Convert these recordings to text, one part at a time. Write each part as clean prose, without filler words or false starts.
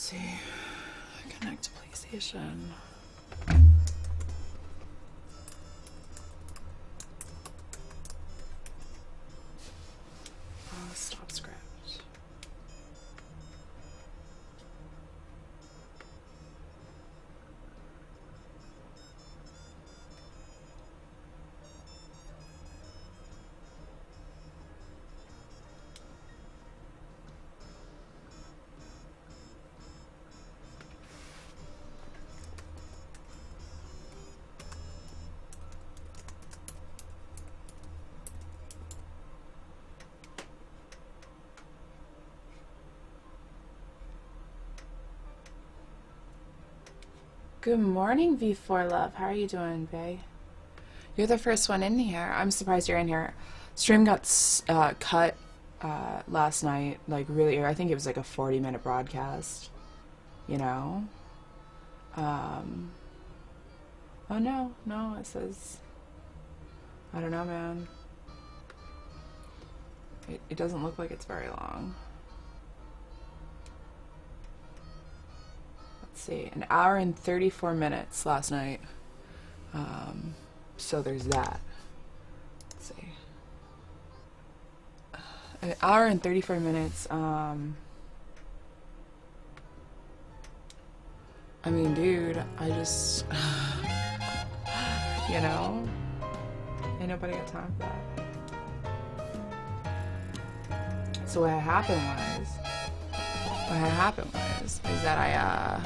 see. Connect to PlayStation. Oh, stop script. Good morning, V4 Love. How are you doing, bae? You're the first one in here. I'm surprised you're in here. Stream got cut last night, like really. I think it was like a 40-minute broadcast. You know. Oh no, it says. I don't know, man. It doesn't look like it's very long. See, an hour and 34 minutes last night. So there's that. Let's see. An hour and 34 minutes. I mean, dude, I just, you know, ain't nobody got time for that. So what happened was is that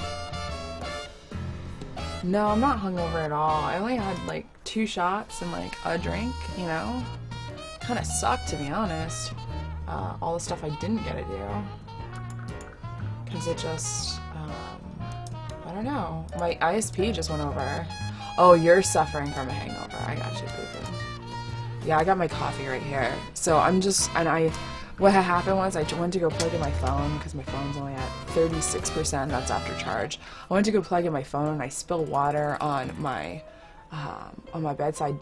no, I'm not hungover at all. I only had like 2 shots and like a drink, you know? Kind of sucked, to be honest. All the stuff I didn't get to do. Because it just, I don't know. My ISP just went over. Oh, you're suffering from a hangover. I got you, boo-boo. Yeah, I got my coffee right here. So I'm just, what had happened was I went to go plug in my phone because my phone's only at 36%. That's after charge. I went to go plug in my phone and I spilled water on my bedside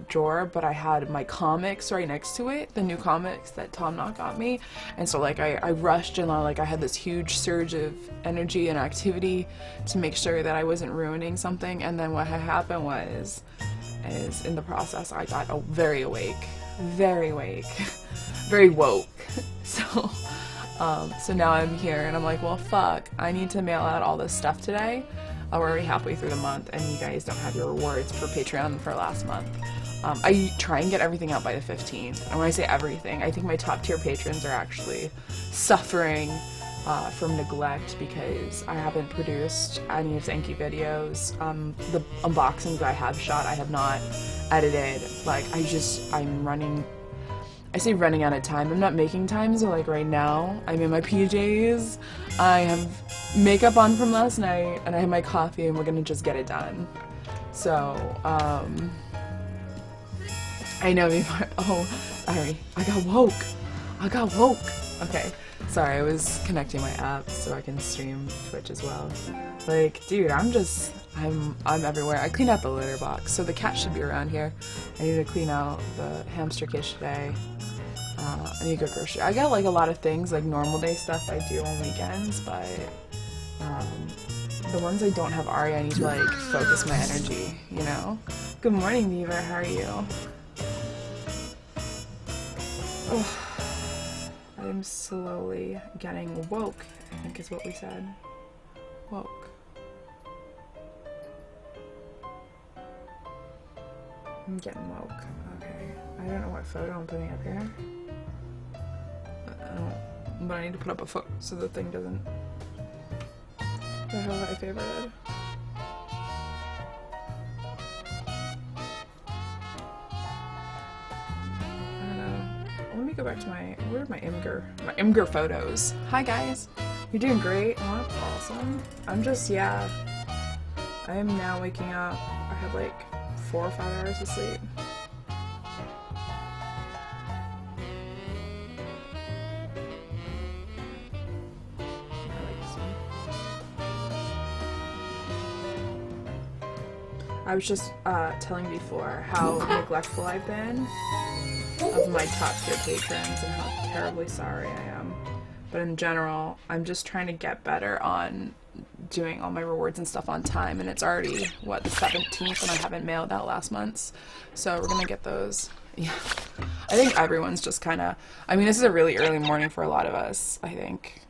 drawer, but I had my comics right next to it, the new comics that Tom Knott got me, and so like I rushed and I had this huge surge of energy and activity to make sure that I wasn't ruining something. And then what had happened was, in the process, I got very awake, very woke. So now I'm here and I'm like, well, fuck, I need to mail out all this stuff today. We're already halfway through the month and you guys don't have your rewards for Patreon for last month. I try and get everything out by the 15th. And when I say everything, I think my top tier patrons are actually suffering from neglect because I haven't produced any of thank you videos. The unboxings that I have shot, I have not edited. Like, I'm running out of time. I'm not making time, so like right now, I'm in my PJs. I have makeup on from last night, and I have my coffee, and we're gonna just get it done. So, I know before, oh, sorry, I got woke. Okay, sorry, I was connecting my apps so I can stream Twitch as well. Like, dude, I'm everywhere. I cleaned out the litter box, so the cat should be around here. I need to clean out the hamster cage today. I need to go grocery. I got like a lot of things, like normal day stuff I do on weekends, but the ones I don't have Ari, I need to like focus my energy, you know? Good morning, Beaver, how are you? Oh, I'm slowly getting woke, I think is what we said. Woke. I'm getting woke. Okay. I don't know what photo I'm putting up here. But I need to put up a photo so the thing doesn't. The hell I favorited. I don't know. Let me go back to where are my Imgur photos. Hi guys. You're doing great. Oh, that's awesome. I'm just, yeah. I am now waking up. I had like 4 or 5 hours of sleep. I was just telling before how neglectful I've been of my top tier patrons and how terribly sorry I am But in general, I'm just trying to get better on doing all my rewards and stuff on time, and it's already, what, the 17th, and I haven't mailed out last month's. So we're gonna get those. Yeah. I think everyone's just kind of, I mean, this is a really early morning for a lot of us, I think.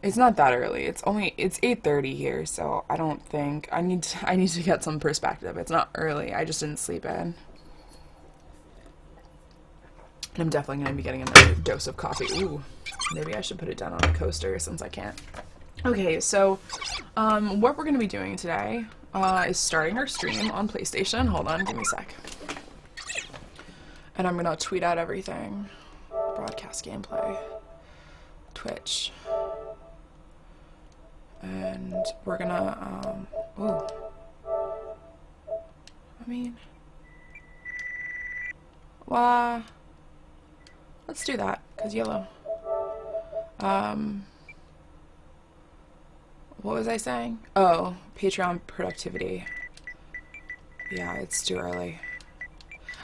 It's not that early. It's 8:30 here, so I don't think, I need to get some perspective. It's not early. I just didn't sleep in. And I'm definitely going to be getting another dose of coffee. Ooh, maybe I should put it down on a coaster since I can't. Okay, so what we're going to be doing today is starting our stream on PlayStation. Hold on, give me a sec. And I'm going to tweet out everything. Broadcast gameplay. Twitch. And we're gonna, ooh. I mean, well, let's do that, because yellow. What was I saying? Oh, Patreon productivity. Yeah, it's too early.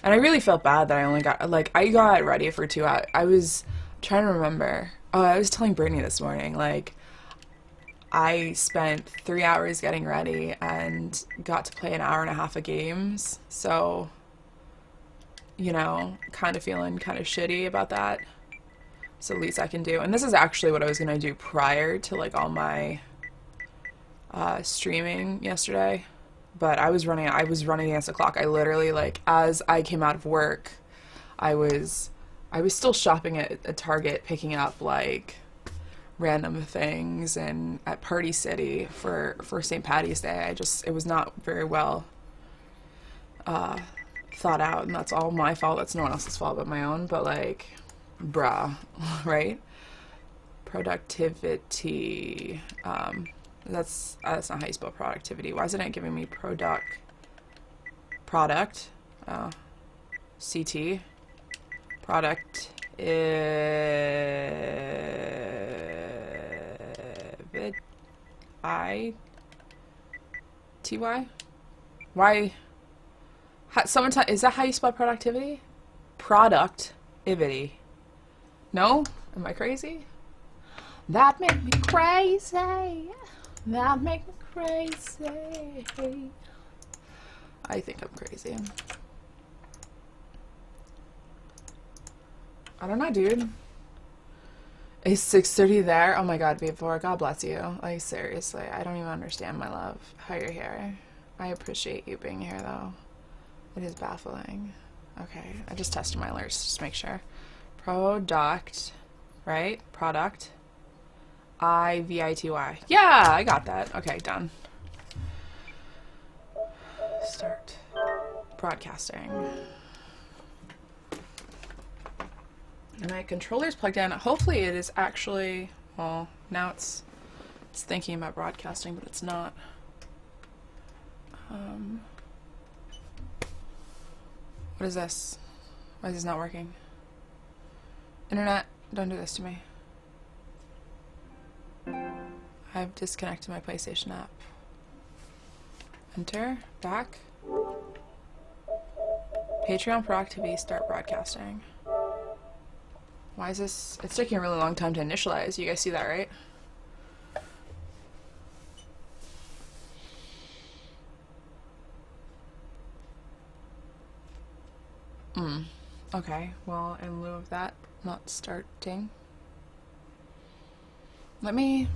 And I really felt bad that I only got, like, I got ready for 2 hours. I was trying to remember. Oh, I was telling Brittany this morning, like, I spent 3 hours getting ready and got to play an hour and a half of games. So, you know, kind of feeling kind of shitty about that. So the least I can do. And this is actually what I was going to do prior to, like, all my streaming yesterday. But I was running against the clock. I literally, like, as I came out of work, I was still shopping at Target, picking up, like, random things, and at Party City for St. Patty's Day. It was not very well thought out, and that's all my fault. That's no one else's fault but my own. But, like, bruh, right? Productivity. That's not how you spell productivity. Why isn't it giving me product? CT. Product. I-T-Y? Why? Is that how you spell productivity? Productivity. No? Am I crazy? That make me crazy. That make me crazy. I think I'm crazy. I don't know, dude. Is 6:30 there? Oh my god, V4, God bless you. Like, seriously, I don't even understand, my love, how you're here. I appreciate you being here, though. It is baffling. Okay, I just tested my alerts just to make sure. Product, right? Product. I-V-I-T-Y. Yeah, I got that. Okay, done. Start. Broadcasting. And my controller's plugged in. Hopefully it is actually, well, now it's thinking about broadcasting, but it's not. What is this? Why is this not working? Internet, don't do this to me. I've disconnected my PlayStation app. Enter, back. Patreon productivity, start broadcasting. Why is this? It's taking a really long time to initialize. You guys see that, right? Okay, well, in lieu of that, not starting. Let me...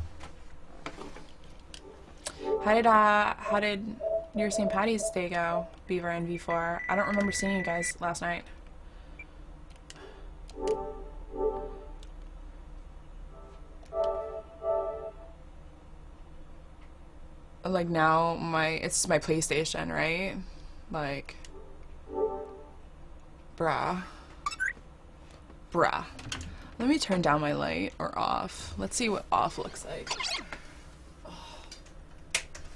How did your St. Patty's Day go, Beaver and V4? I don't remember seeing you guys last night. Like, now it's my PlayStation, right? Like, bruh. Let me turn down my light, or off. Let's see what off looks like.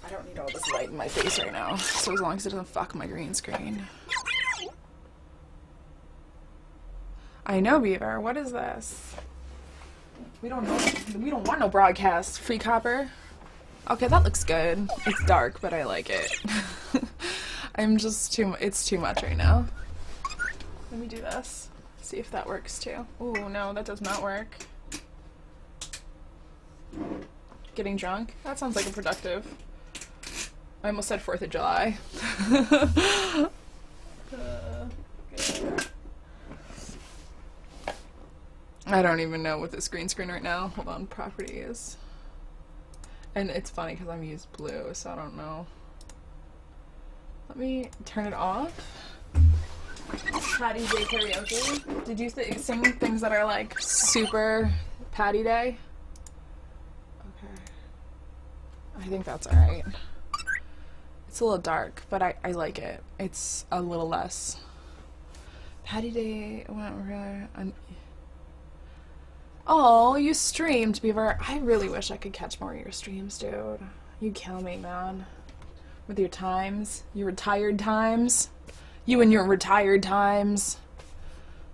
I don't need all this light in my face right now, so as long as it doesn't fuck my green screen. I know, Beaver. What is this? We don't know. We don't want no broadcast, Freakhopper. Okay, that looks good. It's dark, but I like it. It's too much right now. Let me do this. See if that works too. Ooh, no, that does not work. Getting drunk? That sounds like a productive. I almost said 4th of July. I don't even know what this green screen right now. Hold on, properties. And it's funny because I'm used blue, so I don't know. Let me turn it off. Patty Day karaoke. Did you sing things that are like super Patty Day? Okay. I think that's alright. It's a little dark, but I like it. It's a little less. Patty Day. Oh, you streamed, Beaver. I really wish I could catch more of your streams, dude. You kill me, man. With your times. Your retired times. You and your retired times.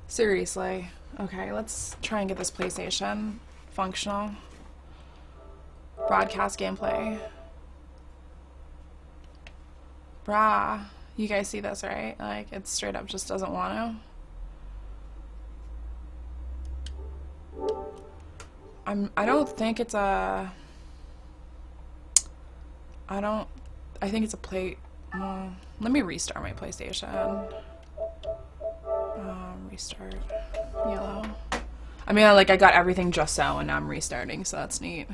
Seriously. Okay, let's try and get this PlayStation functional. Broadcast gameplay. Brah. You guys see this, right? Like, it straight up just doesn't want to. I don't think it's a... I think it's a play... let me restart my PlayStation. Restart. Yellow. I mean, like, I got everything just so, and now I'm restarting, so that's neat.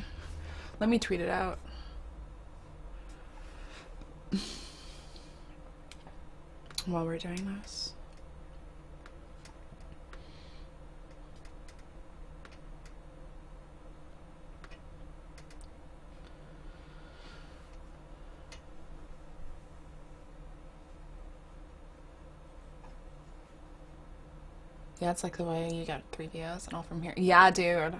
Let me tweet it out. While we're doing this. Yeah, it's like the way you got 3 videos and all from here. Yeah, dude.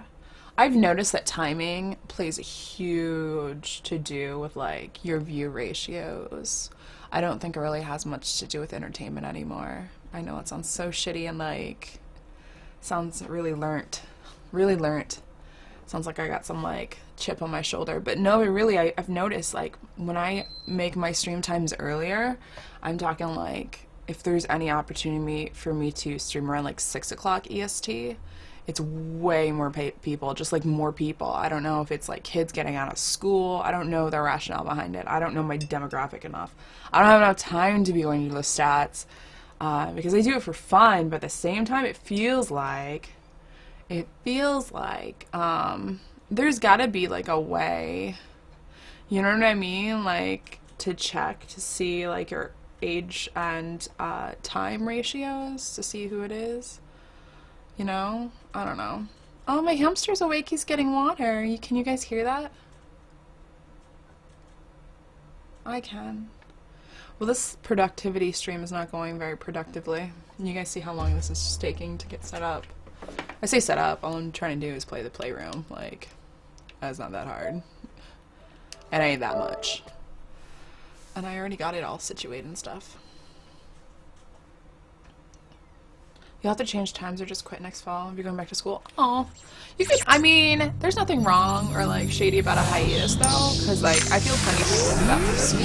I've noticed that timing plays a huge to-do with, like, your view ratios. I don't think it really has much to do with entertainment anymore. I know it sounds so shitty and, like, sounds really learnt. Really learnt. Sounds like I got some, like, chip on my shoulder. But no, really, I've noticed, like, when I make my stream times earlier, I'm talking, like, if there's any opportunity for me to stream around like 6 o'clock EST, it's way more people, just like more people. I don't know if it's like kids getting out of school. I don't know the rationale behind it. I don't know my demographic enough. I don't have enough time to be going to the stats because I do it for fun, but at the same time it feels like there's gotta be like a way, you know what I mean? Like to check to see like your age and time ratios to see who it is, you know? I don't know. Oh, my hamster's awake. He's getting water. Can you guys hear that? I can. Well, this productivity stream is not going very productively. You guys see how long this is just taking to get set up. I say set up, all I'm trying to do is play the playroom. Like, that's not that hard. It ain't that much. And I already got it all situated and stuff. You'll have to change times or just quit next fall and be going back to school. Oh, you could, I mean, there's nothing wrong or like shady about a hiatus though, because like I feel plenty of people do that for school.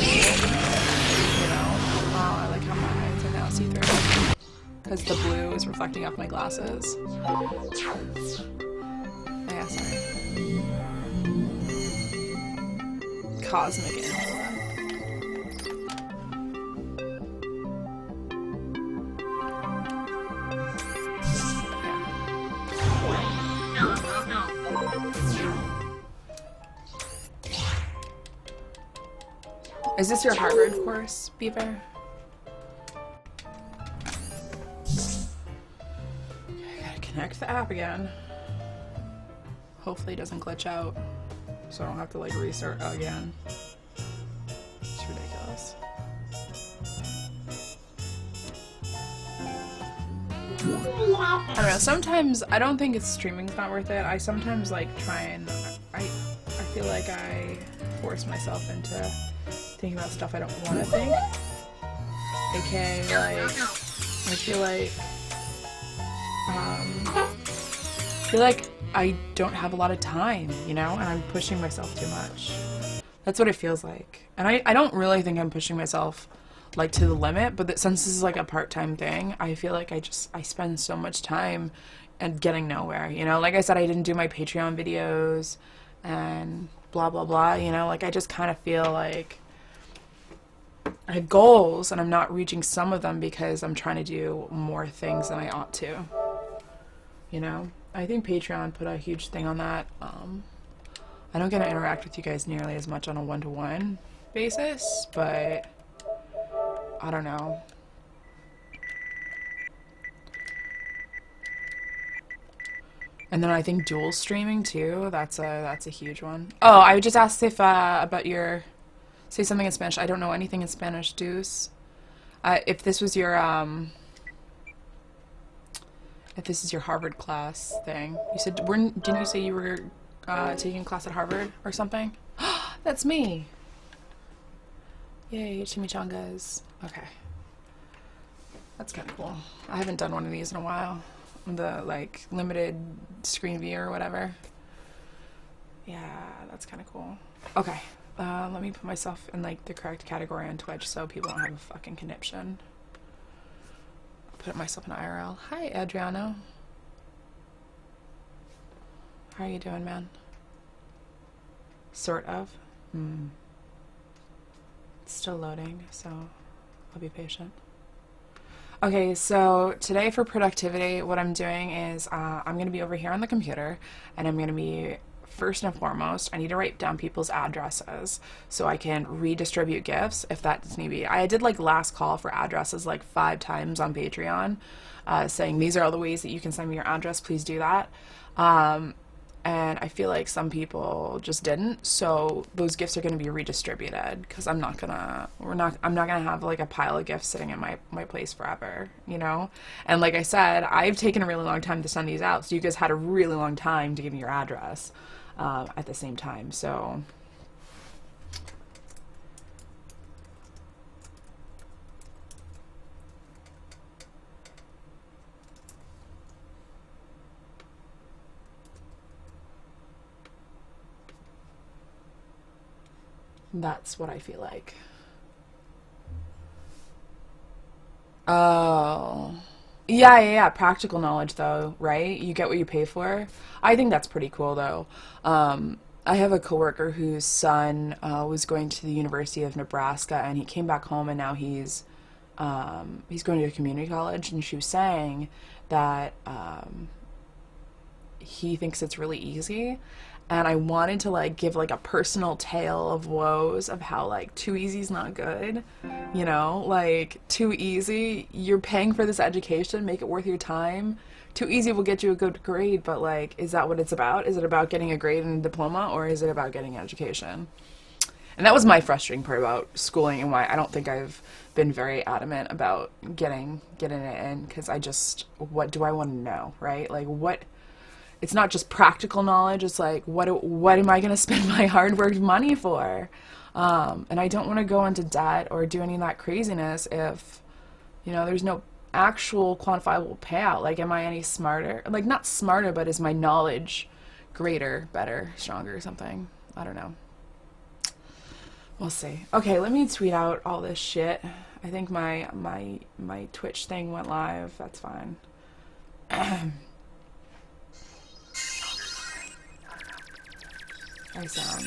You know? Oh, I like how my eyes are now see-through. Because the blue is reflecting off my glasses. Yeah, sorry. Cosmic influence. Is this your Harvard course, Beaver? I gotta connect the app again. Hopefully it doesn't glitch out, so I don't have to like restart again. It's ridiculous. I don't know, sometimes I don't think streaming's not worth it. I sometimes like try and I feel like I force myself into thinking about stuff I don't want to think. AKA, like, I feel like I don't have a lot of time, you know, and I'm pushing myself too much. That's what it feels like. And I don't really think I'm pushing myself, like, to the limit, but that since this is, like, a part-time thing, I feel like I spend so much time and getting nowhere, you know? Like I said, I didn't do my Patreon videos and blah, blah, blah, you know? Like, I just kind of feel like I have goals and I'm not reaching some of them because I'm trying to do more things than I ought to, you know? I think Patreon put a huge thing on that. I don't get to interact with you guys nearly as much on a one-to-one basis, but I don't know. And then I think dual streaming too. That's a huge one. Oh, I just asked if about your say something in Spanish. I don't know anything in Spanish, Deuce. If this was your if this is your Harvard class thing, you said didn't you say you were taking a class at Harvard or something? That's me. Yay, chimichangas. Okay. That's kind of cool. I haven't done one of these in a while. The, like, limited screen view or whatever. Yeah, that's kind of cool. Okay. Let me put myself in, like, the correct category on Twitch so people don't have a fucking conniption. Put myself in IRL. Hi, Adriano. How are you doing, man? Sort of. It's still loading, so I'll be patient. Okay, so today for productivity, what I'm doing is I'm going to be over here on the computer, and I'm going to be, first and foremost, I need to write down people's addresses so I can redistribute gifts if that's need be. I did like last call for addresses like 5 times on Patreon, saying these are all the ways that you can send me your address, please do that. And I feel like some people just didn't, so those gifts are going to be redistributed because I'm not gonna have like a pile of gifts sitting in my place forever, you know? And like I said, I've taken a really long time to send these out, so you guys had a really long time to give me your address at the same time, so that's what I feel like. Oh. Yeah. Practical knowledge, though, right? You get what you pay for. I think that's pretty cool, though. I have a coworker whose son was going to the University of Nebraska, and he came back home, and now he's going to a community college, and she was saying that he thinks it's really easy. And I wanted to like give like a personal tale of woes of how like too easy is not good, you know, like too easy, you're paying for this education, make it worth your time. Too easy will get you a good grade, but like, is that what it's about? Is it about getting a grade and a diploma, or is it about getting education? And that was my frustrating part about schooling and why I don't think I've been very adamant about getting it in, because I just, what do I want to know, right? Like what, it's not just practical knowledge, it's like, what am I going to spend my hard-worked money for? And I don't want to go into debt or do any of that craziness if, you know, there's no actual quantifiable payout. Like, am I any smarter? Like, not smarter, but is my knowledge greater, better, stronger, or something? I don't know. We'll see. Okay, let me tweet out all this shit. I think my Twitch thing went live. That's fine. I sound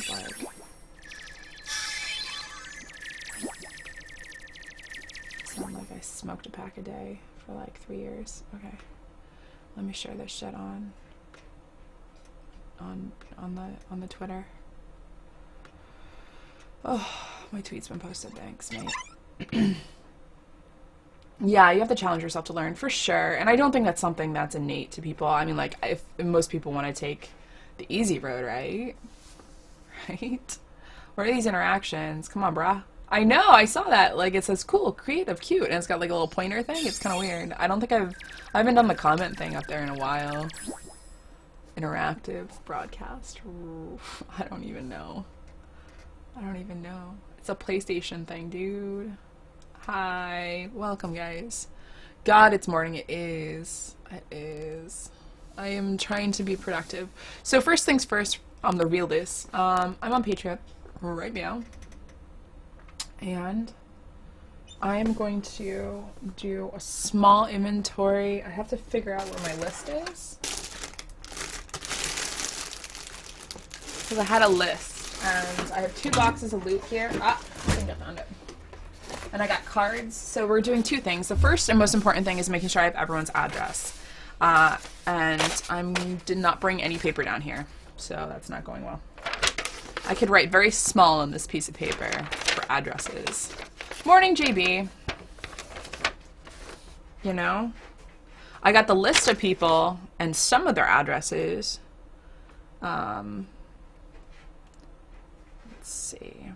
like I smoked a pack a day for like 3 years. Okay, let me share this shit on the Twitter. Oh, my tweet's been posted. Thanks, mate. Yeah, you have to challenge yourself to learn for sure, and I don't think that's something that's innate to people. I mean, like, if most people want to take the easy road, right? Right? What are these interactions? Come on, brah. I know, I saw that. Like, it says cool, creative, cute, and it's got like a little pointer thing. It's kind of weird. I don't think I haven't done the comment thing up there in a while. Interactive broadcast. Oof, I don't even know. It's a PlayStation thing, dude. Hi. Welcome, guys. God, it's morning. It is. I am trying to be productive. So first things first, I'm the realist. I'm on Patreon right now. And I am going to do a small inventory. I have to figure out where my list is. because I had a list, and I have 2 boxes of loot here. Ah, I think I found it. And I got cards. So we're doing 2 things. The first and most important thing is making sure I have everyone's address. And I did not bring any paper down here, so that's not going well. I could write very small on this piece of paper for addresses. Morning, JB. You know? I got the list of people and some of their addresses. Let's see.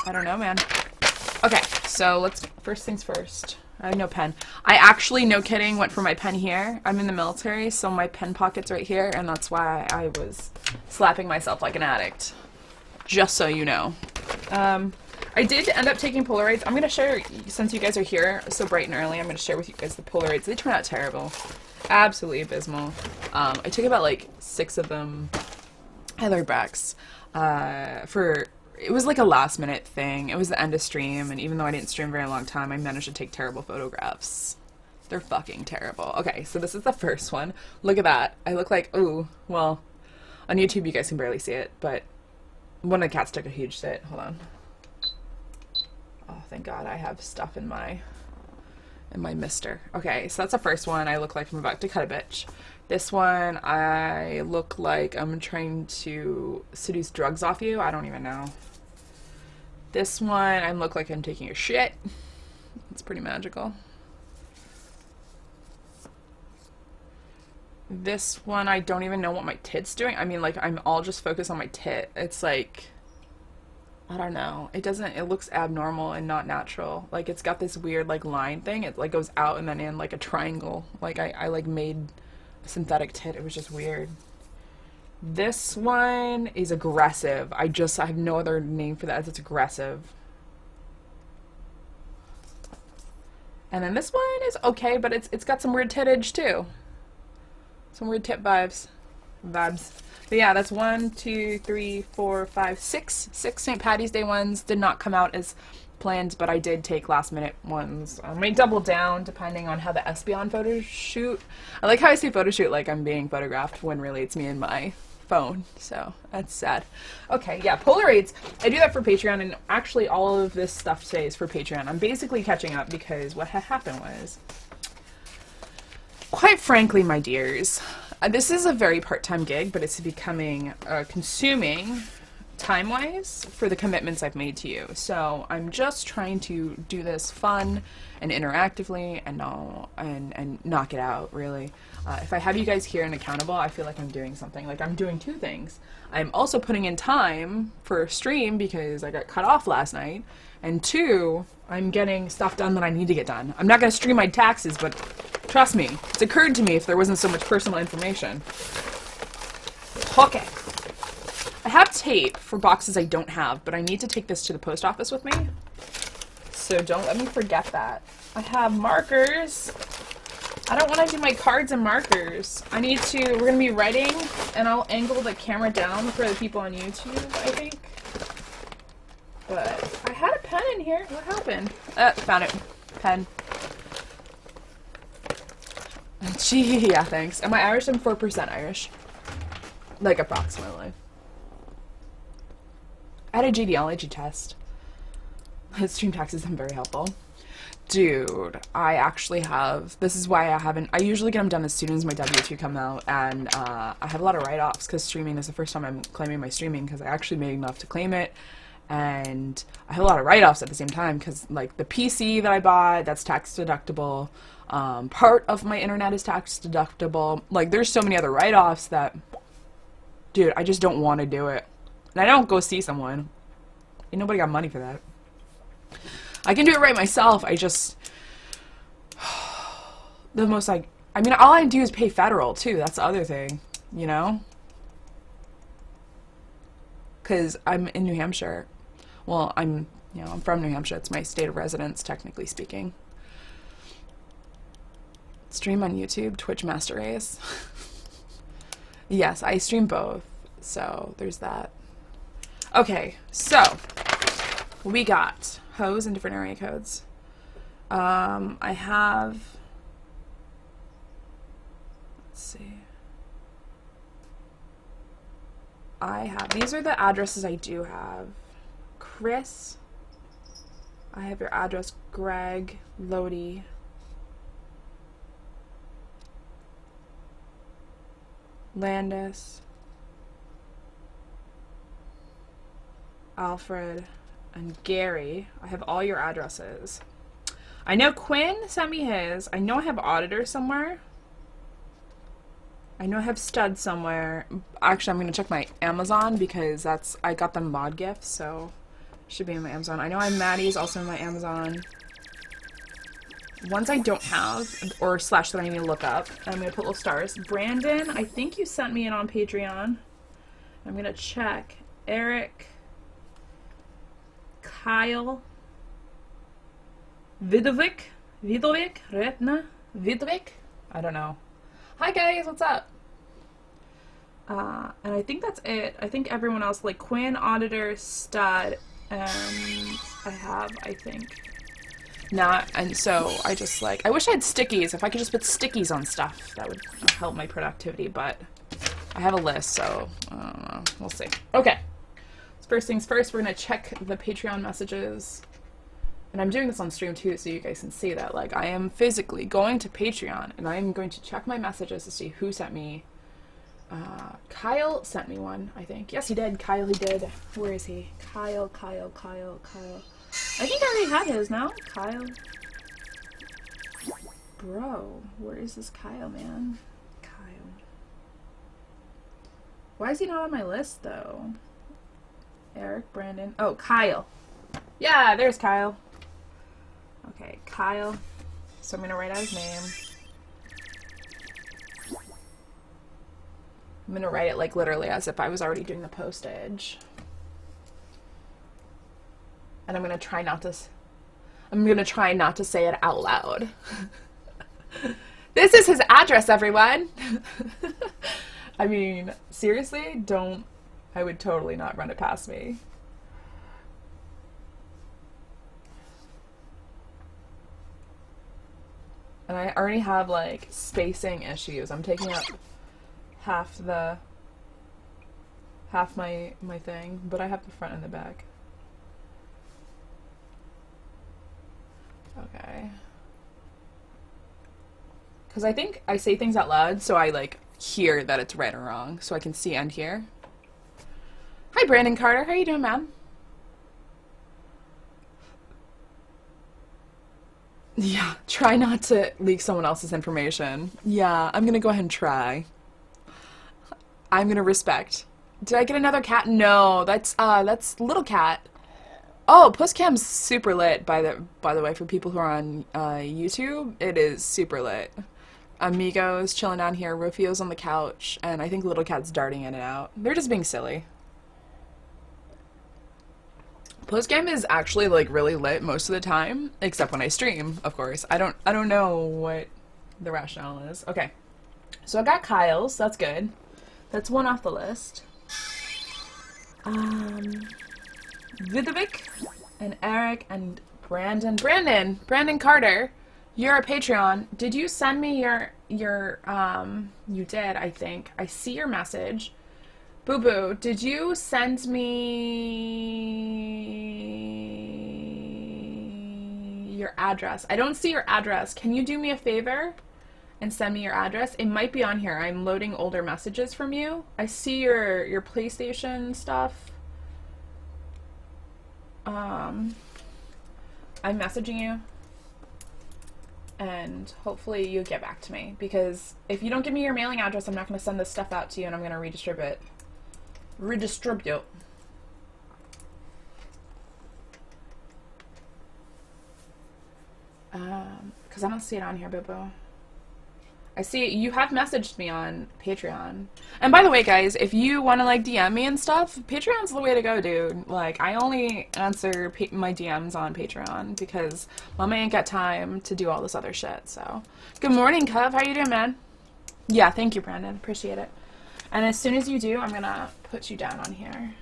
I don't know, man. Okay, so let's, first things first. I have no pen. I actually, no kidding, went for my pen here. I'm in the military, so my pen pocket's right here, and that's why I was slapping myself like an addict. Just so you know. I did end up taking Polaroids. I'm going to share, since you guys are here so bright and early, I'm going to share with you guys the Polaroids. They turned out terrible. Absolutely abysmal. I took about like 6 of them. I learned backs. It was like a last minute thing. It was the end of stream, and even though I didn't stream very long time, I managed to take terrible photographs. They're fucking terrible. Okay, so this is the first one. Look at that. I look like, ooh, well, on YouTube you guys can barely see it, but one of the cats took a huge shit. Hold on. Oh, thank God I have stuff in my mister. Okay, so that's the first one. I look like I'm about to cut a bitch. This one, I look like I'm trying to seduce drugs off you. I don't even know. This one, I look like I'm taking a shit. It's pretty magical. This one, I don't even know what my tit's doing. I mean, like, I'm all just focused on my tit. It's like, I don't know. It looks abnormal and not natural. Like, it's got this weird, like, line thing. It, like, goes out and then in, like, a triangle. Like, I like, made a synthetic tit. It was just weird. This one is aggressive. I have no other name for that. It's aggressive. And then this one is okay, but it's got some weird titage, too. Some weird tit vibes. But yeah, that's 1, 2, 3, 4, 5, 6 St. Patty's Day ones. Did not come out as planned, but I did take last minute ones. I may double down depending on how the Espeon photo shoot. I like how I say photo shoot like I'm being photographed when really it's me and my phone. So that's sad. Okay, yeah, Polaroids. I do that for Patreon, and actually all of this stuff today is for Patreon. I'm basically catching up because what had happened was, quite frankly, my dears, this is a very part-time gig, but it's becoming consuming time-wise for the commitments I've made to you. So I'm just trying to do this fun and interactively and knock it out, really. If I have you guys here and accountable, I feel like I'm doing something. Like, I'm doing 2 things. I'm also putting in time for a stream because I got cut off last night. And 2, I'm getting stuff done that I need to get done. I'm not going to stream my taxes, but trust me, it's occurred to me if there wasn't so much personal information. Okay. I have tape for boxes I don't have, but I need to take this to the post office with me. So don't let me forget that. I have markers. I don't want to do my cards and markers. We're going to be writing, and I'll angle the camera down for the people on YouTube, I think. But I had a pen in here. What happened? Found it. Pen. Gee, yeah, thanks. Am I Irish? I'm 4% Irish. Like, approximately. I had a genealogy test. Stream taxes have been very helpful. Dude, I actually have, this is why I usually get them done as soon as my W-2 come out, and I have a lot of write-offs because streaming is the first time I'm claiming my streaming because I actually made enough to claim it, and I have a lot of write-offs at the same time because, like, the PC that I bought, that's tax deductible, part of my internet is tax deductible, like, there's so many other write-offs that, dude, I just don't want to do it, and I don't go see someone. Ain't nobody got money for that. I can do it right myself. I just, all I do is pay federal too. That's the other thing, you know? Because I'm in New Hampshire. Well, I'm from New Hampshire. It's my state of residence, technically speaking. Stream on YouTube, Twitch Master Race. Yes, I stream both. So there's that. Okay, so we got hose and different area codes. I have Let's see. These are the addresses I do have. Chris. I have your address. Greg. Lodi. Landis. Alfred. And Gary. I have all your addresses. I know Quinn sent me his. I know I have Auditor somewhere. I know I have Stud somewhere. Actually, I'm going to check my Amazon because I got them mod gifts, so it should be in my Amazon. I know Maddie's also in my Amazon. Ones I don't have, or slash that I need to look up, and I'm going to put little stars. Brandon, I think you sent me in on Patreon. I'm going to check. Eric. Kyle. Vidovic. Retna. Vidovic. I don't know. Hi guys, what's up? And I think that's it. I think everyone else, like Quinn, Auditor, Stud, and I think. Not, and so I just like, I wish I had stickies. If I could just put stickies on stuff, that would help my productivity, but I have a list, so I don't know. We'll see. Okay. So first things first, we're gonna check the Patreon messages. And I'm doing this on stream too, so you guys can see that. Like, I am physically going to Patreon, and I am going to check my messages to see who sent me. Kyle sent me one, I think. Yes, he did. Kyle, he did. Where is he? Kyle. I think I already had his now. Kyle. Bro, where is this Kyle, man? Kyle. Why is he not on my list, though? Eric, Brandon. Oh, Kyle. Yeah, there's Kyle. Okay, Kyle. So I'm going to write out his name. I'm going to write it like literally as if I was already doing the postage. And I'm going to try not to say it out loud. This is his address, everyone. I mean, seriously, I would totally not run it past me. And I already have, like, spacing issues. I'm taking up half my thing, but I have the front and the back. Okay. Because I think I say things out loud, so I, like, hear that it's right or wrong, so I can see and hear. Hi, Brandon Carter. How you doing, man? Yeah, try not to leak someone else's information. Yeah, I'm gonna go ahead and try. I'm gonna respect. Did I get another cat? No, that's Little Cat. Oh, Pusscam's super lit, by the way, for people who are on YouTube. It is super lit. Amigos chilling down here, Rufio's on the couch, and I think Little Cat's darting in and out. They're just being silly. Postgame is actually like really lit most of the time, except when I stream, of course. I don't know what the rationale is. Okay. So I got Kyle's, that's good. That's one off the list. Vidovic and Eric and Brandon. Brandon Carter, you're a Patreon. Did you send me your you did, I think. I see your message. Boo Boo, did you send me your address? I don't see your address. Can you do me a favor and send me your address? It might be on here. I'm loading older messages from you. I see your PlayStation stuff. I'm messaging you. And hopefully you get back to me. Because if you don't give me your mailing address, I'm not going to send this stuff out to you and I'm going to redistribute. Redistribute. Because I don't see it on here, Boo Boo. I see you have messaged me on Patreon. And by the way, guys, if you want to like DM me and stuff, Patreon's the way to go, dude. Like, I only answer my DMs on Patreon because Mama ain't got time to do all this other shit. So, good morning, Cub. How you doing, man? Yeah, thank you, Brandon. Appreciate it. And as soon as you do, I'm gonna put you down on here.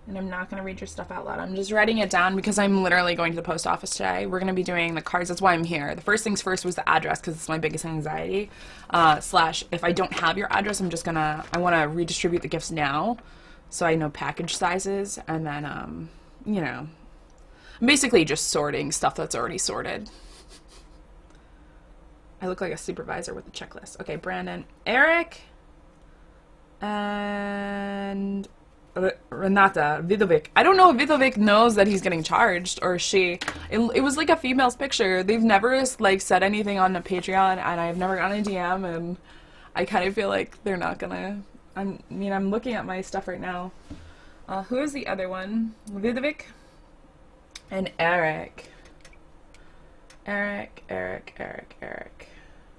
And I'm not going to read your stuff out loud. I'm just writing it down because I'm literally going to the post office today. We're going to be doing the cards. That's why I'm here. The first things first was the address because it's my biggest anxiety. Slash, if I don't have your address, I want to redistribute the gifts now so I know package sizes. And then, you know, I'm basically just sorting stuff that's already sorted. I look like a supervisor with a checklist. Okay, Brandon, Eric, and Renata, Vidovic. I don't know if Vidovic knows that he's getting charged or she. It was like a female's picture. They've never like said anything on the Patreon, and I've never gotten a DM, and I kind of feel like they're not gonna. I'm looking at my stuff right now. Who is the other one? Vidovic and Eric. Eric.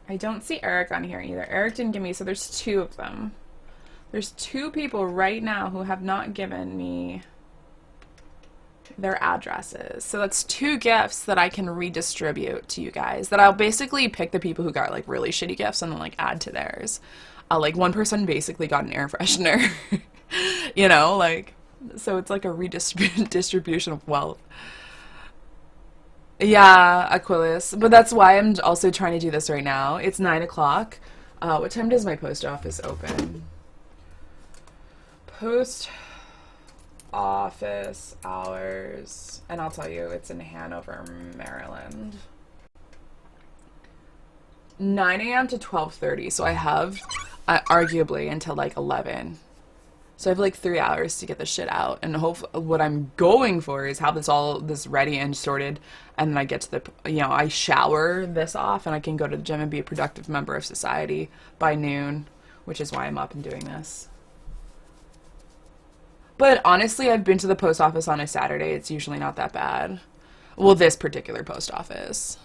I don't see Eric on here either. Eric didn't give me, so there's two of them. There's two people right now who have not given me their addresses. So that's two gifts that I can redistribute to you guys. That I'll basically pick the people who got like really shitty gifts and then like add to theirs. Like one person basically got an air freshener. You know, like, so it's like a redistribution of wealth. Yeah, Aquilus. But that's why I'm also trying to do this right now. It's 9 o'clock. What time does my post office open? Post office hours, and I'll tell you, it's in Hanover, Maryland. 9 a.m. to 12:30, so I have arguably until like 11. So I have like 3 hours to get this shit out, and what I'm going for is have this ready and sorted, and then I get to I shower this off, and I can go to the gym and be a productive member of society by noon, which is why I'm up and doing this. But honestly, I've been to the post office on a Saturday. It's usually not that bad. Well, this particular post office.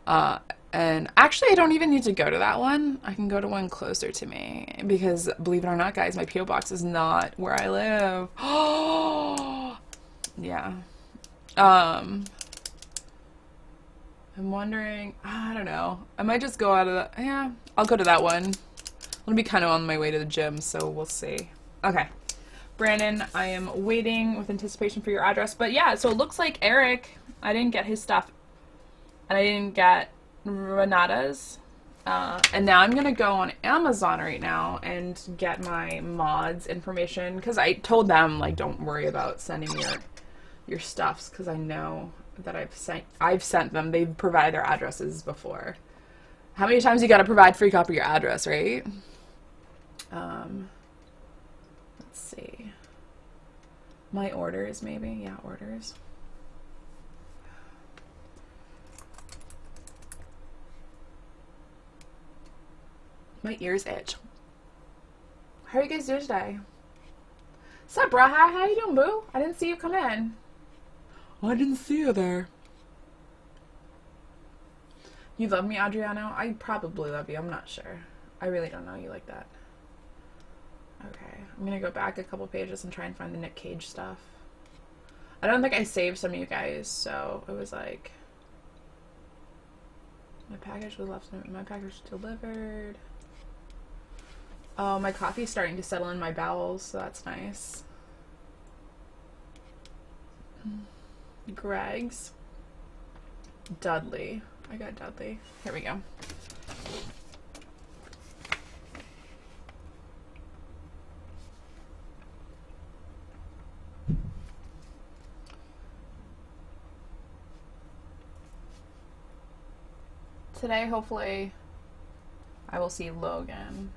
And actually, I don't even need to go to that one. I can go to one closer to me. Because, believe it or not, guys, my P.O. box is not where I live. Oh, yeah. I'm wondering, I don't know. I might just go out of the, yeah, I'll go to that one. I'm gonna be kind of on my way to the gym, so we'll see. Okay. Brandon, I am waiting with anticipation for your address. But yeah, so it looks like Eric, I didn't get his stuff. And I didn't get Renata's. And now I'm going to go on Amazon right now and get my mods information. Because I told them, like, don't worry about sending your stuffs. Because I know that I've sent them. They've provided their addresses before. How many times you got to provide Freakhopper your address, right? Let's see. My orders, maybe? Yeah, orders. My ears itch. How are you guys doing today? What's up, Braha? How you doing, boo? I didn't see you come in. Oh, I didn't see you there. You love me, Adriano? I probably love you. I'm not sure. I really don't know you like that. Okay, I'm gonna go back a couple pages and try and find the Nick Cage stuff. I don't think I saved some of you guys, so it was like my package was left. My package delivered. Oh, my coffee's starting to settle in my bowels, so that's nice. Greg's. Dudley. I got Dudley. Here we go. Today, hopefully, I will see Logan.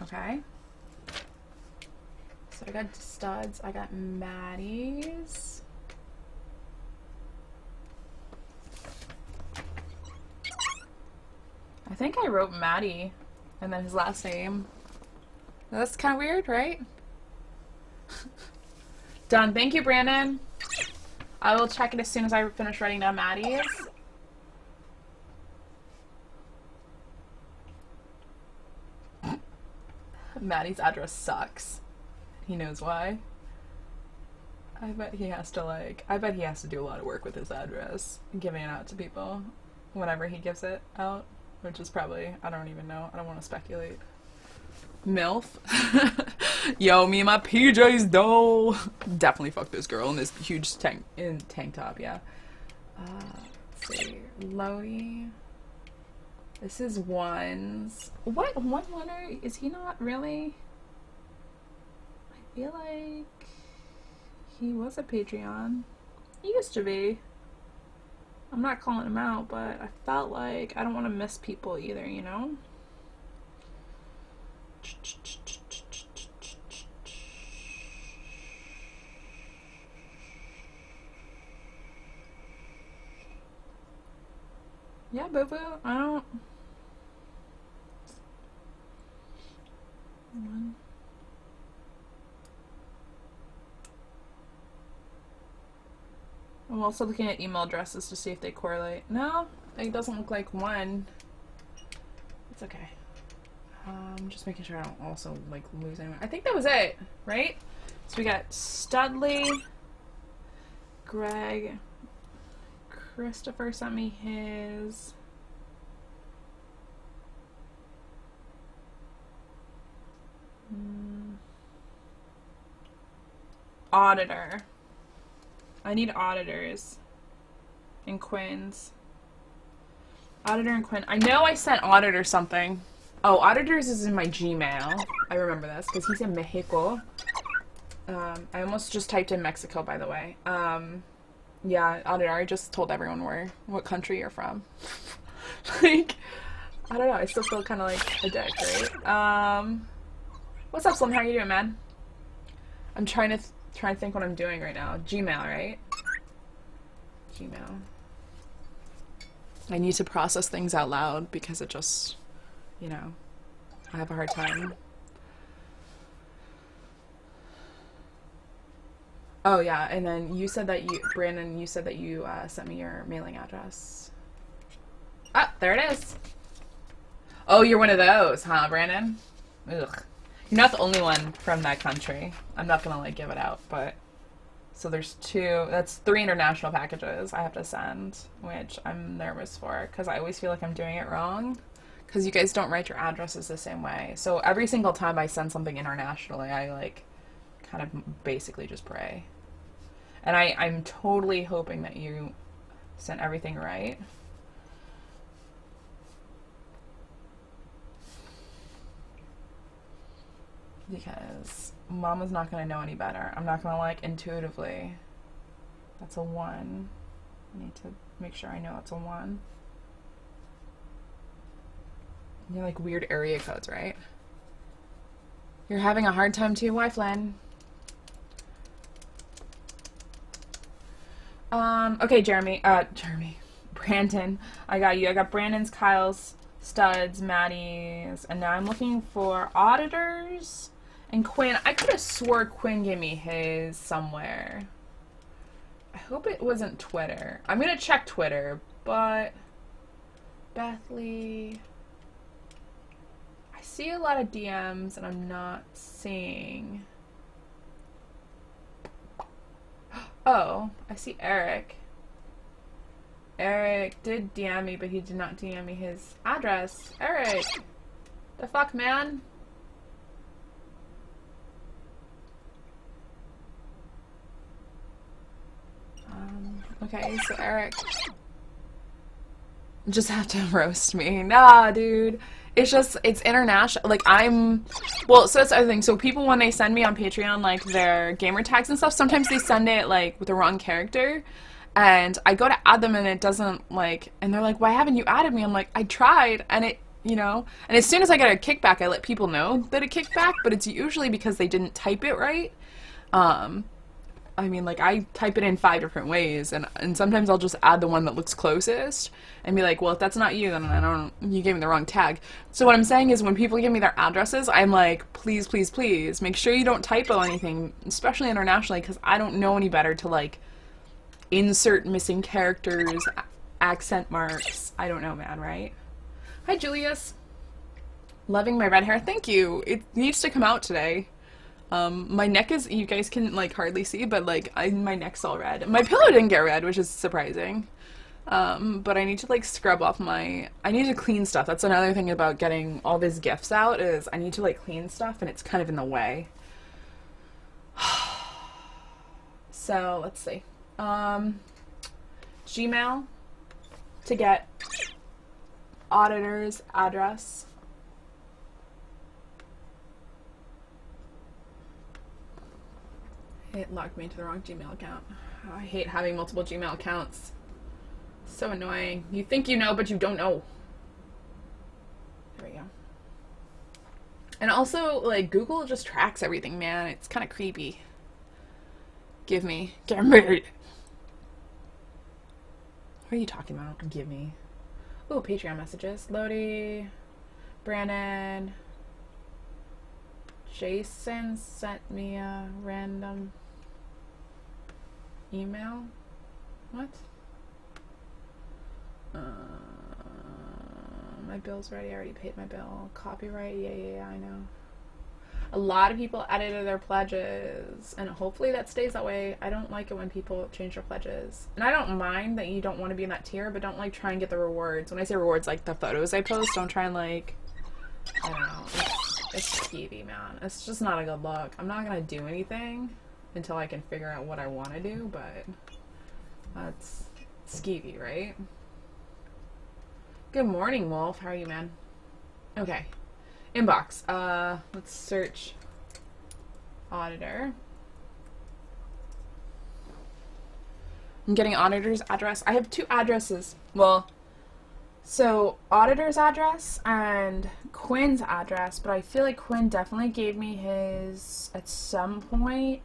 Okay. So I got studs. I got Maddie's. I think I wrote Maddie and then his last name. That's kind of weird, right? Done. Thank you, Brandon. I will check it as soon as I finish writing down Maddie's. Maddie's address sucks. He knows why. I bet he has to do a lot of work with his address, giving it out to people whenever he gives it out, which is probably, I don't even know, I don't want to speculate. MILF. Yo, me and my PJs though. Definitely fuck this girl in this huge tank top, yeah. Let's see. Lowy. This is ones. What? One winner? Is he not really? I feel like he was a Patreon. He used to be. I'm not calling him out, but I felt like I don't want to miss people either, you know? Yeah, boo boo. I don't. One. I'm also looking at email addresses to see if they correlate. No, it doesn't look like one. It's okay. Just making sure I don't also like lose anyone. I think that was it, right? So we got Studley, Greg, Christopher sent me his. Auditor. I need auditors. And Quinn's. Auditor and Quinn. I know I sent Auditor something. Oh, Auditors is in my Gmail. I remember this because he's in Mexico. I almost just typed in Mexico, by the way. Yeah, Auditor, I just told everyone what country you're from. Like, I don't know. I still feel kind of like a dick, right? What's up, Slim? How are you doing, man? I'm trying to think what I'm doing right now. Gmail, right? Gmail. I need to process things out loud because it just, you know, I have a hard time. Oh yeah, and then you said that Brandon, you said that you sent me your mailing address. Ah, there it is. Oh, you're one of those, huh, Brandon? Ugh. You're not the only one from that country. I'm not gonna like give it out, but so there's that's 3 international packages I have to send, which I'm nervous for because I always feel like I'm doing it wrong because you guys don't write your addresses the same way. So every single time I send something internationally, I like kind of basically just pray. And I'm totally hoping that you sent everything right. Because Mama's not going to know any better. I'm not going to like intuitively. That's a 1. I need to make sure I know it's a 1. You're like weird area codes, right? You're having a hard time too? Why, Flynn? Okay, Brandon. I got you. I got Brandon's, Kyle's, Studs, Maddie's, and now I'm looking for auditors. And Quinn, I could have swore Quinn gave me his somewhere. I hope it wasn't Twitter. I'm gonna check Twitter, but Bethley. I see a lot of DMs and I'm not seeing. Oh, I see Eric. Eric did DM me, but he did not DM me his address. Eric! The fuck, man? Okay, so Eric just have to roast me. Nah, dude. It's international. Like, well, so that's the other thing. So people, when they send me on Patreon, like, their gamer tags and stuff, sometimes they send it, like, with the wrong character. And I go to add them and it doesn't, like, and they're like, why haven't you added me? I'm like, I tried, and it, you know. And as soon as I get a kickback, I let people know that it kicked back, but it's usually because they didn't type it right. I mean, like, I type it in 5 different ways, and sometimes I'll just add the one that looks closest, and be like, well, if that's not you, then you gave me the wrong tag. So what I'm saying is, when people give me their addresses, I'm like, please, please, please, make sure you don't typo anything, especially internationally, because I don't know any better to, like, insert missing characters, accent marks. I don't know, man, right? Hi, Julius. Loving my red hair. Thank you. It needs to come out today. My neck is, you guys can like hardly see, but like my neck's all red. My pillow didn't get red, which is surprising. But I need to like scrub off I need to clean stuff. That's another thing about getting all these gifts out is I need to like clean stuff and it's kind of in the way. So let's see. Gmail to get auditor's address. It logged me into the wrong Gmail account. I hate having multiple Gmail accounts. So annoying. You think you know, but you don't know. There we go. And also, like, Google just tracks everything, man. It's kind of creepy. Give me. What are you talking about? Give me. Ooh, Patreon messages. Lodi. Brandon. Jason sent me a random email. What? My bill's ready. I already paid my bill. Copyright. Yeah, I know. A lot of people edited their pledges, and hopefully that stays that way. I don't like it when people change their pledges. And I don't mind that you don't want to be in that tier, but don't like try and get the rewards. When I say rewards, like the photos I post, don't try and like, I don't know. It's skeevy, man. It's just not a good look. I'm not gonna do anything until I can figure out what I want to do, but that's skeevy, right? Good morning, Wolf. How are you, man? Okay. Inbox. Let's search auditor. I'm getting auditor's address. I have two addresses. Well, so auditor's address and Quinn's address, but I feel like Quinn definitely gave me his at some point.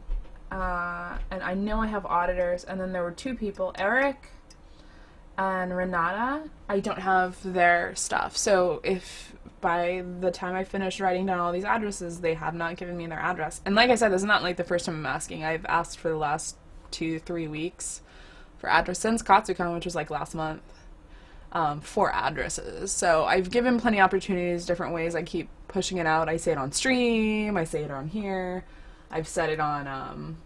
And I know I have auditors, and then there were two people, Eric and Renata. I don't have their stuff. So if by the time I finished writing down all these addresses, they have not given me their address. And like I said, this is not like the first time I'm asking. I've asked for the last 2-3 weeks for address since Katsucon, which was like last month, for addresses. So I've given plenty of opportunities, different ways. I keep pushing it out. I say it on stream. I say it on here. I've said it on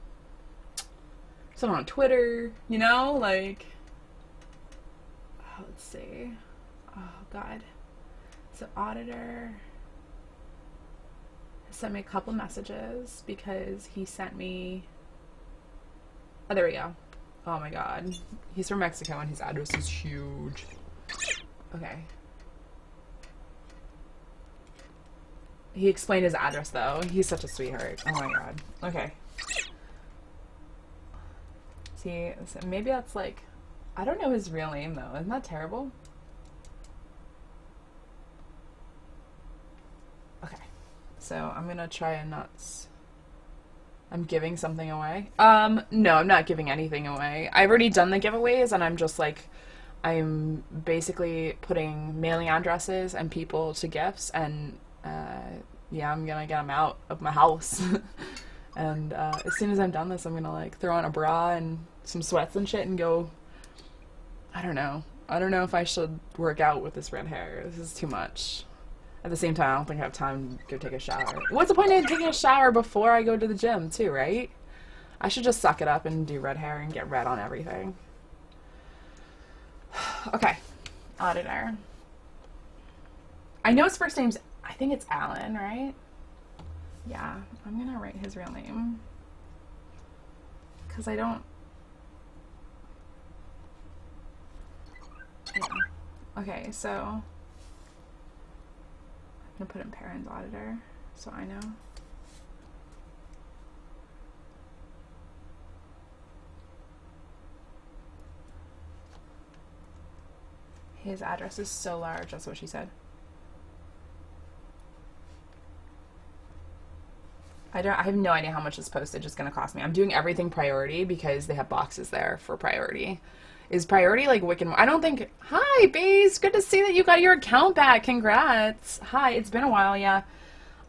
Twitter, you know, like, let's see. Oh God. So auditor sent me a couple messages because he sent me, oh, there we go. Oh my God. He's from Mexico and his address is huge. Okay. He explained his address though. He's such a sweetheart. Oh my God. Okay. See, so maybe that's like, I don't know his real name though. Isn't that terrible? Okay. So I'm gonna try and not. I'm giving something away. No, I'm not giving anything away. I've already done the giveaways and I'm just like, I'm basically putting mailing addresses and people to gifts and yeah, I'm gonna get them out of my house. And as soon as I'm done this, I'm gonna like throw on a bra and some sweats and shit and go. I don't know if I should work out with this red hair. This is too much. At the same time, I don't think I have time to go take a shower. What's the point of taking a shower before I go to the gym too, right? I should just suck it up and do red hair and get red on everything. Okay, auditor. I know his first name's, I think it's Alan, right? Yeah, I'm gonna write his real name. Because I don't... Yeah. Okay, so... I'm gonna put in parents auditor, so I know. His address is so large, that's what she said. I have no idea how much this postage is going to cost me. I'm doing everything priority because they have boxes there for priority. Is priority like wicked? I don't think... Hi, Baze! Good to see that you got your account back. Congrats. Hi, it's been a while, yeah.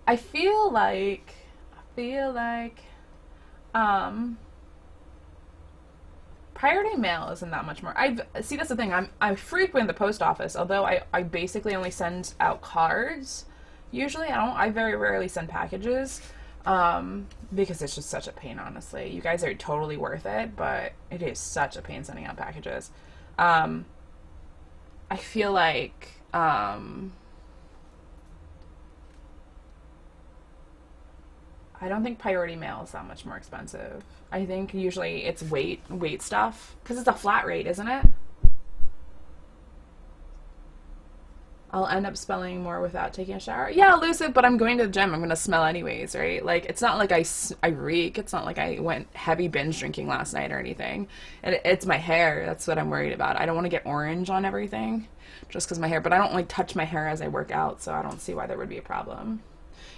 I feel like... priority mail isn't that much more. See, that's the thing. I frequent the post office, although I basically only send out cards Usually I very rarely send packages, because it's just such a pain, honestly. You guys are totally worth it, but it is such a pain sending out packages. I feel like, I don't think priority mail is that much more expensive. I think usually it's weight stuff, because it's a flat rate, isn't it? I'll end up smelling more without taking a shower. Yeah, elusive, but I'm going to the gym. I'm going to smell anyways, right? Like, it's not like I reek. It's not like I went heavy binge drinking last night or anything. It's my hair. That's what I'm worried about. I don't want to get orange on everything just because my hair, but I don't like touch my hair as I work out, so I don't see why there would be a problem.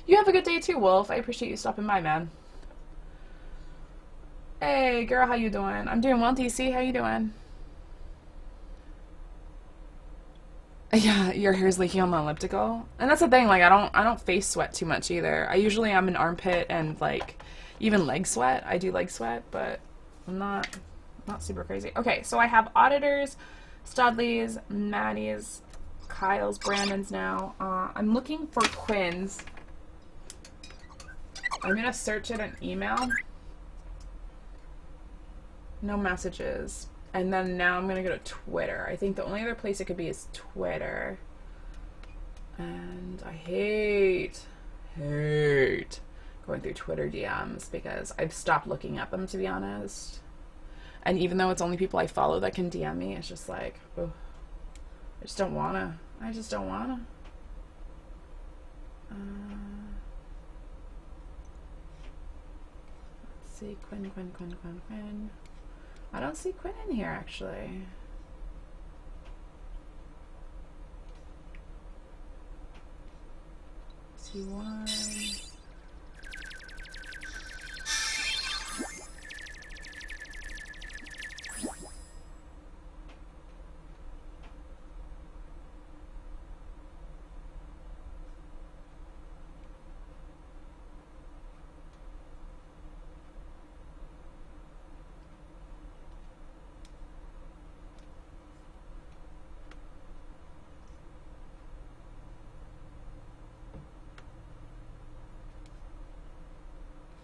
You have a good day too, Wolf. I appreciate you stopping by, man. Hey, girl, how you doing? I'm doing well, DC. How you doing? Yeah, your hair's leaking on the elliptical. And that's the thing, like I don't face sweat too much either. I usually am an armpit and like even leg sweat. I do leg sweat, but I'm not super crazy. Okay, so I have auditors, Studley's, Maddie's, Kyle's, Brandon's now. I'm looking for Quinn's. I'm gonna search it in email. No messages. And then now I'm going to go to Twitter. I think the only other place it could be is Twitter. And I hate going through Twitter DMs because I've stopped looking at them, to be honest. And even though it's only people I follow that can DM me, it's just like, ugh, I just don't want to. I just don't want to. Let's see. Quinn. I don't see Quinn in here, actually. See one.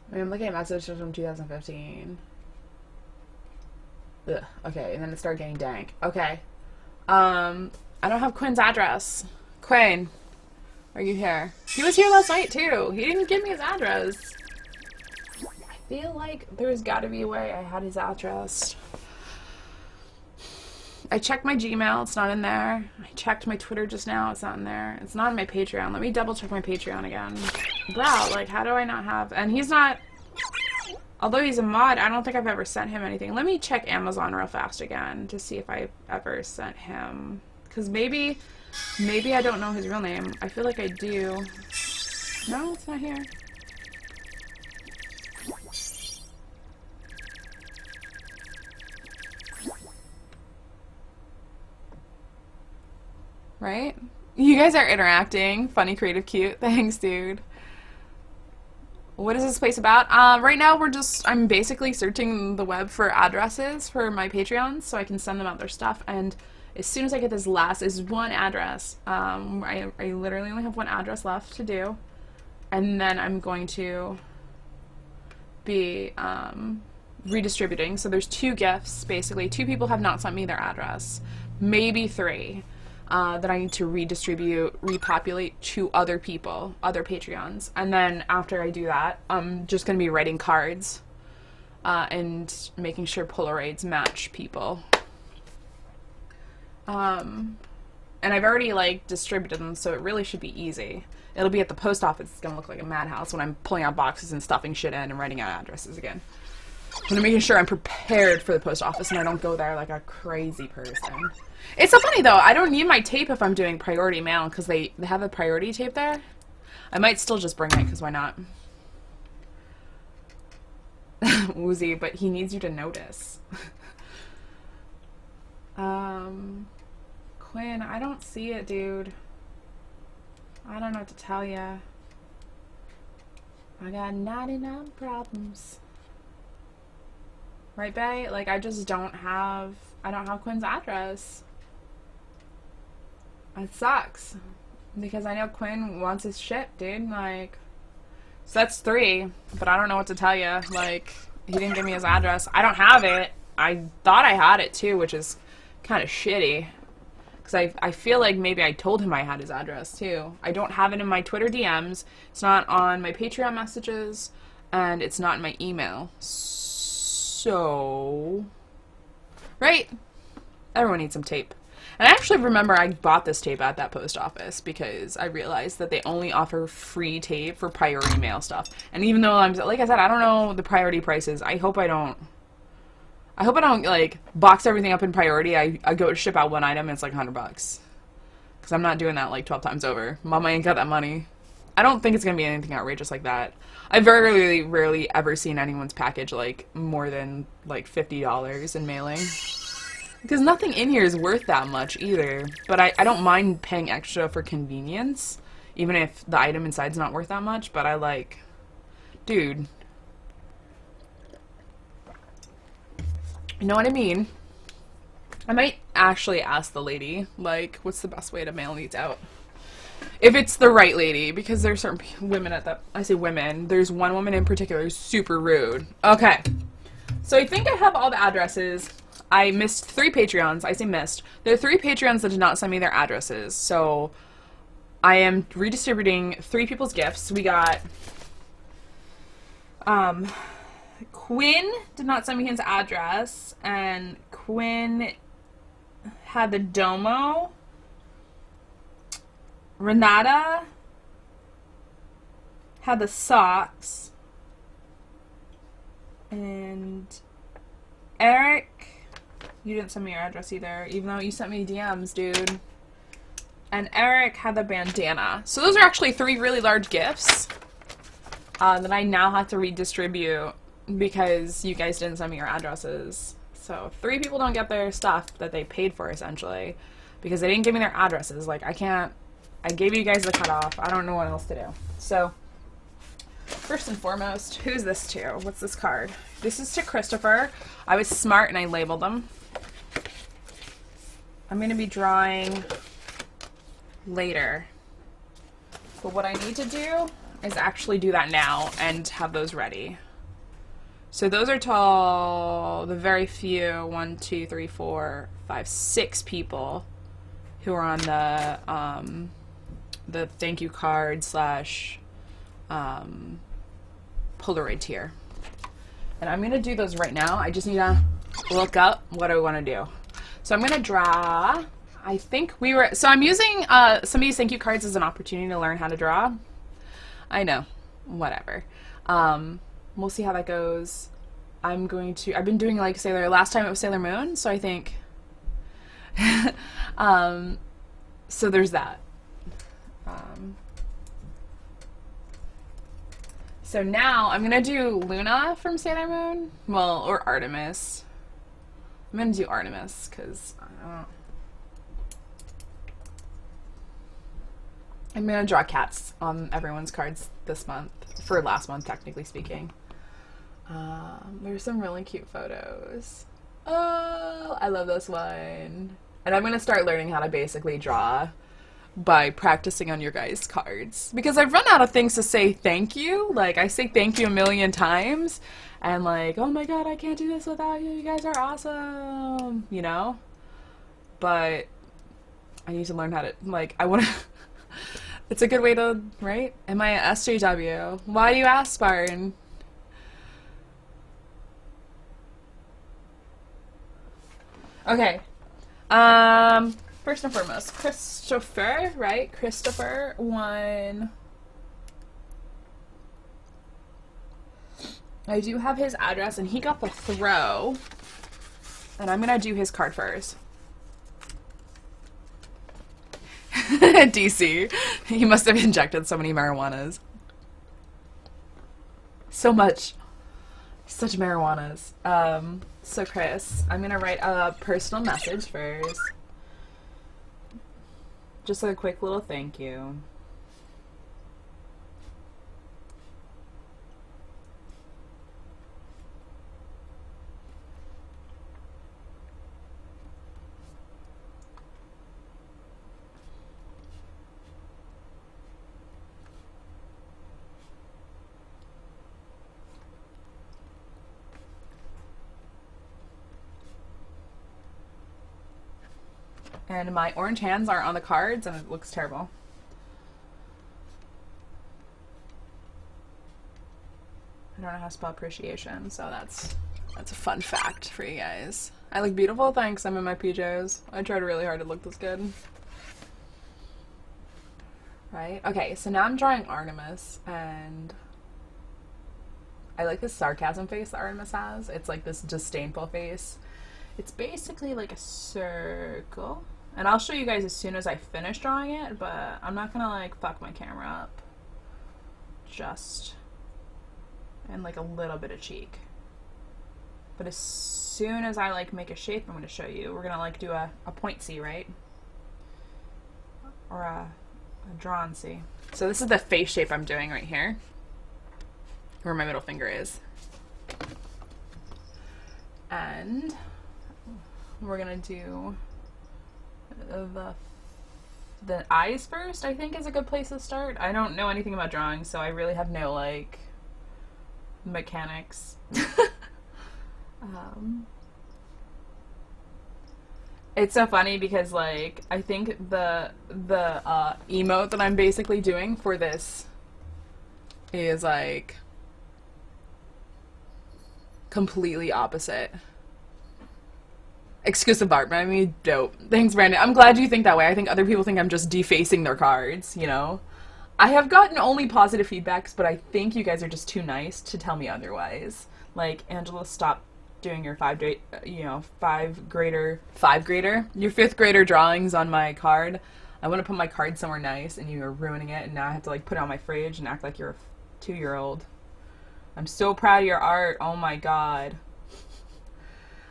I mean, I'm looking at messages from 2015. Ugh, okay, and then it started getting dank. Okay. I don't have Quinn's address. Quinn, are you here? He was here last night, too. He didn't give me his address. I feel like there's got to be a way I had his address. I checked my Gmail. It's not in there. I checked my Twitter just now. It's not in there. It's not in my Patreon. Let me double check my Patreon again. Wow, like, how do I not have... And he's not... Although he's a mod, I don't think I've ever sent him anything. Let me check Amazon real fast again to see if I've ever sent him. Because maybe I don't know his real name. I feel like I do. No, it's not here. Right? You guys are interacting. Funny, creative, cute. Thanks, dude. What is this place about? Right now I'm basically searching the web for addresses for my Patreons so I can send them out their stuff. And as soon as I get this one address, I literally only have one address left to do. And then I'm going to be redistributing. So there's 2 gifts, basically. 2 people have not sent me their address. Maybe 3. That I need to repopulate to other people, other Patreons. And then after I do that, I'm just going to be writing cards and making sure Polaroids match people. And I've already, like, distributed them, so it really should be easy. It'll be at the post office. It's going to look like a madhouse when I'm pulling out boxes and stuffing shit in and writing out addresses again. And I'm making sure I'm prepared for the post office and I don't go there like a crazy person. It's so funny, though. I don't need my tape if I'm doing priority mail because they have a priority tape there. I might still just bring it because why not? Woozy, but he needs you to notice. Quinn, I don't see it, dude. I don't know what to tell ya. I got 99 problems. Right, Bae? Like, I don't have Quinn's address. It sucks. Because I know Quinn wants his shit, dude. Like, so that's 3, but I don't know what to tell you. Like, he didn't give me his address. I don't have it. I thought I had it too, which is kind of shitty. Because I feel like maybe I told him I had his address too. I don't have it in my Twitter DMs. It's not on my Patreon messages. And it's not in my email. So... Right? Everyone needs some tape. And I actually remember I bought this tape at that post office because I realized that they only offer free tape for priority mail stuff. And even though I'm, like I said, I don't know the priority prices. I hope I don't, like, box everything up in priority. I go to ship out one item and it's like $100. Because I'm not doing that like 12 times over. Mama ain't got that money. I don't think it's going to be anything outrageous like that. I've very rarely ever seen anyone's package like more than like $50 in mailing. Because nothing in here is worth that much either. But I don't mind paying extra for convenience, even if the item inside's not worth that much. But I like, dude, you know what I mean? I might actually ask the lady, like, what's the best way to mail these out? If it's the right lady, because there's certain women at that, I say women, there's one woman in particular who's super rude. Okay, so I think I have all the addresses. I missed 3 Patreons. I say missed. There are 3 Patreons that did not send me their addresses, so I am redistributing 3 people's gifts. We got, Quinn did not send me his address, and Quinn had the Domo. Renata had the socks, and Eric, you didn't send me your address either, even though you sent me DMs, dude. And Eric had the bandana. So those are actually 3 really large gifts that I now have to redistribute because you guys didn't send me your addresses. So 3 people don't get their stuff that they paid for, essentially, because they didn't give me their addresses. Like, I gave you guys the cutoff. I don't know what else to do. So, first and foremost, who's this to? What's this card? This is to Christopher. I was smart and I labeled them. I'm going to be drawing later. But what I need to do is actually do that now and have those ready. So those are the very few, 1, 2, 3, 4, 5, 6 people who are on the thank you card / Polaroid tier. And I'm going to do those right now. I just need to look up what I want to do. So I'm going to draw, I think so I'm using some of these thank you cards as an opportunity to learn how to draw. I know, whatever. We'll see how that goes. I've been doing like last time it was Sailor Moon, so I think, so there's that. So now I'm gonna do Luna from Sailor Moon, well, or Artemis. I'm gonna do Artemis because I'm gonna draw cats on everyone's cards this month, for last month, technically speaking. There's some really cute photos. Oh, I love this one. And I'm gonna start learning how to basically draw by practicing on your guys' cards. Because I've run out of things to say thank you. Like, I say thank you a million times. And like, oh my god, I can't do this without you. You guys are awesome. You know? But I need to learn how to, like, I want to... It's a good way to, right? Am I a SJW? Why do you ask, Spartan? Okay. First and foremost, Christopher, right? Christopher won. I do have his address, and he got the throw. And I'm gonna do his card first. DC. He must have injected so many marijuanas. So much. Such marijuanas. So Chris, I'm gonna write a personal message first. Just a quick little thank you. And my orange hands are on the cards and it looks terrible. I don't know how to spell appreciation, so that's a fun fact for you guys. I look beautiful? Thanks, I'm in my PJs. I tried really hard to look this good. Right? Okay, so now I'm drawing Artemis, and I like this sarcasm face that Artemis has. It's like this disdainful face. It's basically like a circle. And I'll show you guys as soon as I finish drawing it, but I'm not gonna like fuck my camera up. Just, and like a little bit of cheek. But as soon as I like make a shape, I'm gonna show you. We're gonna like do a point C, right? Or a drawn C. So this is the face shape I'm doing right here, where my middle finger is. And we're gonna do the eyes first, I think is a good place to start. I don't know anything about drawing, so I really have no like mechanics. It's so funny because like I think the emote that I'm basically doing for this is like completely opposite. Exclusive art, but I mean, dope. Thanks, Brandon. I'm glad you think that way. I think other people think I'm just defacing their cards, you know? I have gotten only positive feedbacks, but I think you guys are just too nice to tell me otherwise. Like, Angela, stop doing your your fifth grader drawings on my card. I want to put my card somewhere nice, and you are ruining it, and now I have to, like, put it on my fridge and act like you're a 2-year-old. I'm so proud of your art. Oh, my God.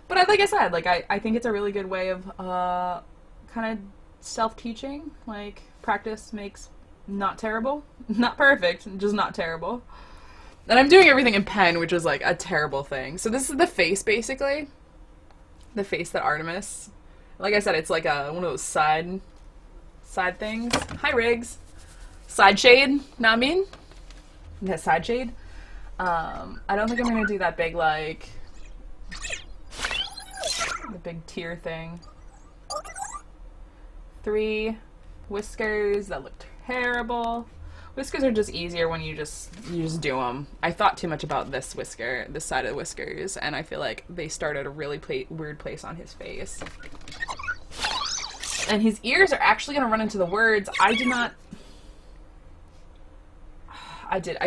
But like I said, like I think it's a really good way of kind of self-teaching. Like, practice makes not terrible. Not perfect, just not terrible. And I'm doing everything in pen, which is like a terrible thing. So this is the face, basically. The face that Artemis. Like I said, it's like one of those side things. Hi, Riggs. Side shade, know what I mean? Yeah, side shade. I don't think I'm gonna do that big, like, the big tear thing. 3 whiskers that look terrible. Whiskers are just easier when you just do them. I thought too much about this whisker, this side of the whiskers, and I feel like they started a really weird place on his face. And his ears are actually going to run into the words. I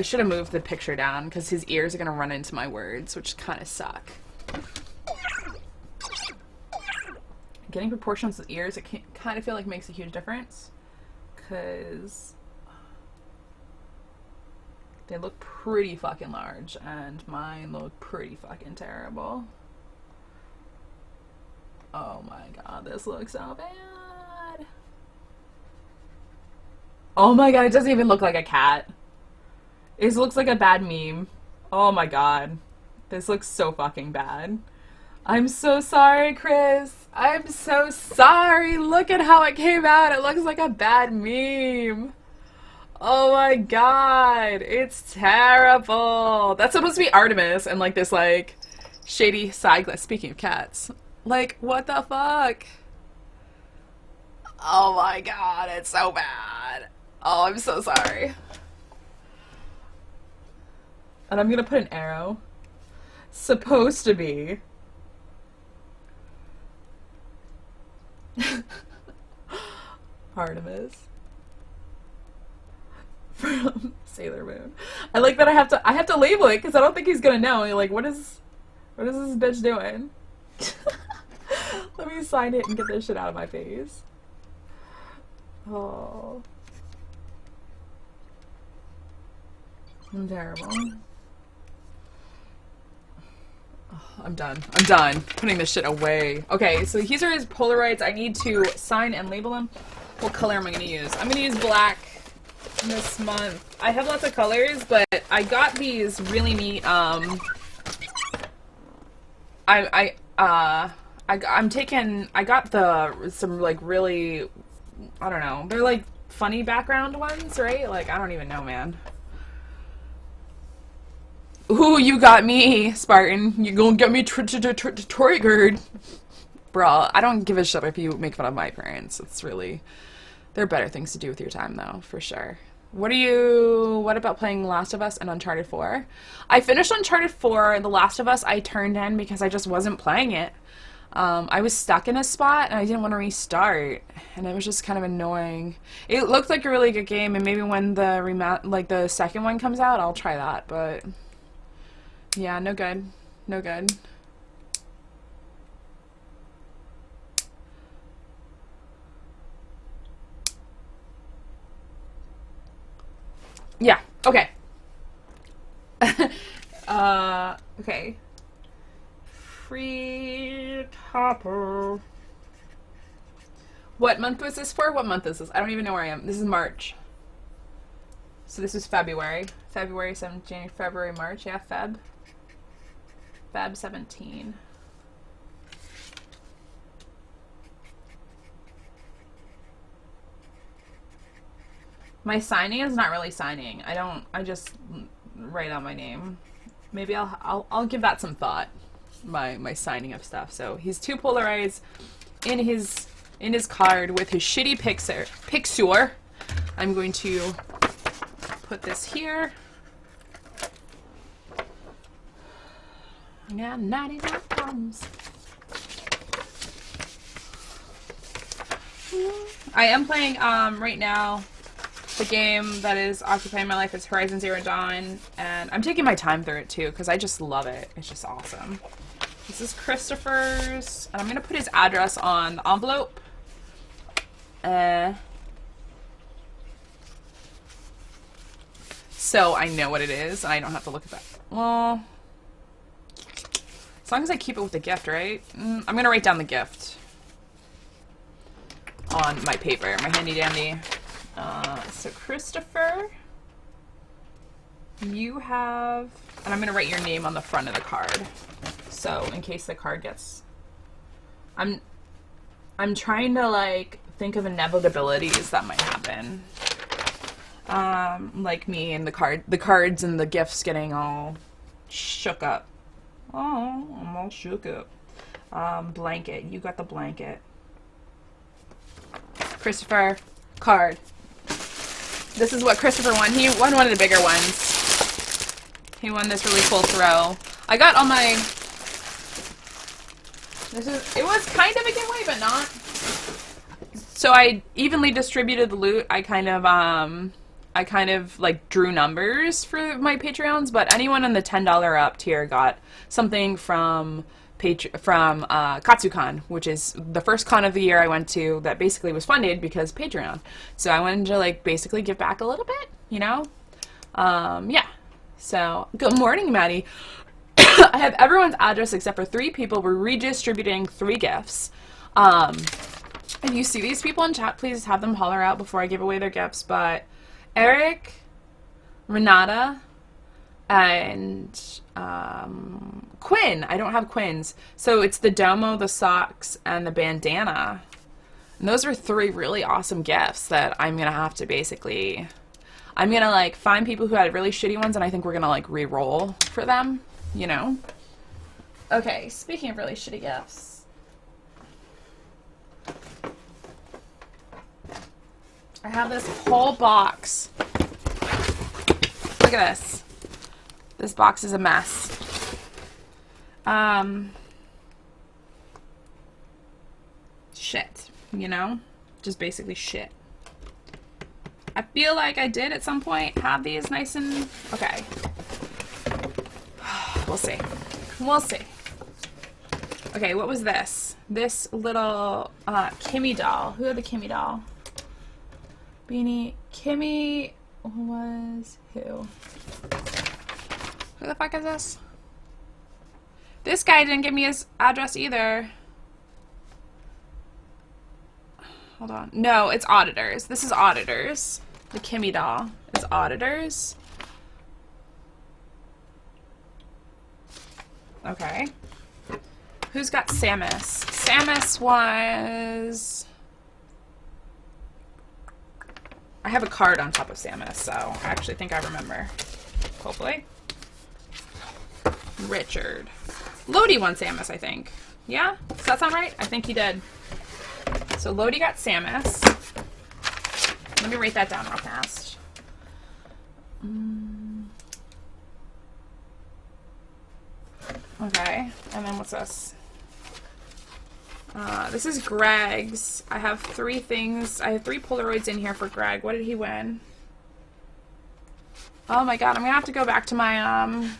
should have moved the picture down because his ears are going to run into my words, which kind of suck. Getting proportions with ears, it kind of feel like makes a huge difference because they look pretty fucking large and mine look pretty fucking terrible. Oh my God, this looks so bad. Oh my God, it doesn't even look like a cat. It looks like a bad meme. Oh my God, this looks so fucking bad. I'm so sorry, Chris. I'm so sorry. Look at how it came out. It looks like a bad meme. Oh my God. It's terrible. That's supposed to be Artemis and like this like shady side glass. Speaking of cats. Like, what the fuck? Oh my God. It's so bad. Oh, I'm so sorry. And I'm gonna put an arrow. Supposed to be. Artemis from Sailor Moon. I like that I have to label it because I don't think he's gonna know. Like, what is this bitch doing? Let me sign it and get this shit out of my face. Oh, I'm terrible. I'm done. I'm done putting this shit away. Okay, so these are his Polaroids. I need to sign and label them. What color am I going to use? I'm going to use black this month. I have lots of colors, but I got these really neat, I got some like really, I don't know, they're like funny background ones, right? Like, I don't even know, man. Ooh, you got me, Spartan. You gonna get me triggered. Bro, I don't give a shit if you make fun of my parents. It's really, there are better things to do with your time, though, for sure. What about playing Last of Us and Uncharted 4? I finished Uncharted 4. The Last of Us I turned in because I just wasn't playing it. I was stuck in a spot and I didn't want to restart, and it was just kind of annoying. It looked like a really good game, and maybe when the second one comes out, I'll try that, but yeah, no good. No good. Yeah, okay. Okay. Freakhopper. What month was this for? What month is this? I don't even know where I am. This is March. So this is February. February 7th, January, February, March. Yeah, Feb 17. My signing is not really signing. I just write out my name. Maybe I'll give that some thought. My signing of stuff. So he's 2 polaroids in his card with his shitty picture. I'm going to put this here. I got 99 problems. I am playing right now. The game that is occupying my life is Horizon Zero Dawn, and I'm taking my time through it too because I just love it. It's just awesome. This is Christopher's, and I'm gonna put his address on the envelope. So I know what it is, and I don't have to look at that. Well, as long as I keep it with the gift, right? I'm gonna write down the gift on my paper, my handy dandy. So Christopher, you have, and I'm gonna write your name on the front of the card. So in case the card gets, I'm trying to like think of inevitabilities that might happen. Like me and the cards and the gifts getting all shook up. Oh, I'm all shook up. Blanket, you got the blanket. Christopher, card. This is what Christopher won. He won one of the bigger ones. He won this really cool throw. I got all my... It was kind of a giveaway, but not. So I evenly distributed the loot. I kind of like drew numbers for my Patreons, but anyone in the $10 up tier got something from Katsucon, which is the first con of the year I went to that basically was funded because Patreon. So I wanted to like basically give back a little bit, you know? Yeah. So, good morning, Maddie. I have everyone's address except for 3 people. We're redistributing 3 gifts. If you see these people in chat, please have them holler out before I give away their gifts. But Eric, Renata, and Quinn. I don't have Quinn's. So it's the domo, the socks, and the bandana. And those are 3 really awesome gifts that I'm going to have to basically... I'm going to like find people who had really shitty ones, and I think we're going to like re-roll for them, you know? Okay, speaking of really shitty gifts. I have this whole box. Look at this. This box is a mess. Shit, you know? Just basically shit. I feel like I did at some point have these nice and... Okay. We'll see. We'll see. Okay, what was this? This little Kimmy doll. Who had the Kimmy doll? Beanie. Kimmy was who? Who the fuck is this? This guy didn't give me his address either. Hold on. No, it's Auditors. This is Auditors. The Kimmy doll is Auditors. Okay. Who's got Samus? Samus was... I have a card on top of Samus, so I actually think I remember. Hopefully. Richard. Lodi won Samus, I think. Yeah? Does that sound right? I think he did. So Lodi got Samus. Let me write that down real fast. Okay, and then what's this? This is Greg's. I have 3 things. I have 3 Polaroids in here for Greg. What did he win? Oh my god, I'm gonna have to go back to my,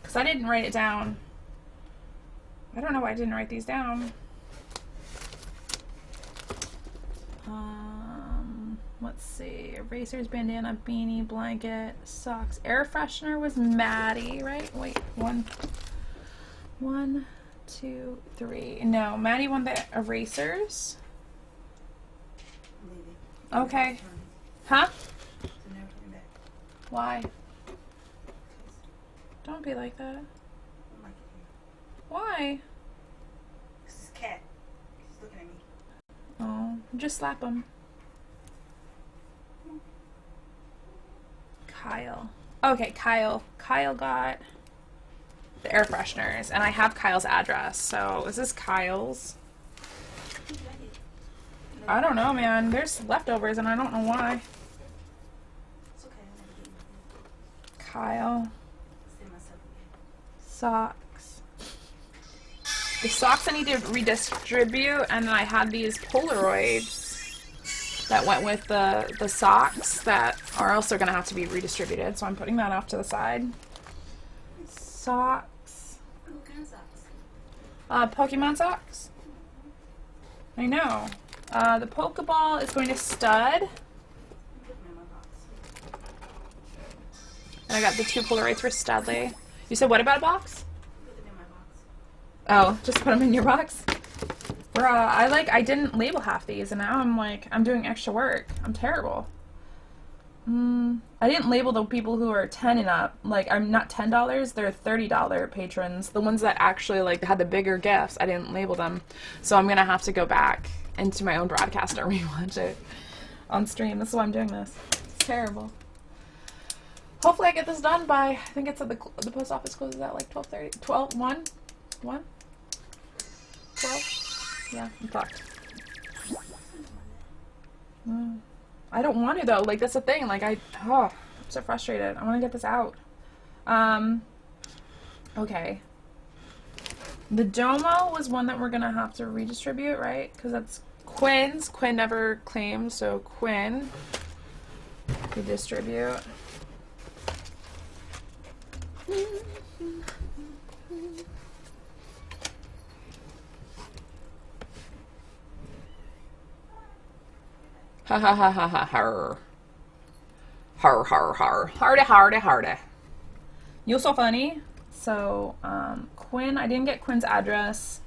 because I didn't write it down. I don't know why I didn't write these down. Let's see. Erasers, bandana, beanie, blanket, socks. Air freshener was Maddie, right? Wait, 1, 2, 3. No, Maddie won the erasers. Okay. Huh? Why? Don't be like that. Why? This is cat. He's looking at me. Oh, just slap him. Kyle. Okay, Kyle. Kyle got the air fresheners, and I have Kyle's address, so is this Kyle's? I don't know, man. There's leftovers, and I don't know why. It's okay. Kyle. Socks. The socks I need to redistribute, and then I had these Polaroids that went with the socks that are also going to have to be redistributed, so I'm putting that off to the side. Socks. What kind of socks? Pokemon socks. I know. The Pokeball is going to Stud. And I got the 2 Polaroids for Studley. You said what about a box? Put them in my box. Oh, just put them in your box? I didn't label half these, and now I'm doing extra work. I'm terrible. I didn't label the people who are 10 and up. Like, I'm not $10, they're $30 patrons. The ones that actually, like, had the bigger gifts, I didn't label them. So I'm gonna have to go back into my own broadcaster and rewatch it on stream. This is why I'm doing this. It's terrible. Hopefully I get this done by, I think it's at the post office closes at like 12:30, 12, 1? 1? 12? Yeah, I'm fucked. I don't want to though. Like, that's the thing. Like, I'm so frustrated. I want to get this out. Okay. The Domo was one that we're gonna have to redistribute, right? Because that's Quinn's. Quinn never claimed, so Quinn redistribute. Ha ha ha ha ha har. Har har har. Hardy hardy hardy. You're so funny. So, Quinn, I didn't get Quinn's address.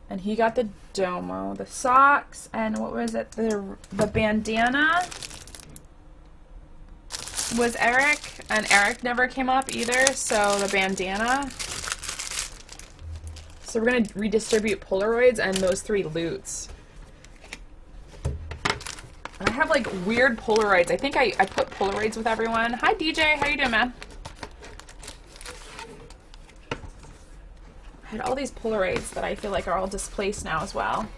And he got the Domo, the socks, and what was it? The bandana was Eric, and Eric never came up either, so the bandana. So we're gonna redistribute Polaroids and those 3 loots. And I have like weird Polaroids. I think I put Polaroids with everyone. Hi DJ, how you doing, man? I had all these Polaroids that I feel like are all displaced now as well.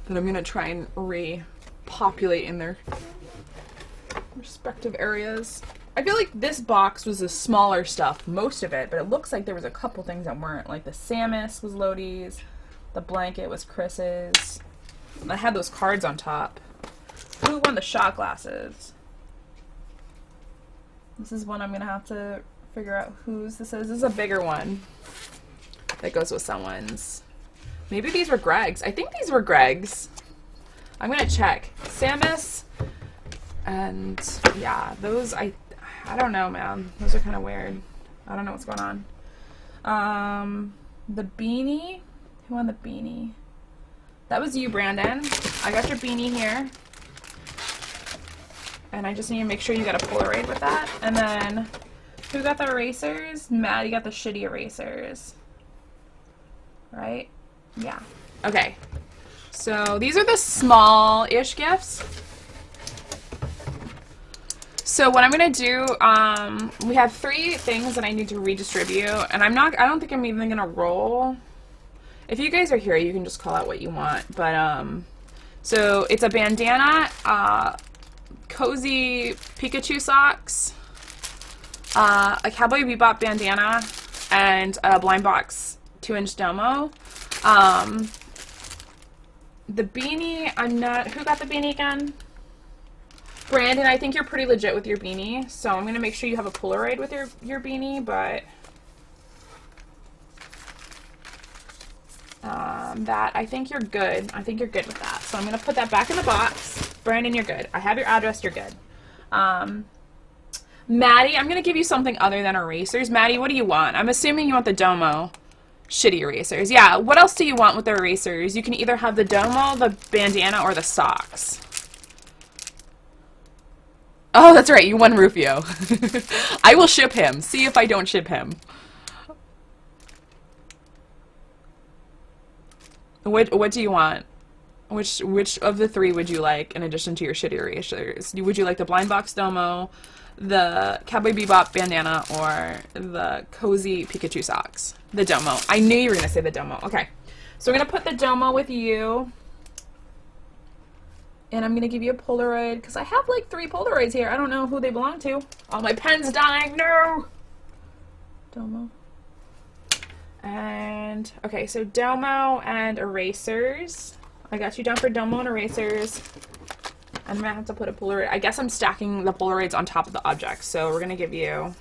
That I'm gonna try and repopulate in their respective areas. I feel like this box was the smaller stuff, most of it, but it looks like there was a couple things that weren't. Like the Samus was Lodi's, the blanket was Chris's, and I had those cards on top. Who won the shot glasses? This is one I'm gonna have to figure out whose this is. This is a bigger one that goes with someone's. Maybe these were Greg's. I think these were Greg's. I'm gonna check. Samus and yeah, those I don't know, man. Those are kind of weird. I don't know what's going on. The beanie. Who won the beanie? That was you, Brandon. I got your beanie here. And I just need to make sure you got a Polaroid with that. And then, who got the erasers? Maddie got the shitty erasers. Right? Yeah. Okay. So, these are the small-ish gifts. So what I'm gonna do, we have 3 things that I need to redistribute, and I don't think I'm even gonna roll. If you guys are here, you can just call out what you want, but, so it's a bandana, cozy Pikachu socks, a Cowboy Bebop bandana, and a blind box 2-inch Domo. The beanie, who got the beanie again? Brandon, I think you're pretty legit with your beanie, so I'm going to make sure you have a Polaroid with your beanie, but that, I think you're good. I think you're good with that. So I'm going to put that back in the box. Brandon, you're good. I have your address, you're good. Maddie, I'm going to give you something other than erasers. Maddie, what do you want? I'm assuming you want the Domo shitty erasers. Yeah, what else do you want with the erasers? You can either have the Domo, the bandana, or the socks. Oh, that's right. You won Rufio. I will ship him. See if I don't ship him. What do you want? Which of the 3 would you like in addition to your shitty erasers? Would you like the blind box Domo, the Cowboy Bebop bandana, or the cozy Pikachu socks? The Domo. I knew you were going to say the Domo. Okay. So we're going to put the Domo with you. And I'm going to give you a Polaroid, because I have like 3 Polaroids here. I don't know who they belong to. Oh, my pen's dying. No! Domo. And, okay, so Domo and erasers. I got you down for Domo and erasers. I'm going to have to put a Polaroid. I guess I'm stacking the Polaroids on top of the objects. So we're going to give you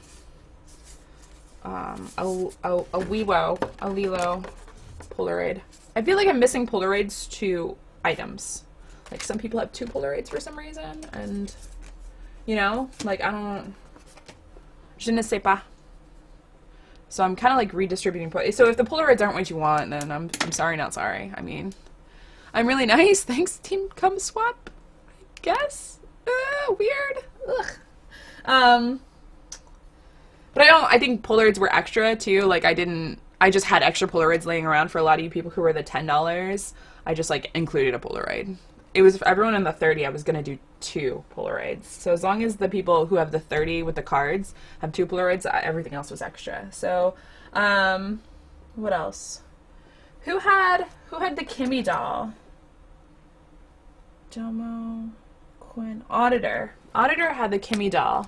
a Lilo Polaroid. I feel like I'm missing Polaroids to items. Like, some people have 2 Polaroids for some reason, and, you know, like, I don't, je ne sais pas. So I'm kind of, like, redistributing, so if the Polaroids aren't what you want, then I'm sorry, not sorry. I mean, I'm really nice. Thanks, Team Come Swap, I guess. Weird. Ugh. But I think Polaroids were extra, too. Like, I just had extra Polaroids laying around for a lot of you people who were the $10. I just, like, included a Polaroid. It was for everyone in the 30, I was going to do 2 Polaroids. So as long as the people who have the 30 with the cards have 2 Polaroids, everything else was extra. So, what else? Who had the Kimmy doll? Domo, Quinn, Auditor. Auditor had the Kimmy doll.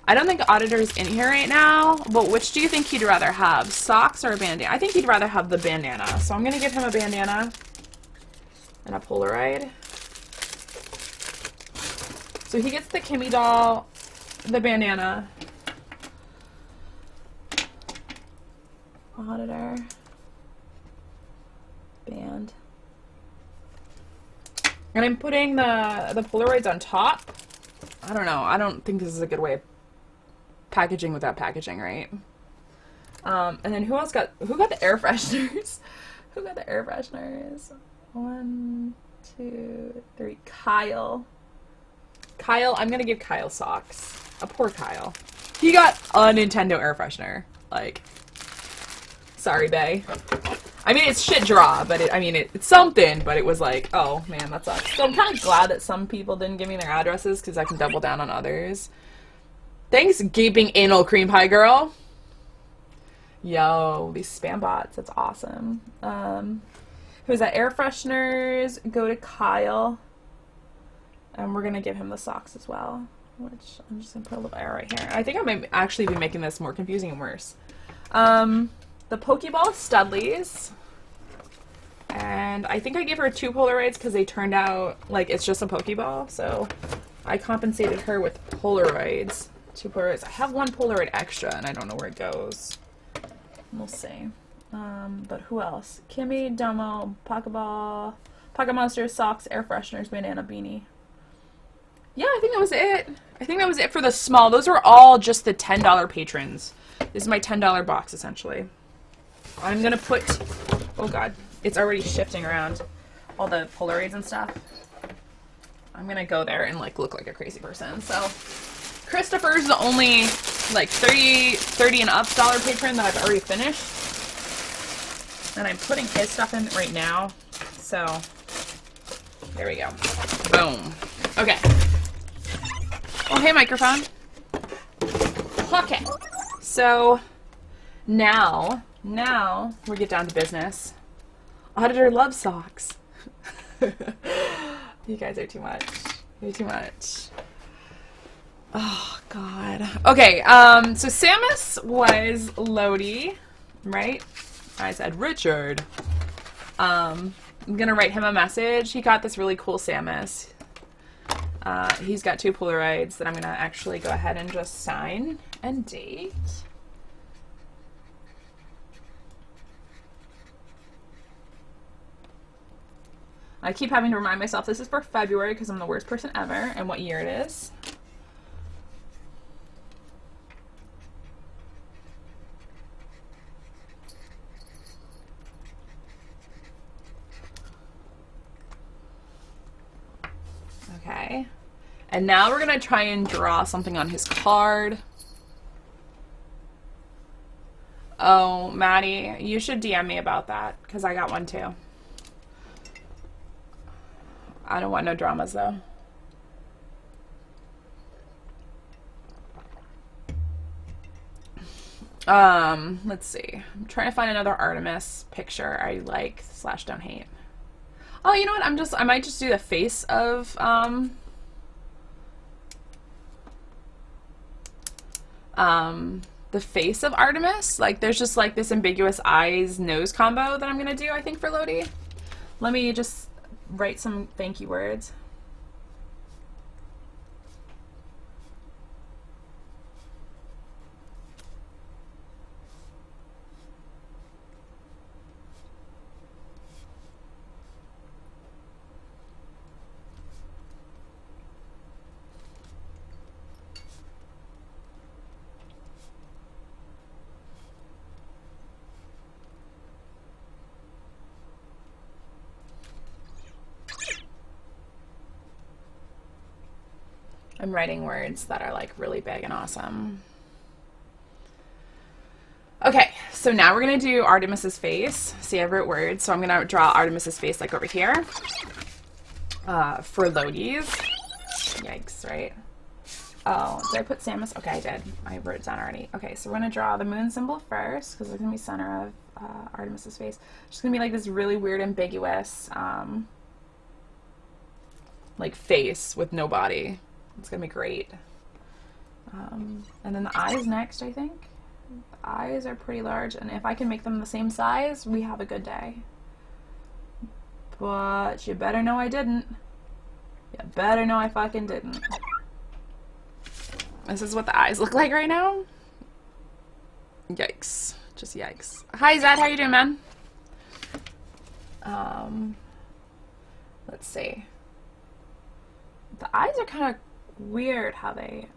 I don't think Auditor's in here right now, but which do you think he'd rather have? Socks or a bandana? I think he'd rather have the bandana. So I'm going to give him a bandana and a Polaroid. So he gets the Kimmy doll, the bandana, Auditor, band, and I'm putting the Polaroids on top. I don't know. I don't think this is a good way of packaging without packaging, right? And then who got the air fresheners? Who got the air fresheners? 1, 2, 3. Kyle, I'm gonna give Kyle socks. A poor Kyle. He got a Nintendo air freshener. Like, sorry, bae. I mean, it's shit draw, but it's something, but it was like, oh, man, that sucks. So I'm kind of glad that some people didn't give me their addresses, because I can double down on others. Thanks, gaping anal cream pie girl. Yo, these spam bots, that's awesome. Who's that? Air fresheners go to Kyle. And we're going to give him the socks as well, which I'm just going to put a little air right here. I think I might actually be making this more confusing and worse. The Pokeball Studleys. And I think I gave her 2 Polaroids because they turned out like it's just a Pokeball. So I compensated her with Polaroids. 2 Polaroids. I have 1 Polaroid extra and I don't know where it goes. We'll see. But who else? Kimmy, Domo, Pokeball, Pocket Monster, socks, air fresheners, bandana, beanie. Yeah, I think that was it. I think that was it for the small. Those were all just the $10 patrons. This is my $10 box, essentially. I'm going to put... Oh, God. It's already shifting around. All the Polaroids and stuff. I'm going to go there and, like, look like a crazy person. So, Christopher's the only, like, 30 and up dollar patron that I've already finished. And I'm putting his stuff in right now. So, there we go. Boom. Okay. Oh, hey, microphone. Okay. So now we get down to business. Auditor loves socks. You guys are too much. You're too much. Oh God. Okay. So Samus was Lodi, right? I said Richard. I'm gonna write him a message. He got this really cool Samus. He's got 2 Polaroids that I'm gonna actually go ahead and just sign and date. I keep having to remind myself this is for February because I'm the worst person ever and what year it is. Okay. And now we're going to try and draw something on his card. Oh, Maddie, you should DM me about that because I got one too. I don't want no dramas though. Let's see. I'm trying to find another Artemis picture I like / don't hate. Oh, you know what? I might just do the face of the face of Artemis. Like there's just like this ambiguous eyes nose combo that I'm gonna do, I think, for Lodi. Let me just write some thank you words. I'm writing words that are like really big and awesome. Okay, so now we're gonna do Artemis's face. See, I wrote words, so I'm gonna draw Artemis's face like over here. For Lodi's. Yikes, right? Oh, did I put Samus? Okay, I did. I wrote it down already. Okay, so we're gonna draw the moon symbol first, because it's gonna be center of Artemis's face. It's gonna be like this really weird, ambiguous, like face with no body. It's gonna be great. And then the eyes next, I think. The eyes are pretty large, and if I can make them the same size, we have a good day. But you better know I didn't. You better know I fucking didn't. This is what the eyes look like right now. Yikes. Just yikes. Hi, Zed. How you doing, man? Let's see. The eyes are kind of weird how they,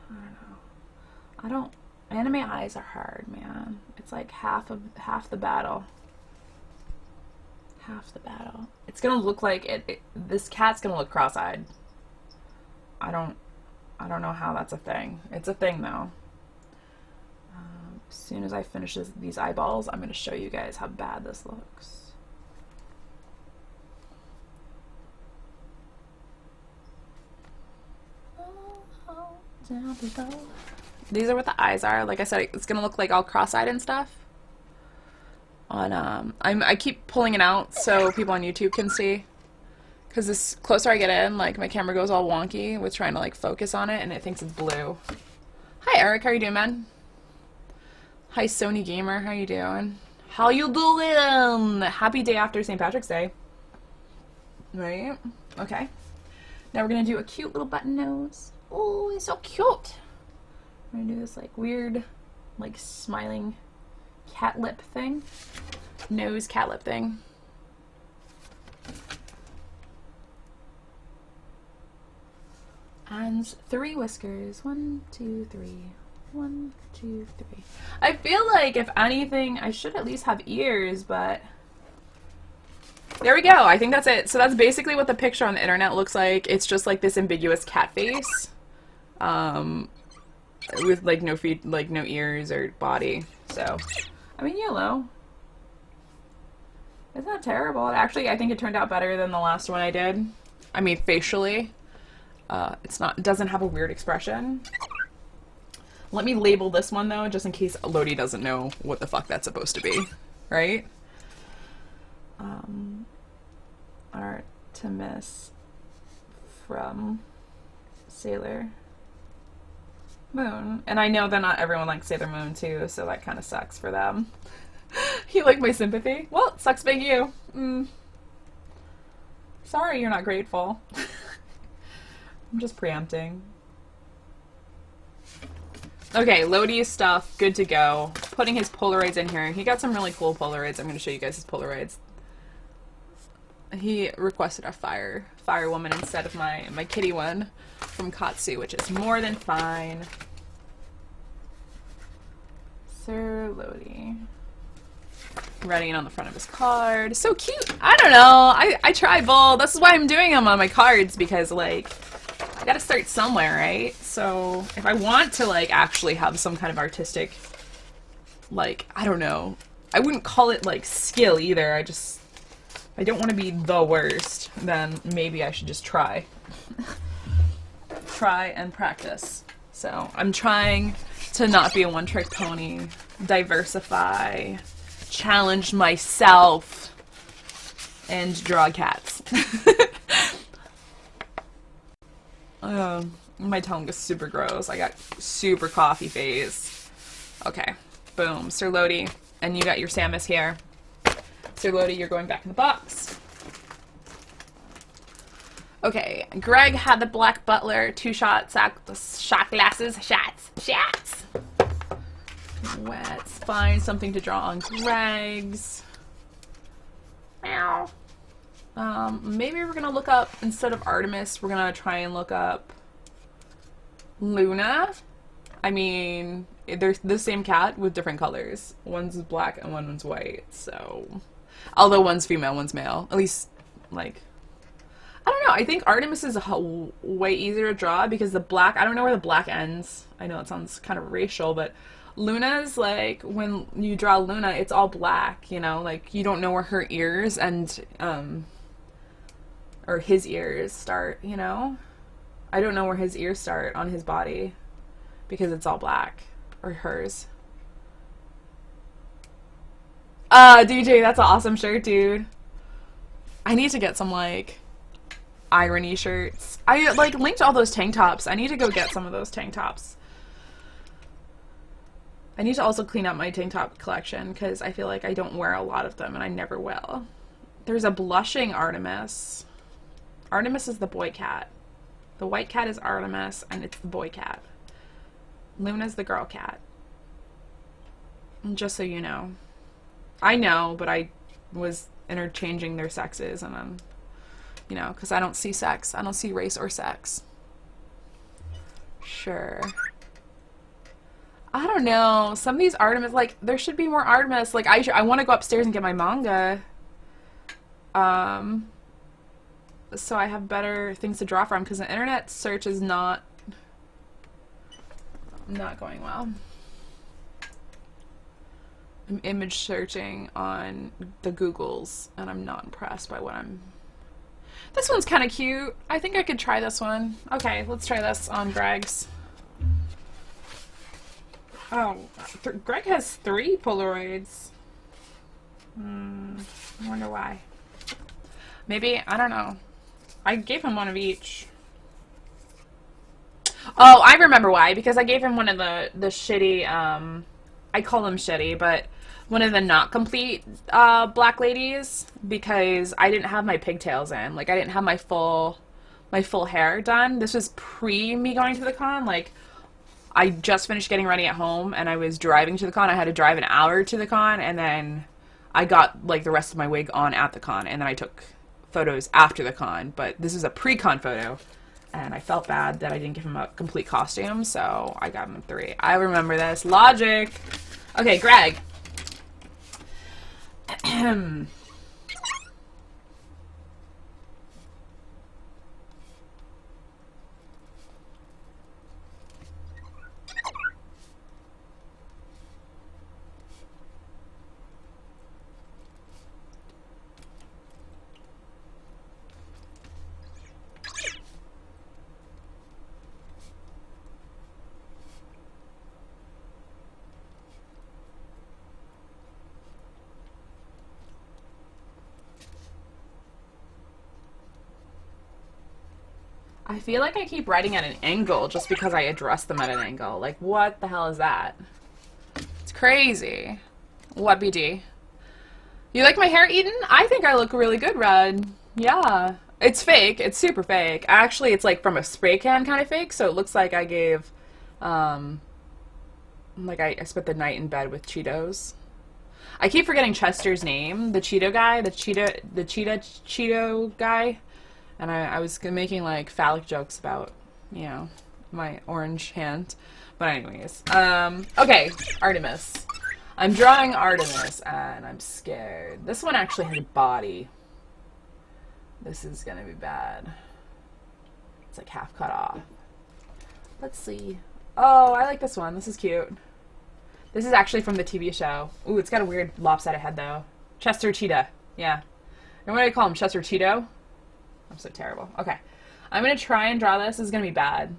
I don't know. Anime eyes are hard, man. It's like half the battle. Half the battle. It's gonna look like this cat's gonna look cross-eyed. I don't know how that's a thing. It's a thing though. As soon as I finish these eyeballs, I'm gonna show you guys how bad this looks. Down below. These are what the eyes are. Like I said, it's gonna look like all cross-eyed and stuff. On I keep pulling it out so people on YouTube can see, because the closer I get in, like my camera goes all wonky with trying to like focus on it, and it thinks it's blue. Hi Eric, how you doing, man? Hi Sony Gamer, how you doing? How you doing? Happy day after St. Patrick's Day. Right? Okay. Now we're gonna do a cute little button nose. Oh, he's so cute. I'm gonna do this like weird, like smiling cat lip thing. Nose cat lip thing. And 3 whiskers. 1, 2, 3. 1, 2, 3. I feel like if anything, I should at least have ears, but there we go. I think that's it. So that's basically what the picture on the internet looks like. It's just like this ambiguous cat face. With like no feet, like no ears or body. So, I mean, yellow. It's not terrible. Actually, I think it turned out better than the last one I did. I mean, facially. It doesn't have a weird expression. Let me label this one though, just in case Lodi doesn't know what the fuck that's supposed to be, right? Artemis from Sailor Moon. And I know that not everyone likes Sailor Moon too, so that kind of sucks for them. You like my sympathy? Well, it sucks being you. Sorry you're not grateful. I'm just preempting. Okay, Lodi's stuff, good to go. Putting his Polaroids in here. He got some really cool Polaroids. I'm going to show you guys his Polaroids. He requested a fire woman instead of my kitty one from Katsu, which is more than fine. Sir Lodi. Writing it on the front of his card. So cute. I don't know. I try both. This is why I'm doing them on my cards, because, like, I gotta start somewhere, right? So if I want to, like, actually have some kind of artistic, like, I don't know. I wouldn't call it, like, skill either. I don't want to be the worst. Then maybe I should just try. Try and practice. So I'm trying to not be a one-trick pony. Diversify. Challenge myself. And draw cats. My tongue is super gross. I got super coffee face. Okay. Boom. Sir Lodi. And you got your Samus here. Sir Lodi, you're going back in the box. Okay. Greg had the Black Butler. 2 shots. Shot glasses. Shots. Let's find something to draw on Greg's. Meow. Maybe we're gonna look up, instead of Artemis, we're gonna try and look up Luna. I mean, they're the same cat with different colors. One's black and one's white, so... Although one's female, one's male. At least, like... I don't know, I think Artemis is way easier to draw because the black... I don't know where the black ends. I know it sounds kind of racial, but... Luna's, like, when you draw Luna, it's all black, you know? Like, you don't know where her ears and, or his ears start, you know? I don't know where his ears start on his body because it's all black. Or hers. DJ, that's an awesome shirt, dude. I need to get some, like, irony shirts. I, like, linked all those tank tops. I need to go get some of those tank tops. I need to also clean up my tank top collection because I feel like I don't wear a lot of them and I never will. There's a blushing Artemis. Artemis is the boy cat. The white cat is Artemis and it's the boy cat. Luna's the girl cat. And just so you know. I know, but I was interchanging their sexes and then, you know, because I don't see sex. I don't see race or sex. Sure. I don't know. Some of these Artemis, like, there should be more Artemis. Like, I want to go upstairs and get my manga. So I have better things to draw from, because the internet search is not going well. I'm image searching on the Googles, and I'm not impressed by what I'm... This one's kind of cute. I think I could try this one. Okay, let's try this on Greg's. Oh, Greg has 3 Polaroids. I wonder why. Maybe, I don't know. I gave him one of each. Oh, I remember why. Because I gave him one of the shitty, I call them shitty, but one of the not complete black ladies. Because I didn't have my pigtails in. Like, I didn't have my full hair done. This was pre me going to the con. Like, I just finished getting ready at home, and I was driving to the con. I had to drive an hour to the con, and then I got, like, the rest of my wig on at the con, and then I took photos after the con. But this is a pre-con photo, and I felt bad that I didn't give him a complete costume, so I got him 3. I remember this. Logic! Okay, Greg. I feel like I keep writing at an angle just because I address them at an angle. Like, what the hell is that? It's crazy. What, BD? You like my hair, Eden? I think I look really good, Red. Yeah. It's fake. It's super fake. Actually, it's like from a spray can kind of fake, so it looks like I gave, like I spent the night in bed with Cheetos. I keep forgetting Chester's name, the Cheeto guy, the Cheeto guy. And I was making like phallic jokes about, you know, my orange hand. But anyways, okay, Artemis. I'm drawing Artemis, and I'm scared. This one actually has a body. This is gonna be bad. It's like half cut off. Let's see. Oh, I like this one. This is cute. This is actually from the TV show. Ooh, it's got a weird lopsided head, though. Chester Cheetah. Yeah. And what do I call him? Chester Cheeto? I'm so terrible. Okay. I'm gonna try and draw this. This is gonna be bad.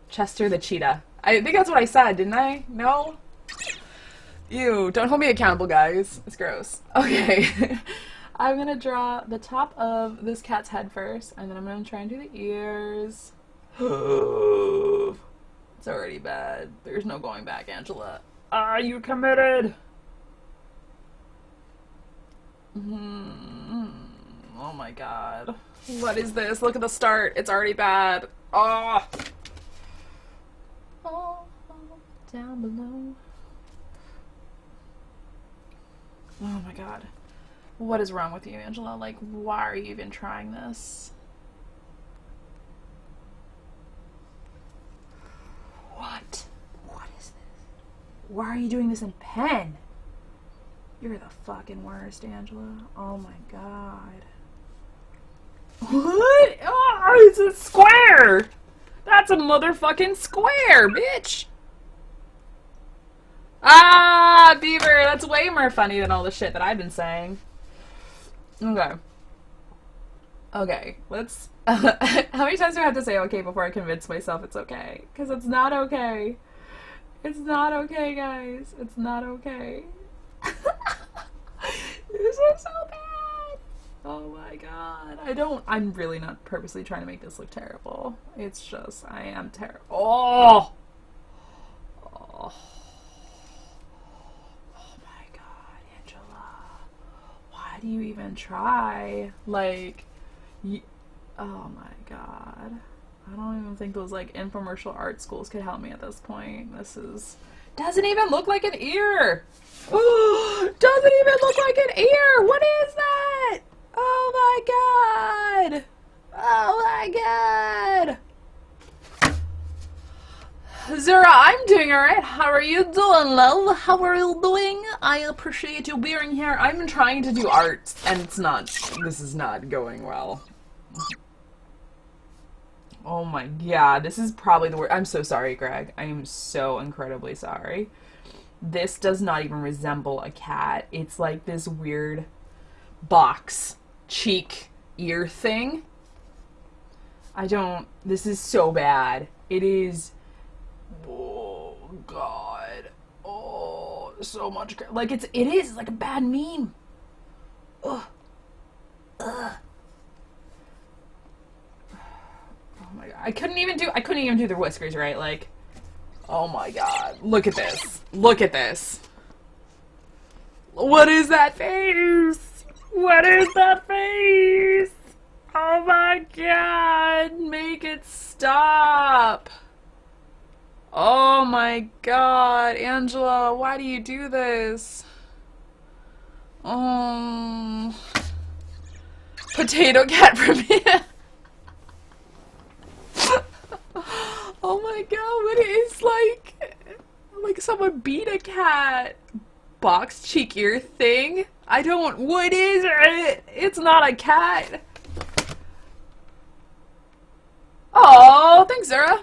Chester the Cheetah. I think that's what I said, didn't I? No? Ew, don't hold me accountable, guys. It's gross. Okay. I'm gonna draw the top of this cat's head first, and then I'm gonna try and do the ears. It's already bad. There's no going back, Angela. Are you committed? Oh my god. What is this? Look at the start. It's already bad. Oh. Oh, down below. Oh my god. What is wrong with you, Angela? Like, why are you even trying this? What? What is this? Why are you doing this in pen? You're the fucking worst, Angela. Oh my god. What? Oh, it's a square! That's a motherfucking square, bitch! Ah, Beaver, that's way more funny than all the shit that I've been saying. Okay. Okay, let's... How many times do I have to say okay before I convince myself it's okay? Because it's not okay. It's not okay, guys. It's not okay. This is so bad. Oh my god. I'm really not purposely trying to make this look terrible. It's just, I am terrible. Oh! Oh. Oh my god, Angela. Why do you even try? Like, oh my god. I don't even think those like infomercial art schools could help me at this point. This is, doesn't even look like an ear. Oh, doesn't even look like an ear. What is that? Oh my god. Oh my god. Zara, I'm doing alright. How are you doing, love? How are you doing? I appreciate you being here. I've been trying to do art, and this is not going well. Oh my god, this is probably the worst. I'm so sorry, Greg. I am so incredibly sorry. This does not even resemble a cat. It's like this weird box, cheek, ear thing. This is so bad. It is, oh god. Oh, so much, like it is like a bad meme. Ugh. Ugh. Oh my god. I couldn't even do the whiskers right, like, oh my god. Look at this. Look at this. What is that face? What is that face? Oh my god. Make it stop. Oh my god. Angela, why do you do this? Potato cat from here. Oh my god, what is like someone beat a cat box cheek ear thing? What is it? It's not a cat. Oh, thanks, Zara.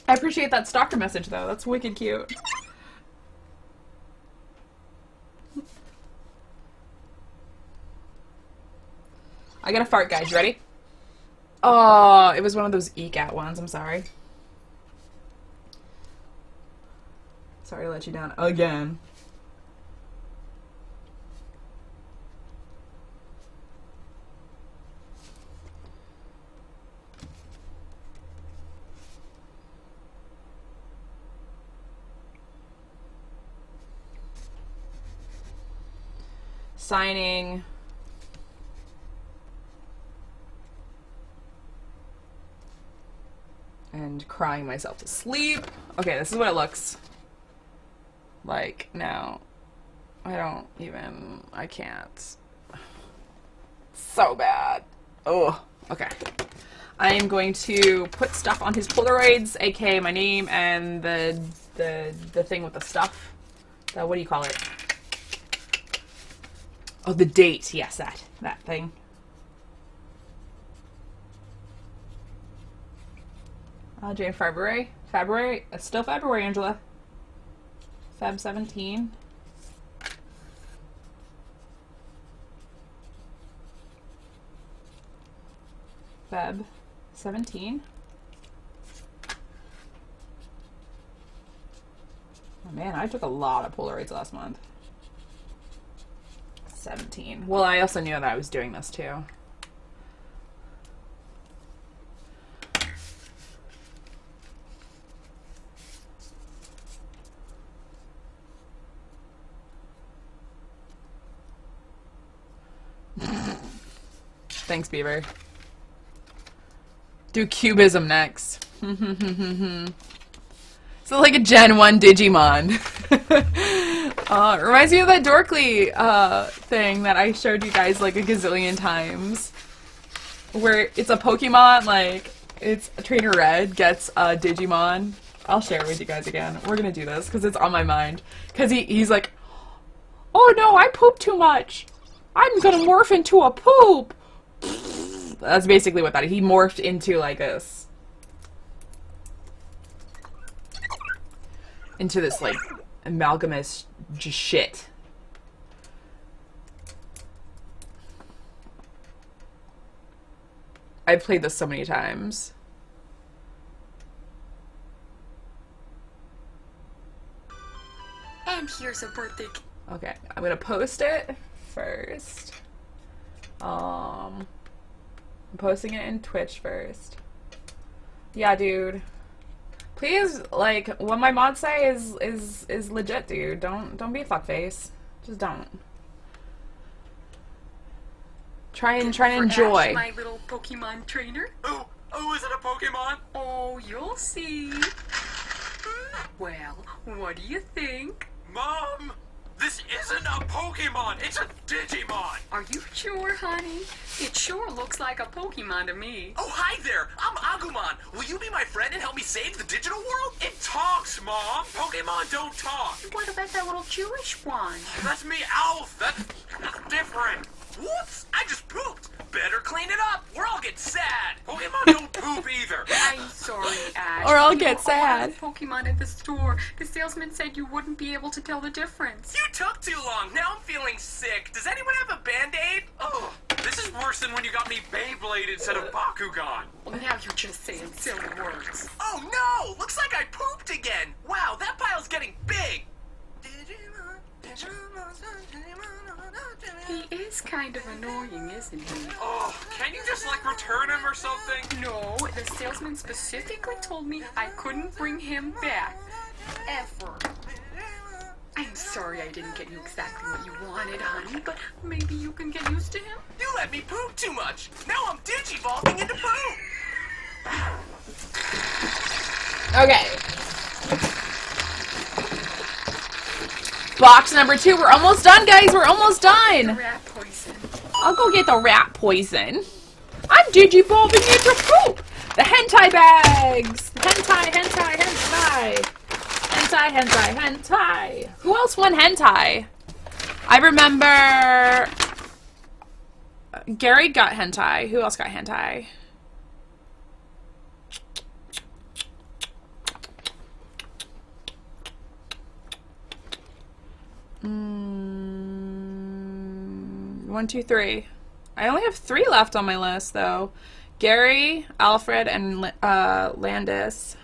I appreciate that stalker message though. That's wicked cute. I gotta fart, guys. You ready? Oh, it was one of those eke out ones. I'm sorry. Sorry to let you down again. signing. And crying myself to sleep. Okay, this is what it looks like now. I can't. So bad. Oh, okay. I am going to put stuff on his Polaroids, aka my name and the thing with the stuff. What do you call it? Oh, the date. Yes, that thing. Jane, February. It's still February, Angela. Feb 17. Feb 17. Oh man, I took a lot of Polaroids last month. 17. Well, I also knew that I was doing this too. Thanks, Beaver. Do Cubism next. So like a Gen 1 Digimon. Reminds me of that Dorkly thing that I showed you guys like a gazillion times. Where it's a Pokemon, like, it's Trainer Red gets a Digimon. I'll share it with you guys again. We're gonna do this because it's on my mind. Because he's like, oh no, I pooped too much. I'm gonna morph into a poop. That's basically what that is. He morphed into like this. Into this like amalgamous shit. I've played this so many times. And here's a birthday. Okay, I'm gonna post it first. I'm posting it in Twitch first. Yeah, dude. Please, like, what my mods say is legit, dude. Don't be a fuckface. Just don't. Try and enjoy. Ash, my little Pokemon trainer. Oh, is it a Pokemon? Oh, you'll see. Well, what do you think? Mom, this isn't a Pokemon. It's a Digimon. Are you sure, honey? It sure looks like a Pokemon to me. Oh, hi there. I'm Agumon. Will you be my friend and help me save the digital world? It talks, Mom. Pokemon don't talk. What about that little Jewish one? That's me, Alf. That's different. Whoops, I just pooped. Better clean it up, or I'll get sad. Pokemon don't poop either. I'm sorry, Ash. Or I'll We get were sad. ordering Pokemon at the store. The salesman said you wouldn't be able to tell the difference. You took too long. Now I'm feeling sick. Does anyone have a Band-Aid? Oh, this is worse than when you got me Beyblade instead of Bakugan. Well, now you're just saying silly words. Oh no! Looks like I pooped again! Wow, that pile's getting big! He is kind of annoying, isn't he? Oh, can you just like return him or something? No, the salesman specifically told me I couldn't bring him back. Ever. I'm sorry I didn't get you exactly what you wanted, honey, but maybe you can get used to him? You let me poop too much! Now I'm digivolving into poop! Okay. Box number 2. We're almost done, guys. We're almost done. Rat poison. I'll go get the rat poison. I'm digivolving into poop. The hentai bags. Hentai. Who else won hentai? I remember Gary got hentai. Who else got hentai? One, two, three. I only have 3 left on my list, though. Gary, Alfred, and Landis.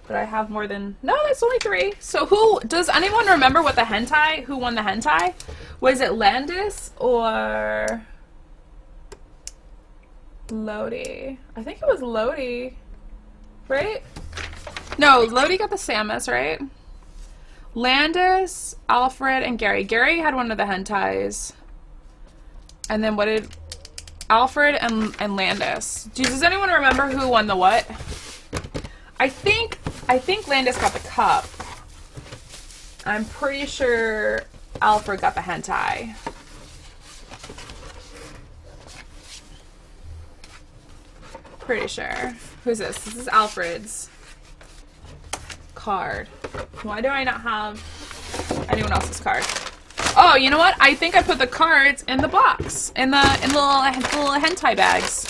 But I have more than... No, that's only 3. So who... Does anyone remember what the hentai... Who won the hentai? Was it Landis or... Lodi? I think it was Lodi. Right? No, Lodi got the Samus, right? Landis, Alfred, and Gary. Gary had one of the hentais. And then what did Alfred and Landis? Does anyone remember who won the what? I think Landis got the cup. I'm pretty sure Alfred got the hentai. Pretty sure. Who's this? This is Alfred's card. Why do I not have anyone else's card? Oh, you know what? I think I put the cards in the box, in the little hentai bags.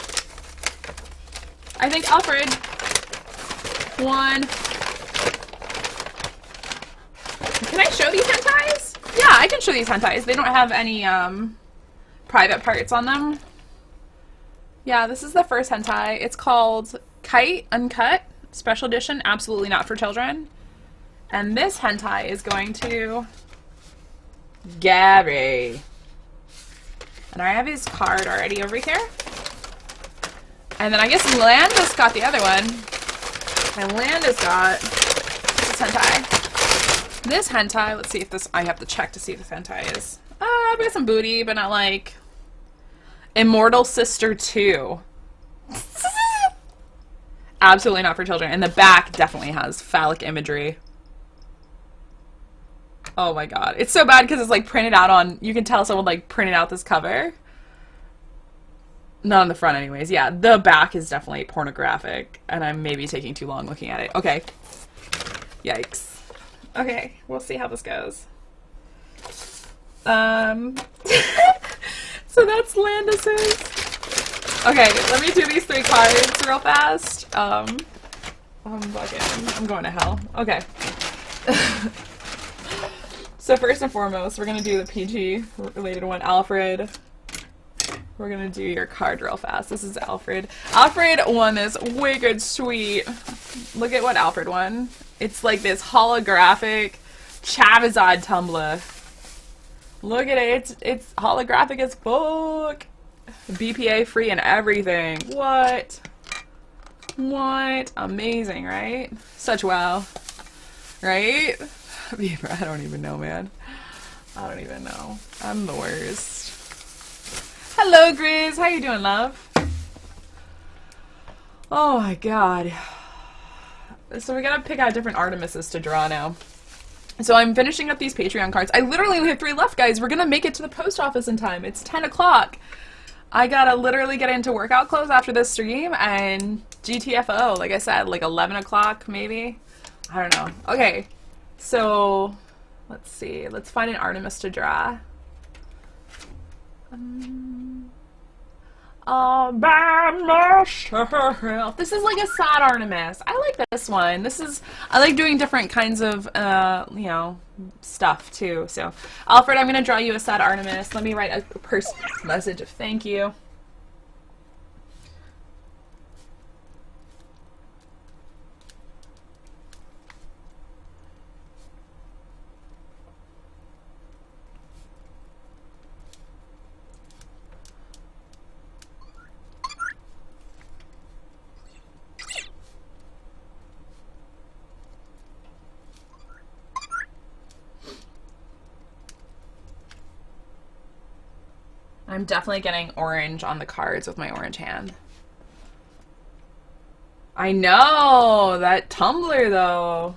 I think Alfred won. Can I show these hentais? Yeah, I can show these hentais. They don't have any private parts on them. Yeah, this is the first hentai. It's called Kite Uncut Special Edition. Absolutely not for children. And this hentai is going to Gary. And I have his card already over here. And then I guess Landis got the other one. And Landis got this hentai. This hentai, let's see if this, I have to check to see if this hentai is. I've got some booty, but not like Immortal Sister 2. Absolutely not for children. And the back definitely has phallic imagery. Oh my god. It's so bad because it's like printed out on, you can tell someone like printed out this cover. Not on the front anyways. Yeah, the back is definitely pornographic and I'm maybe taking too long looking at it. Okay. Yikes. Okay, we'll see how this goes. So that's Landis's. Okay, let me do these 3 cards real fast. I'm going to hell. Okay. So first and foremost, we're going to do the PG related one. Alfred. We're going to do your card real fast. This is Alfred. Alfred won this wicked sweet. Look at what Alfred won. It's like this holographic Charizard tumbler. Look at it. It's holographic as fuck. BPA free and everything. What? What? Amazing, right? Such wow. Right? I don't even know, man. I don't even know. I'm the worst. Hello, Grizz. How you doing, love? Oh my god. So we gotta pick out different Artemises to draw now. So I'm finishing up these Patreon cards. I literally only have 3 left, guys. We're gonna make it to the post office in time. It's 10 o'clock. I gotta literally get into workout clothes after this stream and GTFO, like I said, like 11 o'clock maybe. I don't know. Okay, so let's see. Let's find an Artemis to draw. All by myself. This is like a sad Artemis. I like this one. I like doing different kinds of, you know, stuff too. So, Alfred, I'm going to draw you a sad Artemis. Let me write a personal message of thank you. I'm definitely getting orange on the cards with my orange hand. I know! That tumbler, though.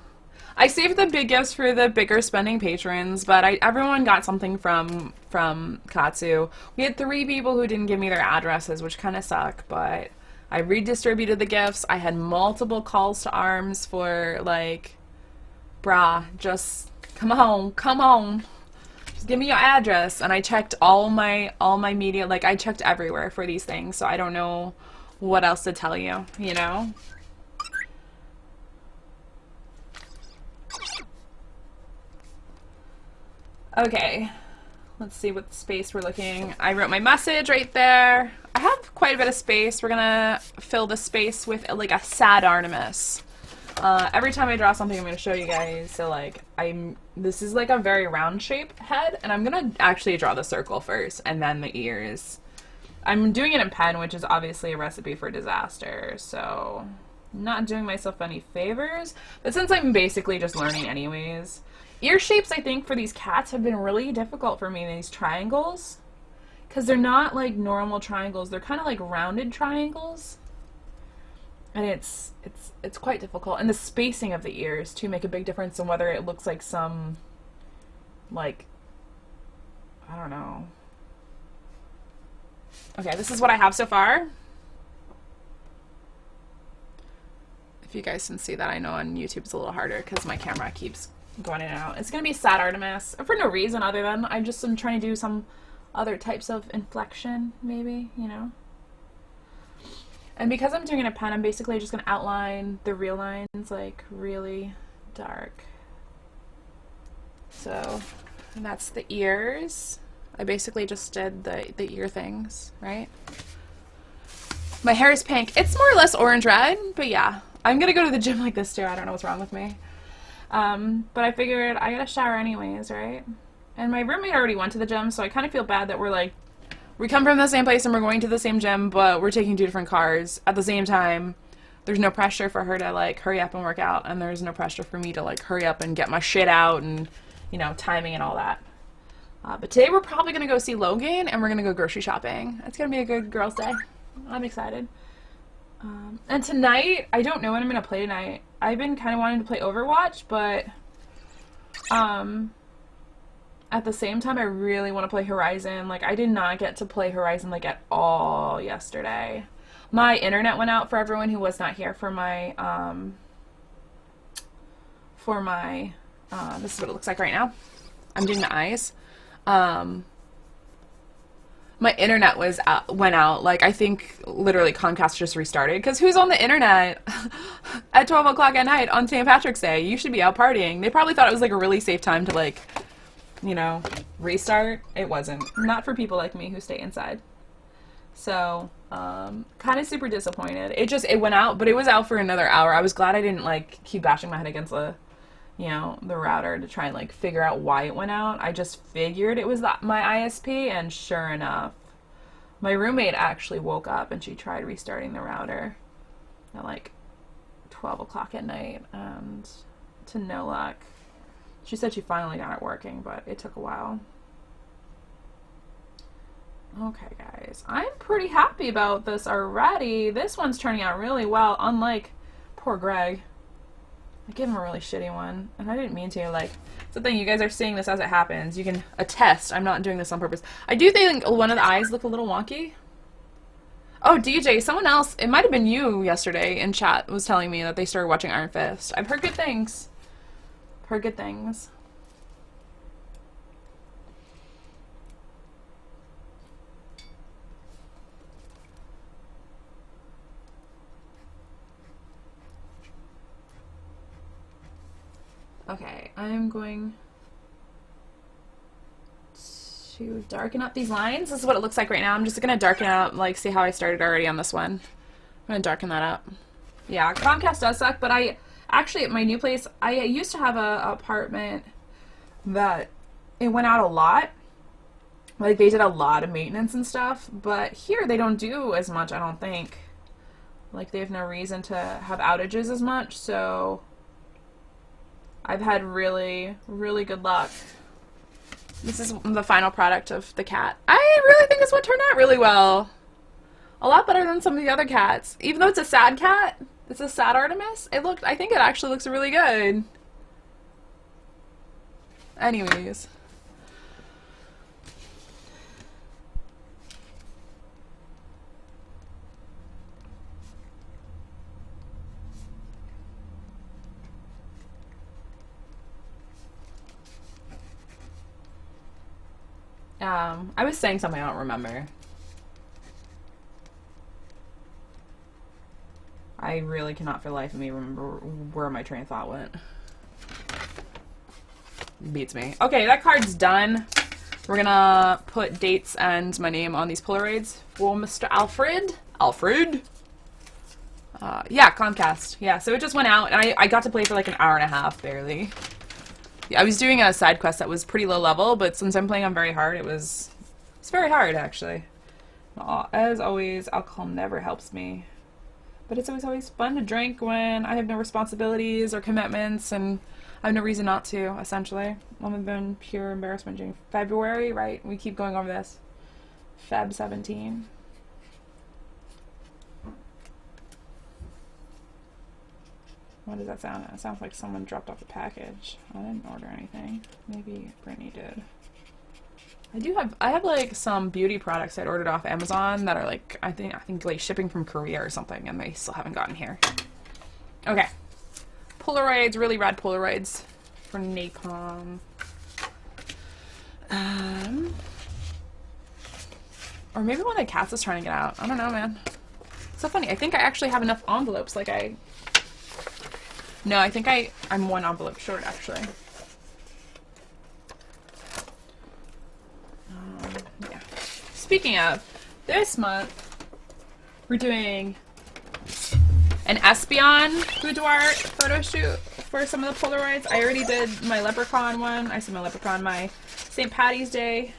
I saved the big gifts for the bigger spending patrons, but everyone got something from Katsu. We had 3 people who didn't give me their addresses, which kind of suck, but I redistributed the gifts. I had multiple calls to arms for, like, brah, just come on. Just give me your address. And I checked all my media, like I checked everywhere for these things, so I don't know what else to tell you, you know? Okay, let's see what space we're looking. I wrote my message right there. I have quite a bit of space. We're gonna fill the space with like a sad Artemis. Every time I draw something, I'm going to show you guys. So, like, this is like a very round shape head, and I'm going to actually draw the circle first, and then the ears. I'm doing it in pen, which is obviously a recipe for disaster, so not doing myself any favors. But since I'm basically just learning anyways, Ear shapes, I think, for these cats have been really difficult for me, these triangles. Because they're not like normal triangles. They're kind of like rounded triangles. And it's quite difficult. And the spacing of the ears, too, make a big difference in whether it looks like some, like, I don't know. Okay, this is what I have so far. If you guys can see that, I know on YouTube it's a little harder because my camera keeps going in and out. It's going to be sad Artemis, for no reason other than I just am trying to do some other types of inflection, maybe, you know. And because I'm doing it in a pen, I'm basically just going to outline the real lines, like, really dark. So, and that's the ears. I basically just did the ear things, right? My hair is pink. It's more or less orange-red, but yeah. I'm going to go to the gym like this, too. I don't know what's wrong with me. But I figured I got to shower anyways, right? And my roommate already went to the gym, so I kind of feel bad that we're like, we come from the same place and we're going to the same gym, but we're taking 2 different cars. At the same time, there's no pressure for her to, like, hurry up and work out, and there's no pressure for me to, like, hurry up and get my shit out and, you know, timing and all that. But today we're probably going to go see Logan, and we're going to go grocery shopping. It's going to be a good girls' day. I'm excited. And tonight, I don't know what I'm going to play tonight. I've been kind of wanting to play Overwatch, but at the same time, I really want to play Horizon. Like, I did not get to play Horizon, like, at all yesterday. My internet went out for everyone who was not here for my, this is what it looks like right now. I'm doing the eyes. My internet went out. Like, I think literally Comcast just restarted. Because who's on the internet at 12 o'clock at night on St. Patrick's Day? You should be out partying. They probably thought it was like a really safe time to, like, you know, restart. It wasn't. Not for people like me who stay inside. So, kind of super disappointed. It went out, but it was out for another hour. I was glad I didn't, like, keep bashing my head against the, you know, the router to try and, like, figure out why it went out. I just figured it was my ISP, and sure enough, my roommate actually woke up and she tried restarting the router at, like, 12 o'clock at night, and to no luck. She said she finally got it working, but it took a while. Okay, guys. I'm pretty happy about this already. This one's turning out really well, unlike poor Greg. I gave him a really shitty one, and I didn't mean to. Like, it's the thing, you guys are seeing this as it happens. You can attest I'm not doing this on purpose. I do think one of the eyes look a little wonky. Oh, DJ, someone else, it might have been you yesterday in chat, was telling me that they started watching Iron Fist. I've heard good things. Heard good things. Okay, I'm going to darken up these lines. This is what it looks like right now. I'm just going to darken it up, like, see how I started already on this one. I'm going to darken that up. Yeah, Comcast does suck, but actually, at my new place, I used to have a apartment that it went out a lot. Like, they did a lot of maintenance and stuff, but here they don't do as much, I don't think. Like, they have no reason to have outages as much, so I've had really, really good luck. This is the final product of the cat. I really think this one turned out really well. A lot better than some of the other cats. Even though it's a sad cat, it's a sad Artemis, I think it actually looks really good. Anyways. I was saying something I don't remember. I really cannot for the life of me remember where my train of thought went. Beats me. Okay, that card's done. We're gonna put dates and my name on these Polaroids for Mr. Alfred. Alfred? Yeah, Comcast. Yeah, so it just went out, and I got to play for like an hour and a half, barely. Yeah, I was doing a side quest that was pretty low level, but since I'm playing on very hard, it's very hard, actually. As always, alcohol never helps me. But it's always fun to drink when I have no responsibilities or commitments, and I have no reason not to, essentially. Other than pure embarrassment during February, right? We keep going over this. Feb 17. What does that sound? It sounds like someone dropped off a package. I didn't order anything. Maybe Brittany did. I have like some beauty products I'd ordered off Amazon that are like, I think like shipping from Korea or something, and they still haven't gotten here. Okay. Polaroids, really rad Polaroids for napalm. Or maybe one of the cats is trying to get out. I don't know, man. So funny. I think I actually have enough envelopes. Like No, I think I'm one envelope short, actually. Yeah. Speaking of, this month, we're doing an Espion boudoir photo shoot for some of the Polaroids. I already did my leprechaun one. I said my leprechaun, my St. Patty's Day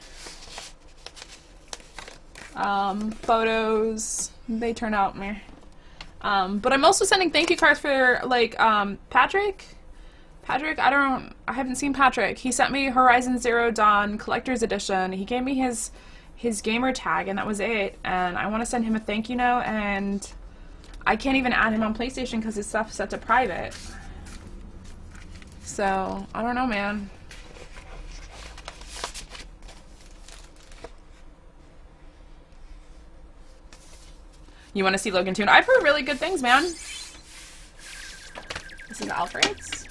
photos. They turn out meh. But I'm also sending thank you cards for like Patrick. I haven't seen Patrick. He sent me Horizon Zero Dawn Collector's Edition. He gave me his gamer tag, and that was it. And I want to send him a thank you note, and I can't even add him on PlayStation because his stuff's set to private. So I don't know, man. You want to see Logan Toon? I've heard really good things, man. This is Alfred's.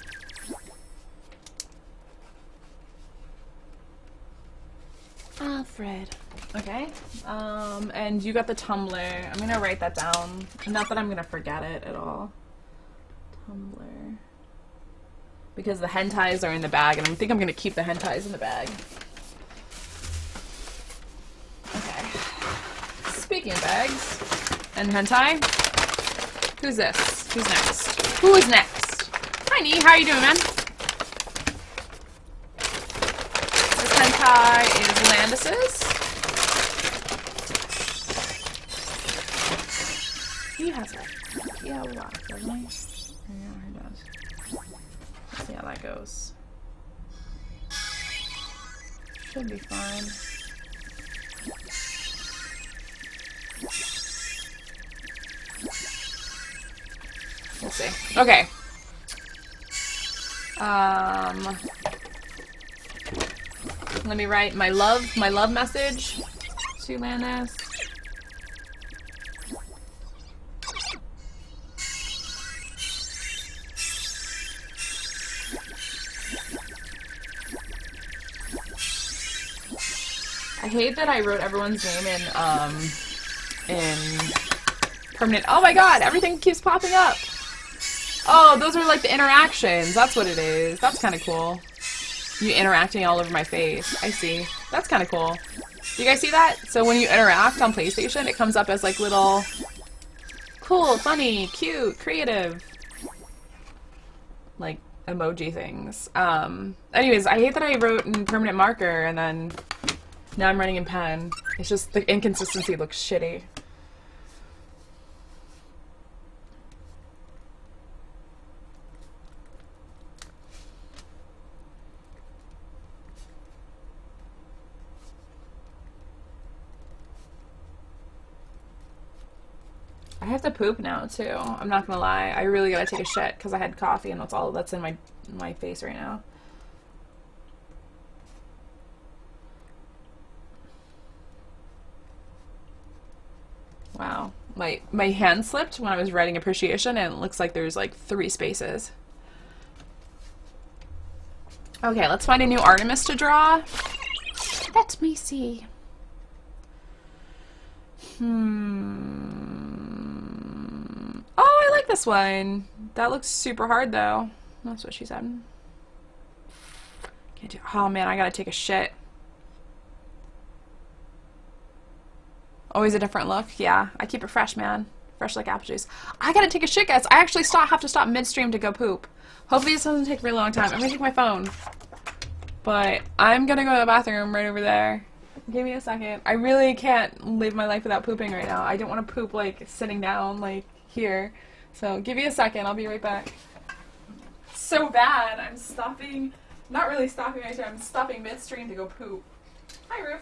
Alfred. Okay. And you got the Tumblr. I'm gonna write that down. Not that I'm gonna forget it at all. Tumblr. Because the hentais are in the bag, and I think I'm gonna keep the hentais in the bag. Okay. Speaking of bags. And hentai? Who's this? Who's next? Who is next? Hi, Nee. How are you doing, man? This hentai is Landis's. He has a yellow lock, doesn't he? Yeah, he does. Let's see how that goes. Should be fine. We'll see. Okay. Let me write my love message to Landis. I hate that I wrote everyone's name in permanent. Oh my god, everything keeps popping up. Oh, those are like the interactions. That's what it is. That's kind of cool. You interacting all over my face. I see. That's kind of cool. Do you guys see that? So when you interact on PlayStation, it comes up as like little cool, funny, cute, creative, like emoji things. Anyways, I hate that I wrote in permanent marker and then now I'm writing in pen. It's just the inconsistency looks shitty. I have to poop now too. I'm not gonna lie. I really gotta take a shit because I had coffee and that's all that's in my face right now. Wow. My hand slipped when I was writing appreciation and it looks like there's like 3 spaces. Okay, let's find a new Artemis to draw. Let me see. Oh, I like this one. That looks super hard though. That's what she said. Can't do. Oh man, I gotta take a shit. Always a different look. Yeah, I keep it fresh, man. Fresh like apple juice. I gotta take a shit, guys. I actually have to stop midstream to go poop. Hopefully this doesn't take a very long time. I'm gonna take my phone. But I'm gonna go to the bathroom right over there. Give me a second. I really can't live my life without pooping right now. I don't want to poop like sitting down like here. So give me a second. I'll be right back. so bad. I'm stopping, not really stopping right there, I'm stopping midstream to go poop. Hi, Roof.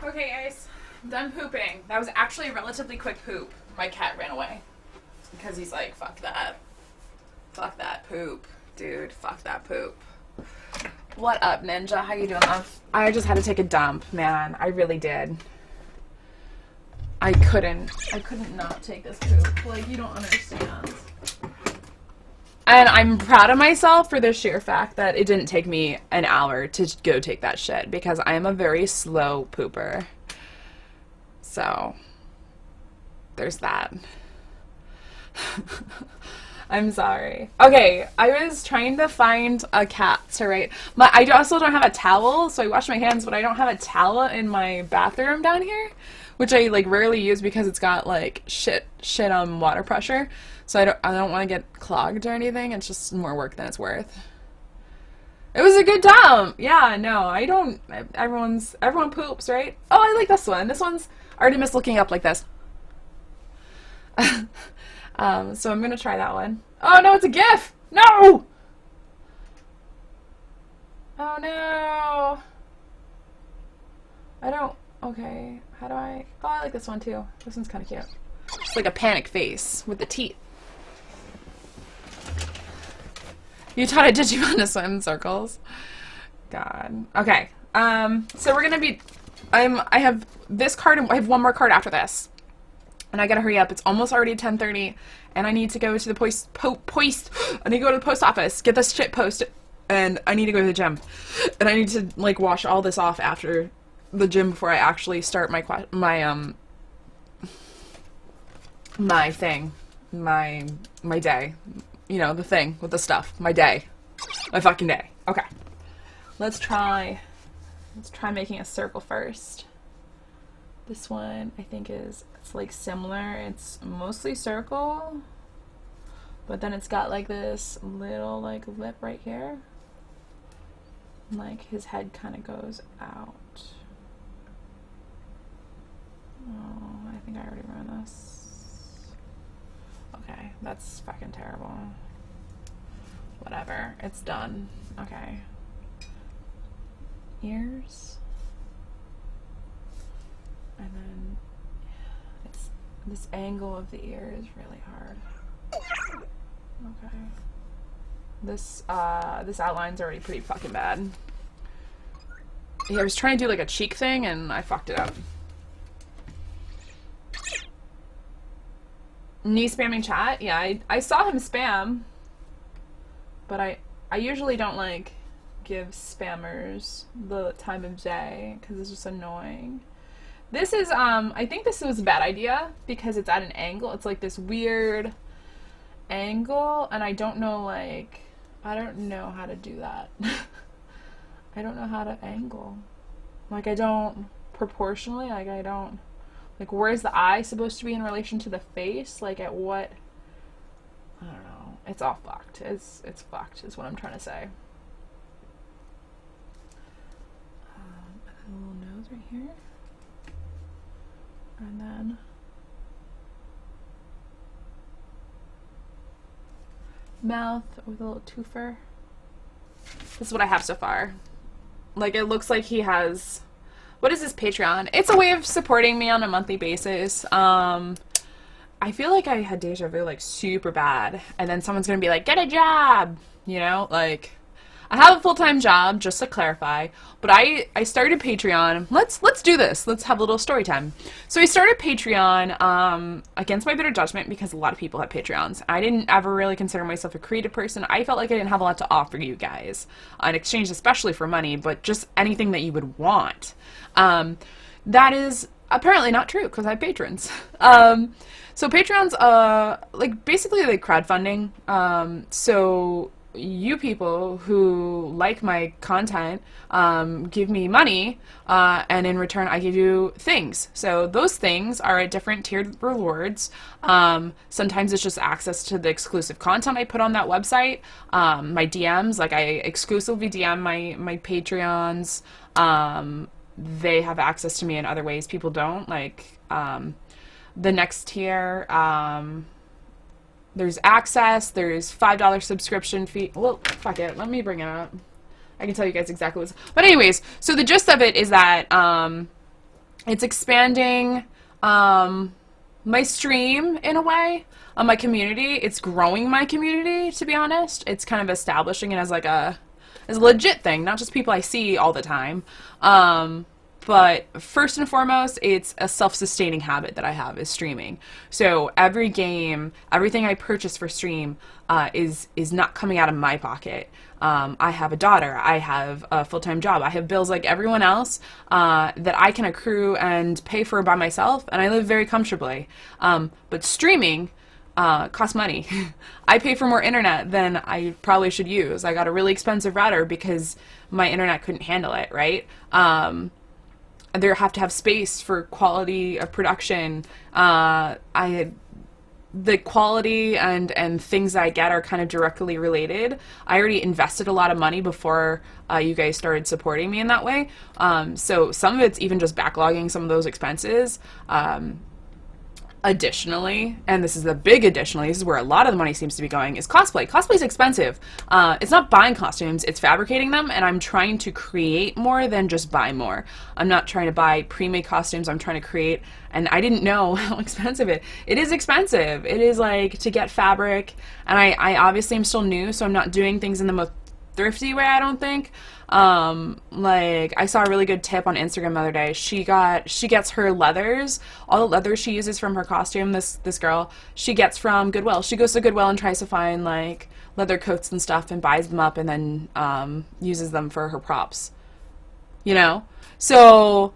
Okay, guys, I'm done pooping. That was actually a relatively quick poop. My cat ran away because he's like, fuck that. Fuck that poop. Dude, fuck that poop. What up, Ninja? How you doing? I just had to take a dump, man. I really did. I couldn't not take this poop. Like, you don't understand. And I'm proud of myself for the sheer fact that it didn't take me an hour to go take that shit, because I am a very slow pooper. So, there's that. I'm sorry. Okay, I was trying to find a cat to write. I also don't have a towel, so I wash my hands, but I don't have a towel in my bathroom down here, which I like rarely use because it's got like shit water pressure. So I don't want to get clogged or anything. It's just more work than it's worth. It was a good time. Yeah, no, I don't. Everyone poops, right? Oh, I like this one. This one's Artemis looking up like this. So I'm gonna try that one. Oh no, it's a GIF! No! Oh no! I don't. Okay, how do I? Oh, I like this one too. This one's kind of cute. It's like a panic face with the teeth. You taught a Digimon to swim in circles. God. Okay. So we're gonna be. I have this card, and I have one more card after this. And I gotta hurry up. It's almost already 10:30, and I need to go to the I need to go to the post office, get this shit posted, and I need to go to the gym, and I need to like wash all this off after the gym before I actually start my day. You know, the thing with the stuff. My fucking day. Okay. Let's try making a circle first. This one, I think it's like similar. It's mostly circle, but then it's got like this little like lip right here. And, like his head kind of goes out. Oh, I think I already ruined this. Okay, that's fucking terrible. Whatever, it's done. Okay. Ears. And then it's this angle of the ear is really hard. Okay. This outline's already pretty fucking bad. Yeah, I was trying to do like a cheek thing and I fucked it up. Knee spamming chat? Yeah, I saw him spam. But I usually don't like give spammers the time of day because it's just annoying. This is, I think this was a bad idea because it's at an angle. It's like this weird angle, and I don't know, like, I don't know how to do that. I don't know how to angle. Like, I don't, proportionally, like, I don't, like, where's the eye supposed to be in relation to the face? Like, at what, I don't know. It's all fucked. It's fucked, is what I'm trying to say. A little nose right here. And then mouth with a little twofer. This is what I have so far. Like, it looks like he has, what is this Patreon? It's a way of supporting me on a monthly basis. I feel like I had deja vu like super bad, and then someone's gonna be like, get a job, you know, like, I have a full-time job, just to clarify, but I started Patreon. Let's do this. Let's have a little story time. So I started Patreon against my better judgment because a lot of people have Patreons. I didn't ever really consider myself a creative person. I felt like I didn't have a lot to offer you guys in exchange, especially for money, but just anything that you would want. That is apparently not true because I have patrons. So Patreon's like basically like crowdfunding. So you people who like my content give me money, and in return I give you things. So those things are at different tiered rewards. Sometimes it's just access to the exclusive content I put on that website. My DMs, like I exclusively DM my Patreons. They have access to me in other ways people don't. Like the next tier, there's access, there's $5 subscription fee. Well, fuck it, let me bring it up. I can tell you guys exactly what's... But anyways, so the gist of it is that it's expanding my stream in a way, my community. It's growing my community, to be honest. It's kind of establishing it as like a legit thing, not just people I see all the time. But first and foremost, it's a self-sustaining habit that I have, is streaming. So every game, everything I purchase for stream is not coming out of my pocket. I have a daughter, I have a full-time job, I have bills like everyone else that I can accrue and pay for by myself, and I live very comfortably. But streaming costs money. I pay for more internet than I probably should use. I got a really expensive router because my internet couldn't handle it, right? There have to have space for quality of production. The quality and things that I get are kind of directly related. I already invested a lot of money before you guys started supporting me in that way. So some of it's even just backlogging some of those expenses. Additionally, and this is the big additionally, this is where a lot of the money seems to be going, is cosplay. Cosplay is expensive. It's not buying costumes, it's fabricating them, and I'm trying to create more than just buy more. I'm not trying to buy pre-made costumes, I'm trying to create, and I didn't know how expensive it is. Expensive. It is like to get fabric, and I obviously am still new, so I'm not doing things in the most thrifty way, I don't think. Like, I saw a really good tip on Instagram the other day. She gets her leathers, all the leathers she uses from her costume, this girl, she gets from Goodwill. She goes to Goodwill and tries to find, like, leather coats and stuff and buys them up and then, uses them for her props. You know? So,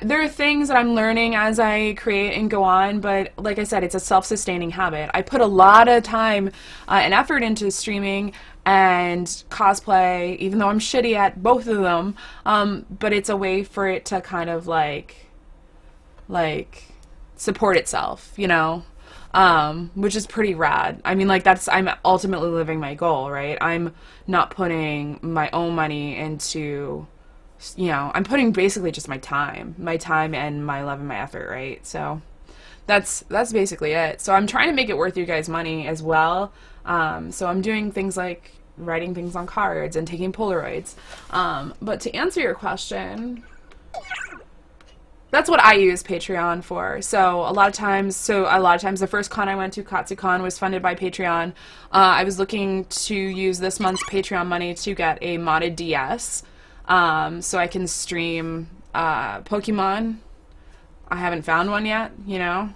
there are things that I'm learning as I create and go on, but like I said, it's a self-sustaining habit. I put a lot of time and effort into streaming and cosplay, even though I'm shitty at both of them, but it's a way for it to kind of like support itself, you know, which is pretty rad. I mean, like, I'm ultimately living my goal, right? I'm not putting my own money into, you know, I'm putting basically just my time and my love and my effort, right? So that's basically it. So I'm trying to make it worth you guys' money as well. So I'm doing things like writing things on cards and taking polaroids. But to answer your question, that's what I use Patreon for. So a lot of times the first con I went to, KatsuCon, was funded by Patreon. I was looking to use this month's Patreon money to get a modded DS, so I can stream Pokemon. I haven't found one yet, you know?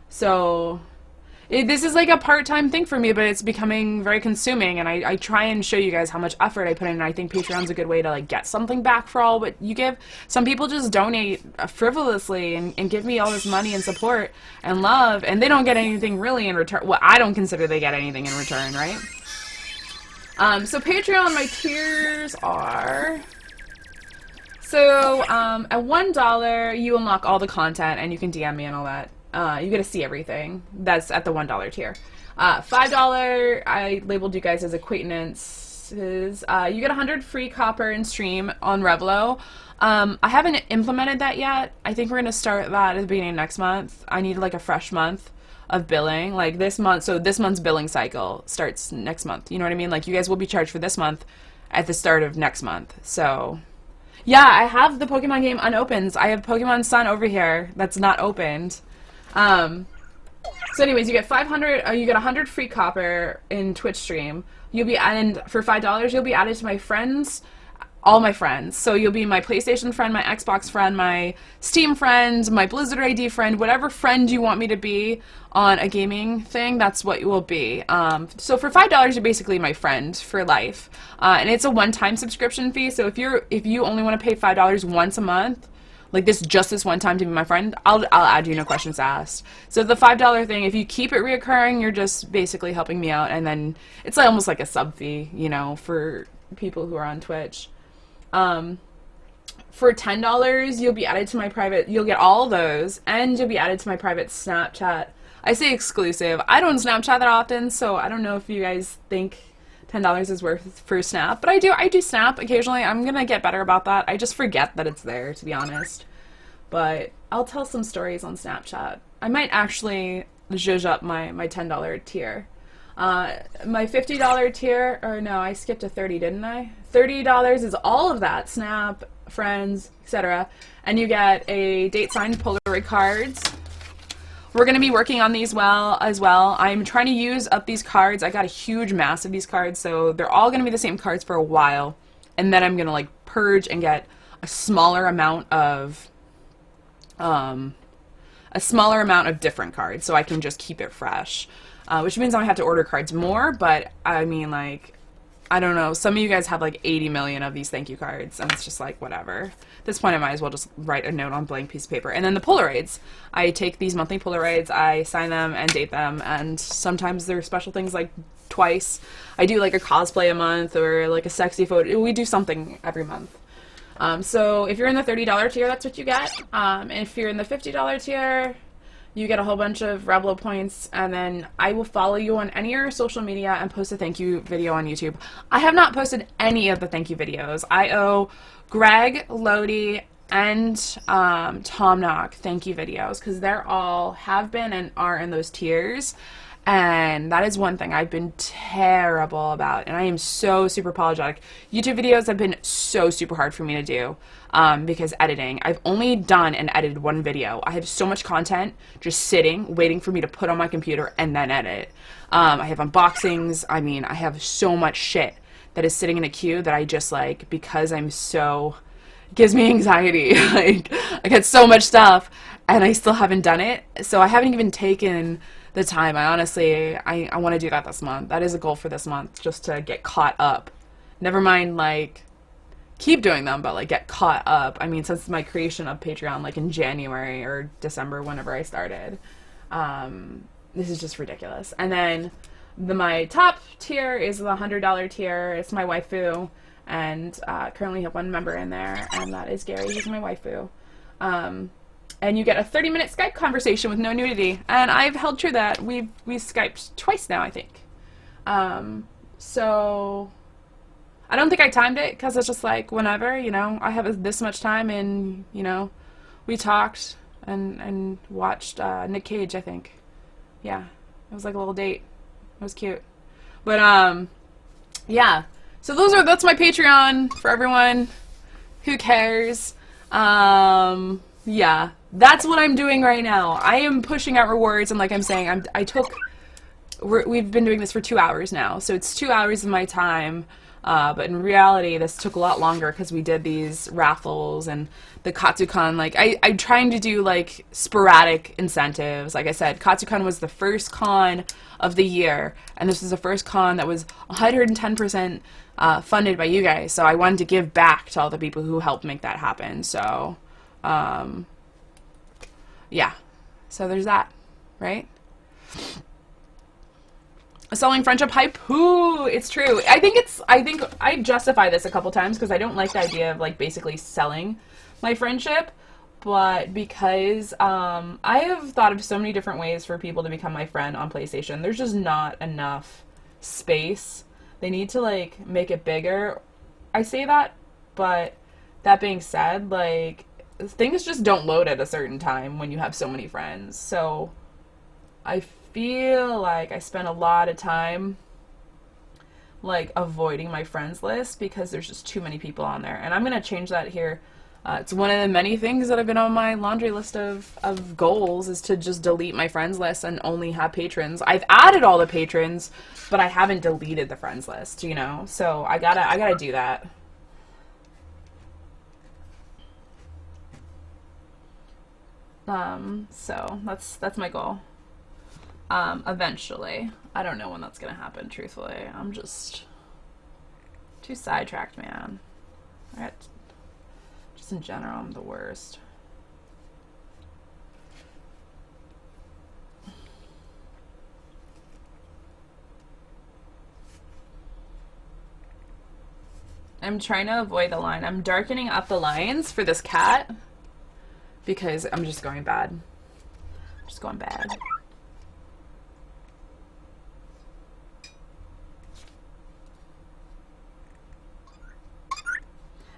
So this is like a part-time thing for me, but it's becoming very consuming, and I try and show you guys how much effort I put in, and I think Patreon's a good way to, like, get something back for all what you give. Some people just donate frivolously and give me all this money and support and love, and they don't get anything really in return. Well, I don't consider they get anything in return, right? So Patreon, my tiers are... So, at $1, you unlock all the content, and you can DM me and all that. You get to see everything. That's at the $1 tier. $5, I labeled you guys as acquaintances. You get 100 Freakhopper in stream on Revlo. I haven't implemented that yet. I think we're going to start that at the beginning of next month. I need, like, a fresh month of billing. Like, this month, so this month's billing cycle starts next month. You know what I mean? Like, you guys will be charged for this month at the start of next month. So... yeah, I have the Pokemon game unopened. I have Pokemon Sun over here that's not opened. So anyways, you get 100 free copper in Twitch stream. And for $5, you'll be added to my friends, all my friends. So you'll be my PlayStation friend, my Xbox friend, my Steam friend, my Blizzard ID friend, whatever friend you want me to be on a gaming thing, that's what you will be. So for $5, you're basically my friend for life. And it's a one-time subscription fee, so if you only want to pay $5 once a month, like this one time to be my friend, I'll add you, no questions asked. So the $5 thing, if you keep it reoccurring, you're just basically helping me out, and then it's like almost like a sub fee, you know, for people who are on Twitch. For $10, you'll be added to my private, you'll get all those, and you'll be added to my private Snapchat. I say exclusive. I don't Snapchat that often, so I don't know if you guys think $10 is worth for Snap, but I do Snap occasionally. I'm gonna get better about that. I just forget that it's there, to be honest. But I'll tell some stories on Snapchat. I might actually zhuzh up my $10 tier. My $50 tier, or no, I skipped to 30, didn't I? $30 is all of that, Snap, friends, etc. And you get a date-signed Polaroid cards. We're going to be working on these as well. I'm trying to use up these cards. I got a huge mass of these cards, so they're all going to be the same cards for a while. And then I'm going to, like, purge and get a smaller amount of different cards, so I can just keep it fresh. Which means I have to order cards more, but I mean, like, I don't know, some of you guys have like 80 million of these thank you cards, and it's just like, whatever. At this point, I might as well just write a note on a blank piece of paper. And then the Polaroids. I take these monthly Polaroids, I sign them and date them, and sometimes there are special things like twice. I do like a cosplay a month or like a sexy photo. We do something every month. So if you're in the $30 tier, that's what you get. If you're in the $50 tier, you get a whole bunch of Revlo points, and then I will follow you on any of your social media and post a thank you video on YouTube. I have not posted any of the thank you videos. I owe Greg, Lodi, and Tom Knock thank you videos, because they're all have been and are in those tiers. And that is one thing I've been terrible about, and I am so super apologetic. YouTube videos have been so super hard for me to do because editing. I've only done and edited one video. I have so much content just sitting, waiting for me to put on my computer and then edit. I have unboxings. I mean, I have so much shit that is sitting in a queue that I just, like, because I'm so... It gives me anxiety. Like, I get so much stuff, and I still haven't done it. So I haven't even taken the time. I honestly, I want to do that this month. That is a goal for this month, just to get caught up. Never mind, like, keep doing them, but, like, get caught up. I mean, since my creation of Patreon, like, in January or December, whenever I started. This is just ridiculous. And then my top tier is the $100 tier. It's my waifu, and currently have one member in there, and that is Gary. He's my waifu. And you get a 30-minute Skype conversation with no nudity. And I've held true that. We've Skyped twice now, I think. So I don't think I timed it, because it's just like, whenever, you know, I have this much time, and, you know, we talked and watched Nick Cage, I think. Yeah, it was like a little date. It was cute. But, yeah. So that's my Patreon for everyone who cares. Yeah, that's what I'm doing right now. I am pushing out rewards, and like I'm saying, we've been doing this for 2 hours now, so it's 2 hours of my time, but in reality, this took a lot longer because we did these raffles and the Katsucon. Like, I'm trying to do, like, sporadic incentives. Like I said, Katsucon was the first con of the year, and this was the first con that was 110% funded by you guys, so I wanted to give back to all the people who helped make that happen, so... yeah, so there's that, right? Selling friendship hype, whoo, it's true. I think I justify this a couple times because I don't like the idea of, like, basically selling my friendship, but because I have thought of so many different ways for people to become my friend on PlayStation. There's just not enough space. They need to, like, make it bigger. I say that, but that being said, like, things just don't load at a certain time when you have so many friends. So I feel like I spend a lot of time, like, avoiding my friends list because there's just too many people on there. And I'm going to change that here. It's one of the many things that have been on my laundry list of goals, is to just delete my friends list and only have patrons. I've added all the patrons, but I haven't deleted the friends list, you know? So I gotta do that. So that's my goal. Eventually. I don't know when that's gonna happen, truthfully. I'm just too sidetracked, man. Just in general, I'm the worst. I'm trying to avoid the line. I'm darkening up the lines for this cat because I'm just going bad. I'm just going bad.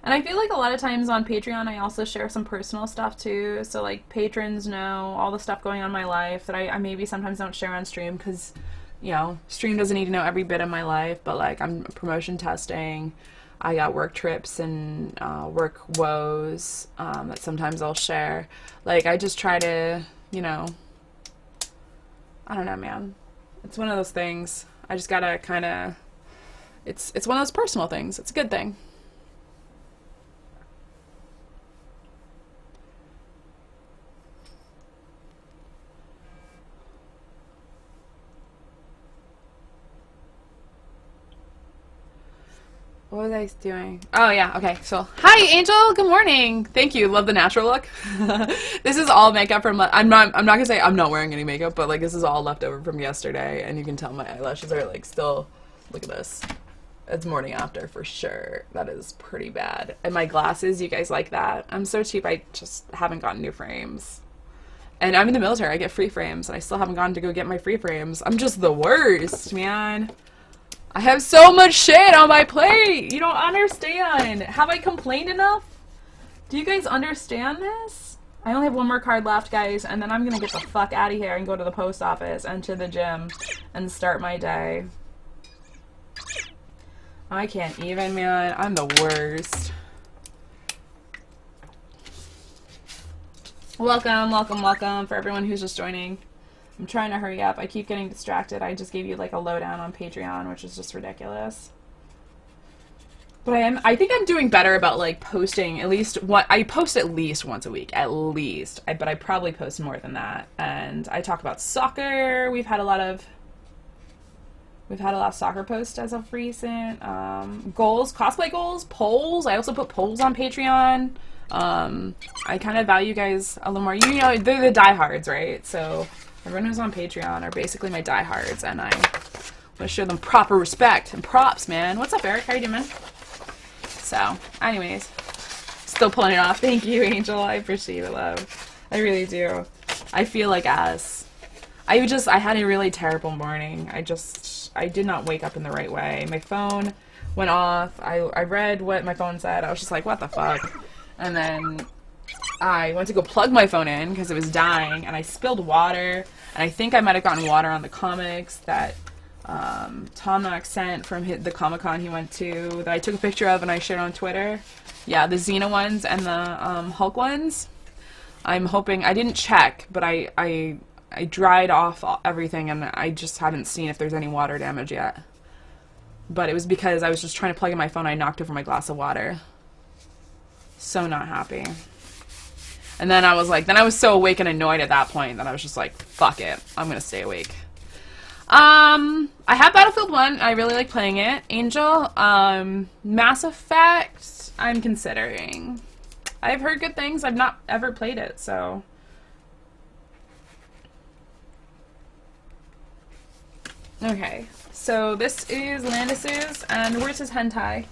And I feel like a lot of times on Patreon I also share some personal stuff too, so like patrons know all the stuff going on in my life that I maybe sometimes don't share on stream because, you know, stream doesn't need to know every bit of my life, but like I'm promotion testing, I got work trips and work woes that sometimes I'll share. Like I just try to, you know, I don't know, man. It's one of those things. I just gotta kind of, it's one of those personal things. It's a good thing. What was I doing? Oh yeah, okay. So, hi Angel, good morning. Thank you. Love the natural look. This is all makeup from I'm not gonna say I'm not wearing any makeup, but like this is all left over from yesterday, and you can tell my eyelashes are like still. Look at this. It's morning after for sure. That is pretty bad. And my glasses, you guys like that? I'm so cheap. I just haven't gotten new frames. And I'm in the military. I get free frames, and I still haven't gone to go get my free frames. I'm just the worst, man. I have so much shit on my plate. You don't understand. Have I complained enough? Do you guys understand this? I only have one more card left, guys, and then I'm gonna get the fuck out of here and go to the post office and to the gym and start my day. I can't even, man. I'm the worst. Welcome, welcome, welcome for everyone who's just joining. I'm trying to hurry up. I keep getting distracted. I just gave you like a lowdown on Patreon, which is just ridiculous. But I think I'm doing better about like posting at least I post at least once a week, at least. But I probably post more than that. And I talk about soccer. We've had a lot of soccer posts as of recent. Goals, cosplay goals, polls. I also put polls on Patreon. I kind of value guys a little more. You know, they're the diehards, right? So everyone who's on Patreon are basically my diehards, and I want to show them proper respect and props, man. What's up, Eric? How you doing, man? So, anyways, still pulling it off. Thank you, Angel. I appreciate it, love. I really do. I feel like I had a really terrible morning. I did not wake up in the right way. My phone went off. I read what my phone said. I was just like, what the fuck? And then I went to go plug my phone in because it was dying, and I spilled water. And I think I might have gotten water on the comics that Tom Knox sent from the Comic-Con he went to that I took a picture of and I shared on Twitter. Yeah, the Xena ones and the Hulk ones. I'm hoping, I didn't check, but I dried off everything, and I just haven't seen if there's any water damage yet. But it was because I was just trying to plug in my phone. I knocked over my glass of water. So not happy. And then I was so awake and annoyed at that point that I was just like, fuck it. I'm gonna stay awake. I have Battlefield 1. I really like playing it. Angel. Mass Effect, I'm considering. I've heard good things. I've not ever played it, so... Okay, so this is Landis's, and where's his hentai?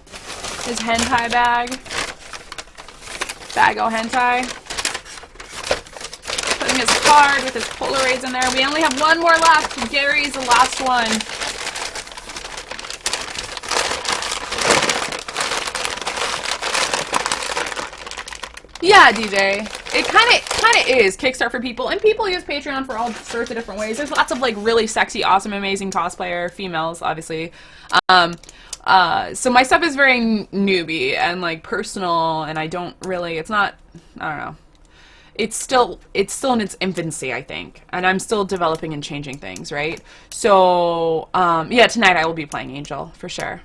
His hentai bag. Bag-o hentai. Putting his card with his Polaroids in there. We only have one more left. Gary's the last one. Yeah, DJ. It kind of is Kickstart for people, and people use Patreon for all sorts of different ways. There's lots of like really sexy, awesome, amazing cosplayer females, obviously. So my stuff is very newbie and like personal, and I don't really. It's not. I don't know. It's still in its infancy, I think, and I'm still developing and changing things, right? So yeah, tonight I will be playing Angel for sure.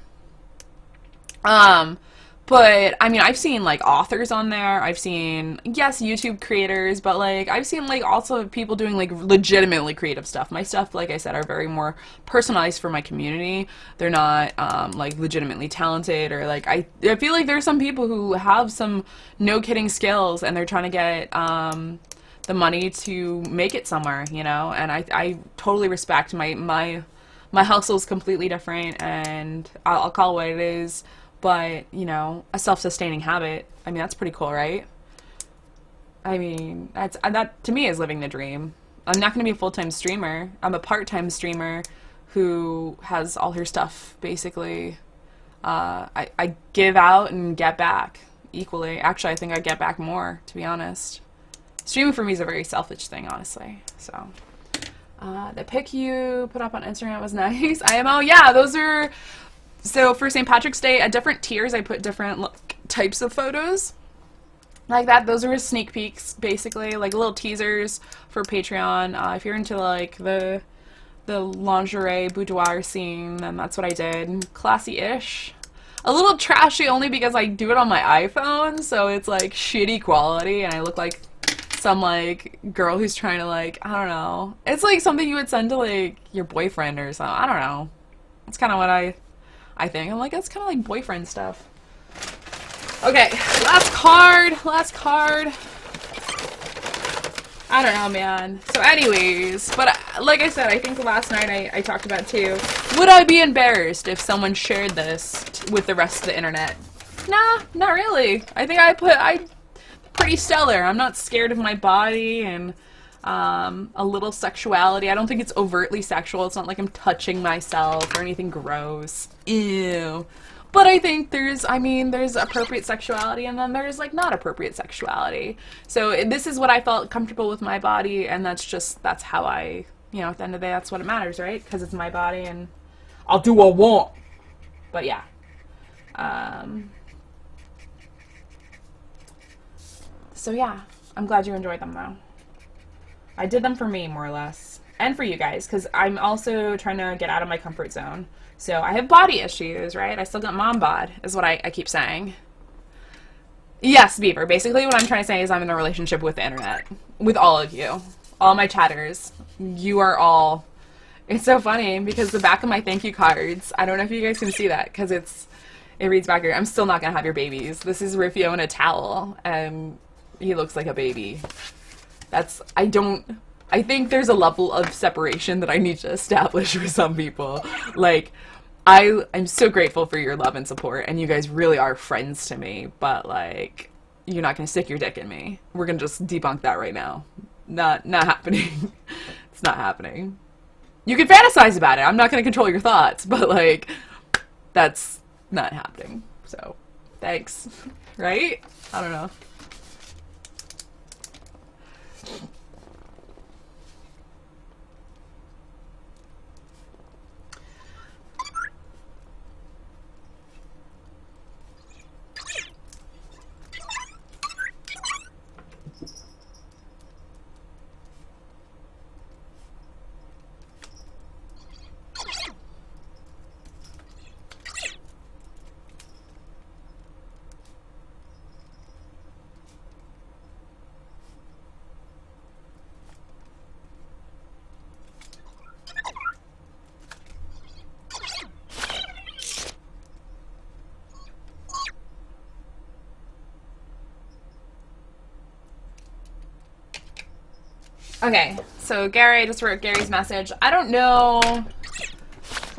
But, I mean, I've seen, like, authors on there. I've seen, yes, YouTube creators, but, like, I've seen, like, also people doing, like, legitimately creative stuff. My stuff, like I said, are very more personalized for my community. They're not, like, legitimately talented or, like, I feel like there's some people who have some no-kidding skills and they're trying to get, the money to make it somewhere, you know? And I totally respect my hustle's completely different, and I'll call it what it is. But, you know, a self-sustaining habit, I mean, that's pretty cool, right? I mean, that to me is living the dream. I'm not going to be a full-time streamer. I'm a part-time streamer who has all her stuff, basically. I give out and get back equally. Actually, I think I get back more, to be honest. Streaming for me is a very selfish thing, honestly. So, the pic you put up on Instagram was nice. IMO, yeah, those are... So for St. Patrick's Day, at different tiers, I put different types of photos like that. Those are sneak peeks, basically, like little teasers for Patreon. If you're into like the lingerie boudoir scene, then that's what I did. Classy-ish. A little trashy only because I do it on my iPhone, so it's like shitty quality, and I look like some like girl who's trying to like, I don't know. It's like something you would send to like your boyfriend or something. I don't know. It's kind of what I I think. I'm like, that's kind of like boyfriend stuff. Okay, last card. Last card. I don't know, man. So anyways, but like I said, I think last night I talked about too, would I be embarrassed if someone shared this with the rest of the internet? Nah, not really. I think I'm pretty stellar. I'm not scared of my body and a little sexuality. I don't think it's overtly sexual. It's not like I'm touching myself or anything gross. Ew. But I think there's appropriate sexuality and then there's like not appropriate sexuality. So this is what I felt comfortable with my body, and that's how I, at the end of the day, that's what it matters, right? Because it's my body and I'll do what I want. But yeah. So yeah, I'm glad you enjoyed them though. I did them for me, more or less. And for you guys, because I'm also trying to get out of my comfort zone. So I have body issues, right? I still got mom bod, is what I keep saying. Yes, Beaver. Basically what I'm trying to say is I'm in a relationship with the internet. With all of you. All my chatters. You are all... It's so funny, because the back of my thank you cards, I don't know if you guys can see that, because it reads back here, I'm still not going to have your babies. This is Rufio in a towel, and he looks like a baby. I think there's a level of separation that I need to establish with some people. Like, I'm so grateful for your love and support, and you guys really are friends to me, but, like, you're not going to stick your dick in me. We're going to just debunk that right now. Not happening. It's not happening. You can fantasize about it. I'm not going to control your thoughts, but, like, that's not happening. So, thanks. Right? I don't know. Okay, so Gary, I just wrote Gary's message. I don't know.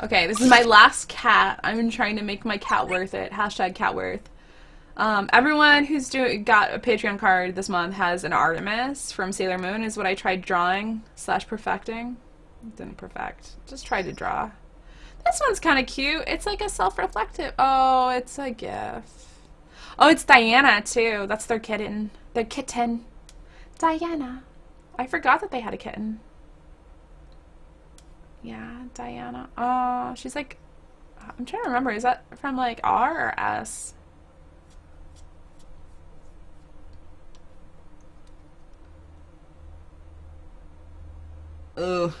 Okay, this is my last cat. I'm trying to make my cat worth it. Hashtag cat worth. Everyone who's got a Patreon card this month has an Artemis from Sailor Moon is what I tried drawing / perfecting. Didn't perfect. Just tried to draw. This one's kind of cute. It's like a self-reflective. Oh, it's a GIF. Oh, it's Diana too. That's their kitten. Their kitten. Diana. I forgot that they had a kitten. Yeah, Diana. Oh, she's like... I'm trying to remember. Is that from like R or S? Ugh.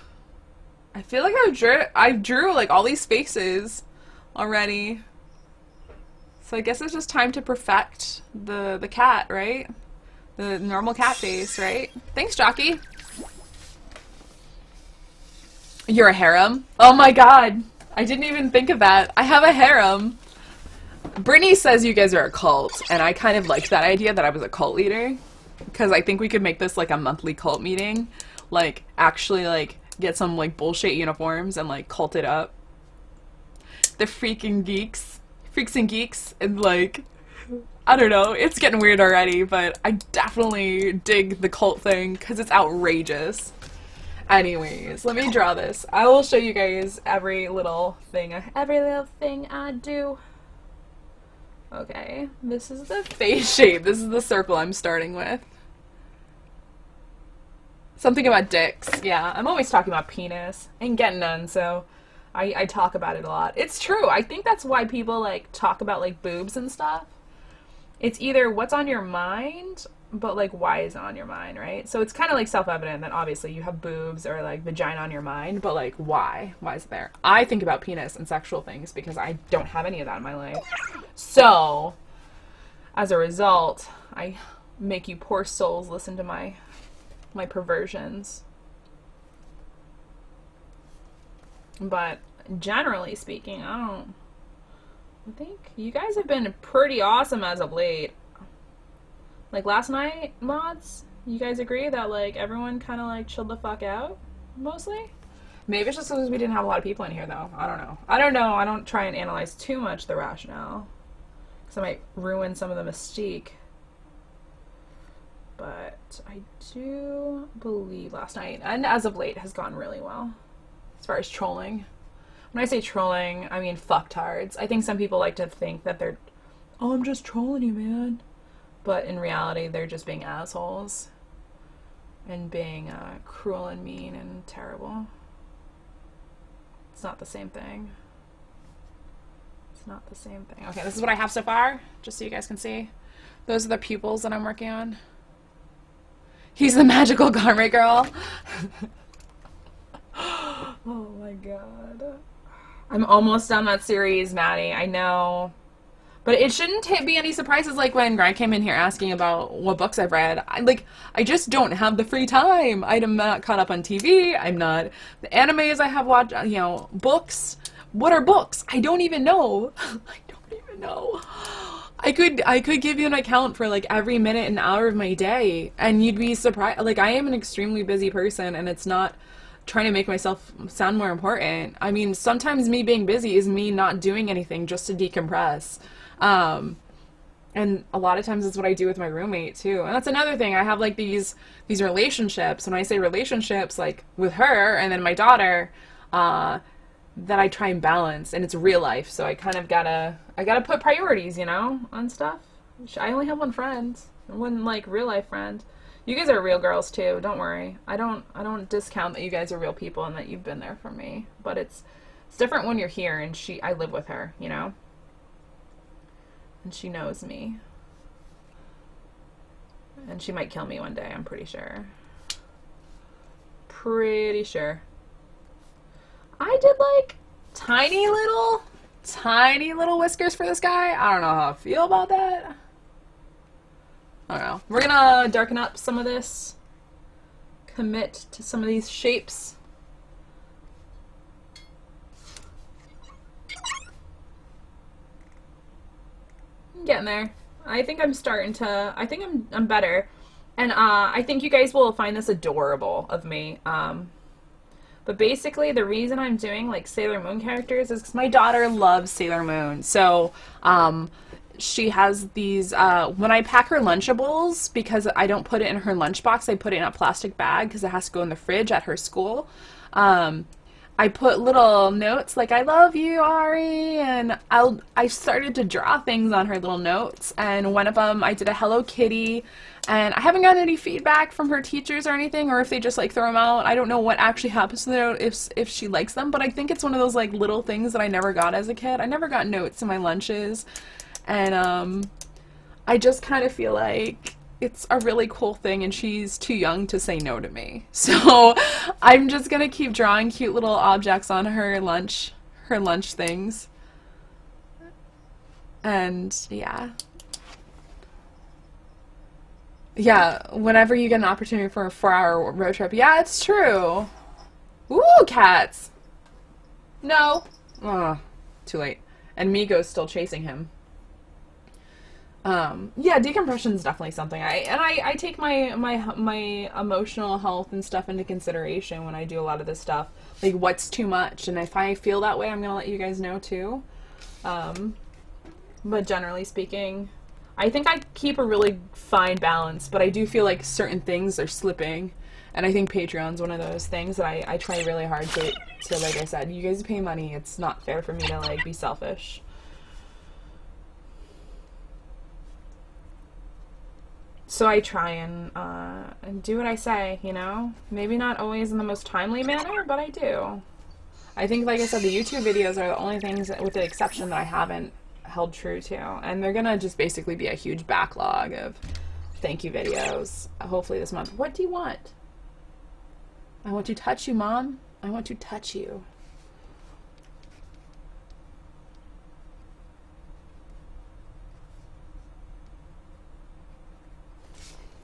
I feel like I drew like all these faces already. So I guess it's just time to perfect the cat, right? The normal cat face, right? Thanks, Jockey. You're a harem? Oh my god. I didn't even think of that. I have a harem. Brittany says you guys are a cult, and I kind of liked that idea that I was a cult leader. Because I think we could make this like a monthly cult meeting. Like, actually, like, get some like bullshit uniforms and like cult it up. The freaking geeks. Freaks and geeks, and like... I don't know, it's getting weird already, but I definitely dig the cult thing because it's outrageous. Anyways, let me draw this. I will show you guys every little thing I do. Okay, this is the face shape. This is the circle I'm starting with. Something about dicks. Yeah, I'm always talking about penis. Ain't getting none, so I talk about it a lot. It's true. I think that's why people like talk about like boobs and stuff. It's either what's on your mind, but like why is it on your mind, right? So it's kind of like self-evident that obviously you have boobs or like vagina on your mind, but like why? Why is it there? I think about penis and sexual things because I don't have any of that in my life. So as a result, I make you poor souls listen to my perversions. But generally speaking, I don't I think you guys have been pretty awesome as of late. Like last night, mods, you guys agree that like everyone kind of like chilled the fuck out, mostly? Maybe it's just because we didn't have a lot of people in here though. I don't know. I don't try and analyze too much the rationale, because I might ruin some of the mystique. But I do believe last night, and as of late, has gone really well. As far as trolling. When I say trolling, I mean fucktards. I think some people like to think that they're, oh, I'm just trolling you, man. But in reality, they're just being assholes. And being cruel and mean and terrible. It's not the same thing. It's not the same thing. Okay, this is what I have so far, just so you guys can see. Those are the pupils that I'm working on. He's the magical garment girl. Oh my god. I'm almost done that series, Maddie. I know. But it shouldn't be any surprises like when Grant came in here asking about what books I've read. I just don't have the free time. I'm not caught up on TV. I'm not. The animes I have watched, you know, books. What are books? I don't even know. I don't even know. I could give you an account for like every minute and hour of my day, and you'd be surprised. Like, I am an extremely busy person, and it's not trying to make myself sound more important. I mean, sometimes me being busy is me not doing anything just to decompress. And a lot of times it's what I do with my roommate too. And that's another thing. I have like these relationships. When I say relationships, like with her and then my daughter, that I try and balance, and it's real life. So I kind of gotta put priorities, you know, on stuff. I only have one friend, one like real life friend. You guys are real girls too. Don't worry. I don't discount that you guys are real people and that you've been there for me. But it's different when you're here and I live with her, you know, and she knows me, and she might kill me one day. I'm pretty sure. Pretty sure. I did like tiny little whiskers for this guy. I don't know how I feel about that. I don't know. We're gonna darken up some of this. Commit to some of these shapes. I'm getting there. I think I'm starting to, I think I'm better. And I think you guys will find this adorable of me. But basically, the reason I'm doing like Sailor Moon characters is because my daughter loves Sailor Moon. So, she has these, when I pack her Lunchables, because I don't put it in her lunchbox, I put it in a plastic bag because it has to go in the fridge at her school. I put little notes like, I love you, Ari, and I started to draw things on her little notes, and one of them I did a Hello Kitty, and I haven't gotten any feedback from her teachers or anything, or if they just like throw them out. I don't know what actually happens to the note, if she likes them, but I think it's one of those like little things that I never got as a kid. I never got notes in my lunches, and I just kind of feel like it's a really cool thing, and she's too young to say no to me. So I'm just gonna keep drawing cute little objects on her lunch things. And yeah. Yeah, whenever you get an opportunity for a 4-hour road trip. Yeah, it's true. Ooh, cats. No. Oh, too late. And Migo's still chasing him. Yeah, decompression is definitely something. I take my emotional health and stuff into consideration when I do a lot of this stuff. Like, what's too much? And if I feel that way, I'm gonna let you guys know too. But generally speaking, I think I keep a really fine balance, but I do feel like certain things are slipping. And I think Patreon's one of those things that I try really hard to, like I said, you guys pay money. It's not fair for me to, like, be selfish. So I try and do what I say, you know? Maybe not always in the most timely manner, but I do. I think, like I said, the YouTube videos are the only things, with the exception, that I haven't held true to. And they're gonna just basically be a huge backlog of thank you videos, hopefully this month. What do you want? I want to touch you, Mom. I want to touch you.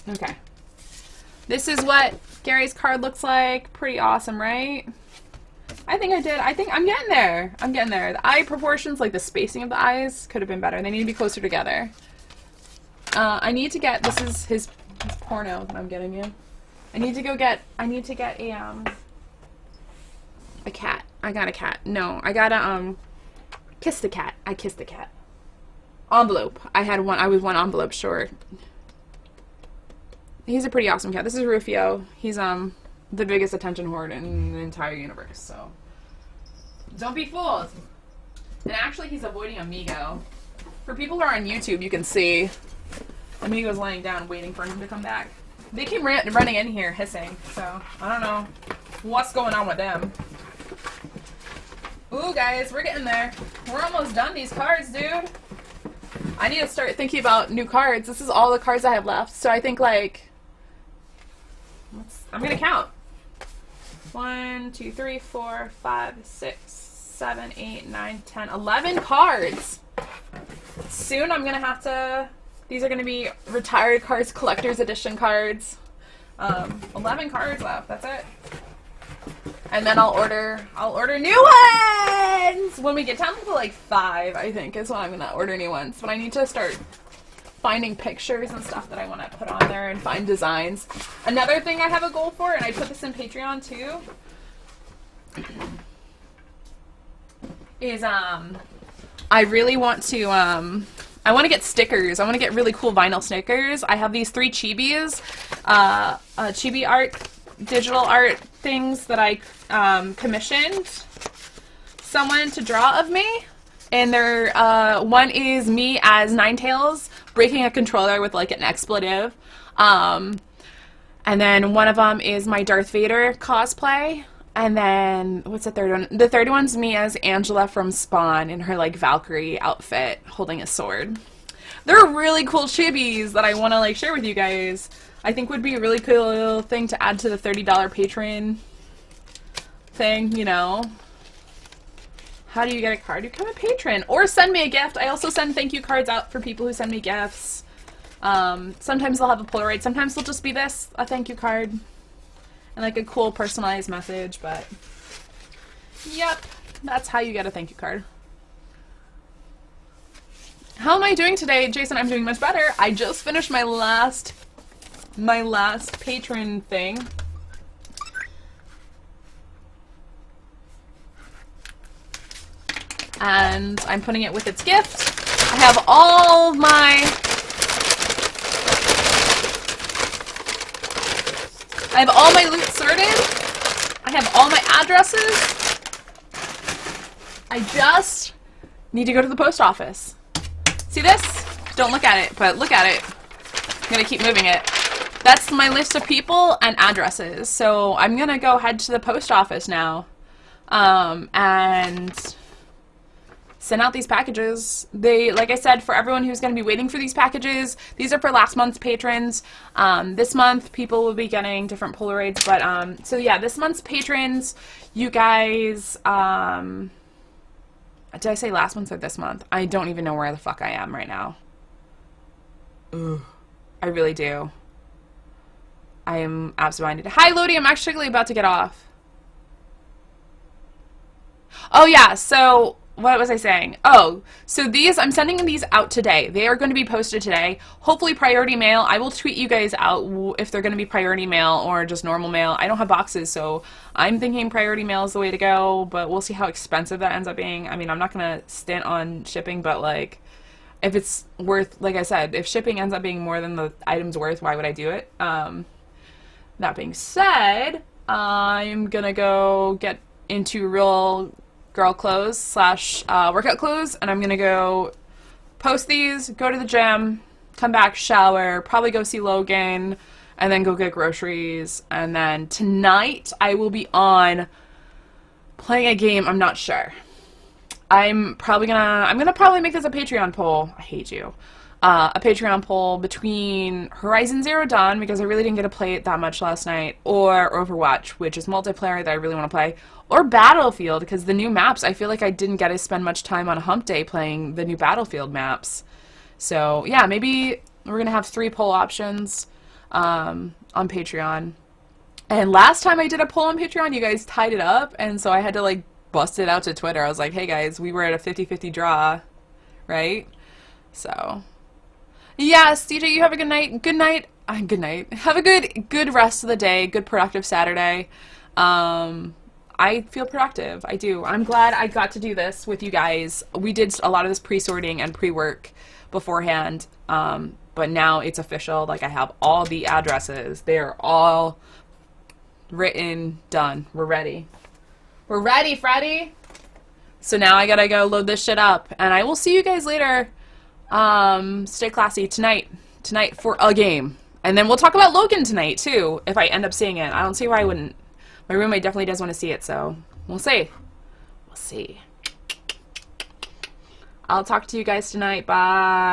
Okay. This is what Gary's card looks like. Pretty awesome, right? I think I did. I think I'm getting there. I'm getting there. The eye proportions, like the spacing of the eyes, could have been better. They need to be closer together. I need to get, this is his porno that I'm getting you. I need to get a cat. I got a cat. No, I got a, kiss the cat. I kissed the cat. Envelope. I was one envelope short. He's a pretty awesome cat. This is Rufio. He's, the biggest attention hoard in the entire universe, so. Don't be fooled. And actually, he's avoiding Amigo. For people who are on YouTube, you can see Amigo's laying down waiting for him to come back. They keep running in here hissing, so I don't know what's going on with them. Ooh, guys, we're getting there. We're almost done these cards, dude. I need to start thinking about new cards. This is all the cards I have left, so I think, like, I'm gonna count. 1, 2, 3, 4, 5, 6, 7, 8, 9, 10, 11 cards. Soon I'm gonna have to, these are gonna be retired cards, collector's edition cards. 11 cards left, that's it. And then I'll order new ones! When we get down to like 5, I think, is when I'm gonna order new ones. But I need to start finding pictures and stuff that I want to put on there and find designs. Another thing I have a goal for, and I put this in Patreon too, is I really want to I want to get stickers. I want to get really cool vinyl stickers. I have these 3 chibis, chibi art, digital art things that I commissioned someone to draw of me. And they're, one is me as Ninetales breaking a controller with, like, an expletive. And then one of them is my Darth Vader cosplay. And then, what's the third one? The third one's me as Angela from Spawn in her, like, Valkyrie outfit holding a sword. They're really cool chibis that I want to, like, share with you guys. I think would be a really cool thing to add to the $30 patron thing, you know. How do you get a card? You become a patron. Or send me a gift. I also send thank you cards out for people who send me gifts. Sometimes they'll have a Polaroid. Sometimes they'll just be this, a thank you card. And like a cool personalized message, but yep, that's how you get a thank you card. How am I doing today? Jason, I'm doing much better. I just finished my last patron thing. And I'm putting it with its gift. I have all my loot sorted. I have all my addresses. I just need to go to the post office. See this? Don't look at it, but look at it. I'm gonna keep moving it. That's my list of people and addresses. So I'm gonna go head to the post office now. And send out these packages. They, like I said, for everyone who's going to be waiting for these packages, these are for last month's patrons. This month, people will be getting different Polaroids, but, so yeah, this month's patrons, you guys, did I say last month or this month? I don't even know where the fuck I am right now. Ugh. I really do. I am absent-minded. Hi, Lodi, I'm actually about to get off. Oh, yeah, so what was I saying? Oh, so these, I'm sending these out today. They are going to be posted today. Hopefully priority mail. I will tweet you guys out if they're going to be priority mail or just normal mail. I don't have boxes, so I'm thinking priority mail is the way to go, but we'll see how expensive that ends up being. I mean, I'm not going to stint on shipping, but like, if it's worth, like I said, if shipping ends up being more than the item's worth, why would I do it? That being said, I'm going to go get into real girl clothes / workout clothes, and I'm gonna go post these, go to the gym, come back, shower, probably go see Logan, and then go get groceries. And then tonight I will be on playing a game. I'm not sure. I'm gonna probably make this a Patreon poll. I hate you. A Patreon poll between Horizon Zero Dawn, because I really didn't get to play it that much last night, or Overwatch, which is multiplayer that I really want to play, or Battlefield, because the new maps, I feel like I didn't get to spend much time on Hump Day playing the new Battlefield maps. So, yeah, maybe we're going to have 3 poll options on Patreon. And last time I did a poll on Patreon, you guys tied it up, and so I had to like bust it out to Twitter. I was like, hey guys, we were at a 50-50 draw, right? So, yes, DJ, you have a good night. Good night. Good night. Have a good rest of the day. Good productive Saturday. I feel productive. I do. I'm glad I got to do this with you guys. We did a lot of this pre-sorting and pre-work beforehand, but now it's official. Like, I have all the addresses. They're all written, done. We're ready. We're ready, Freddy. So now I gotta go load this shit up, and I will see you guys later. Stay classy tonight for a game, and then we'll talk about Logan tonight too if I end up seeing it. I don't see why I wouldn't. My roommate definitely does want to see it, so we'll see. We'll see. I'll talk to you guys tonight. Bye.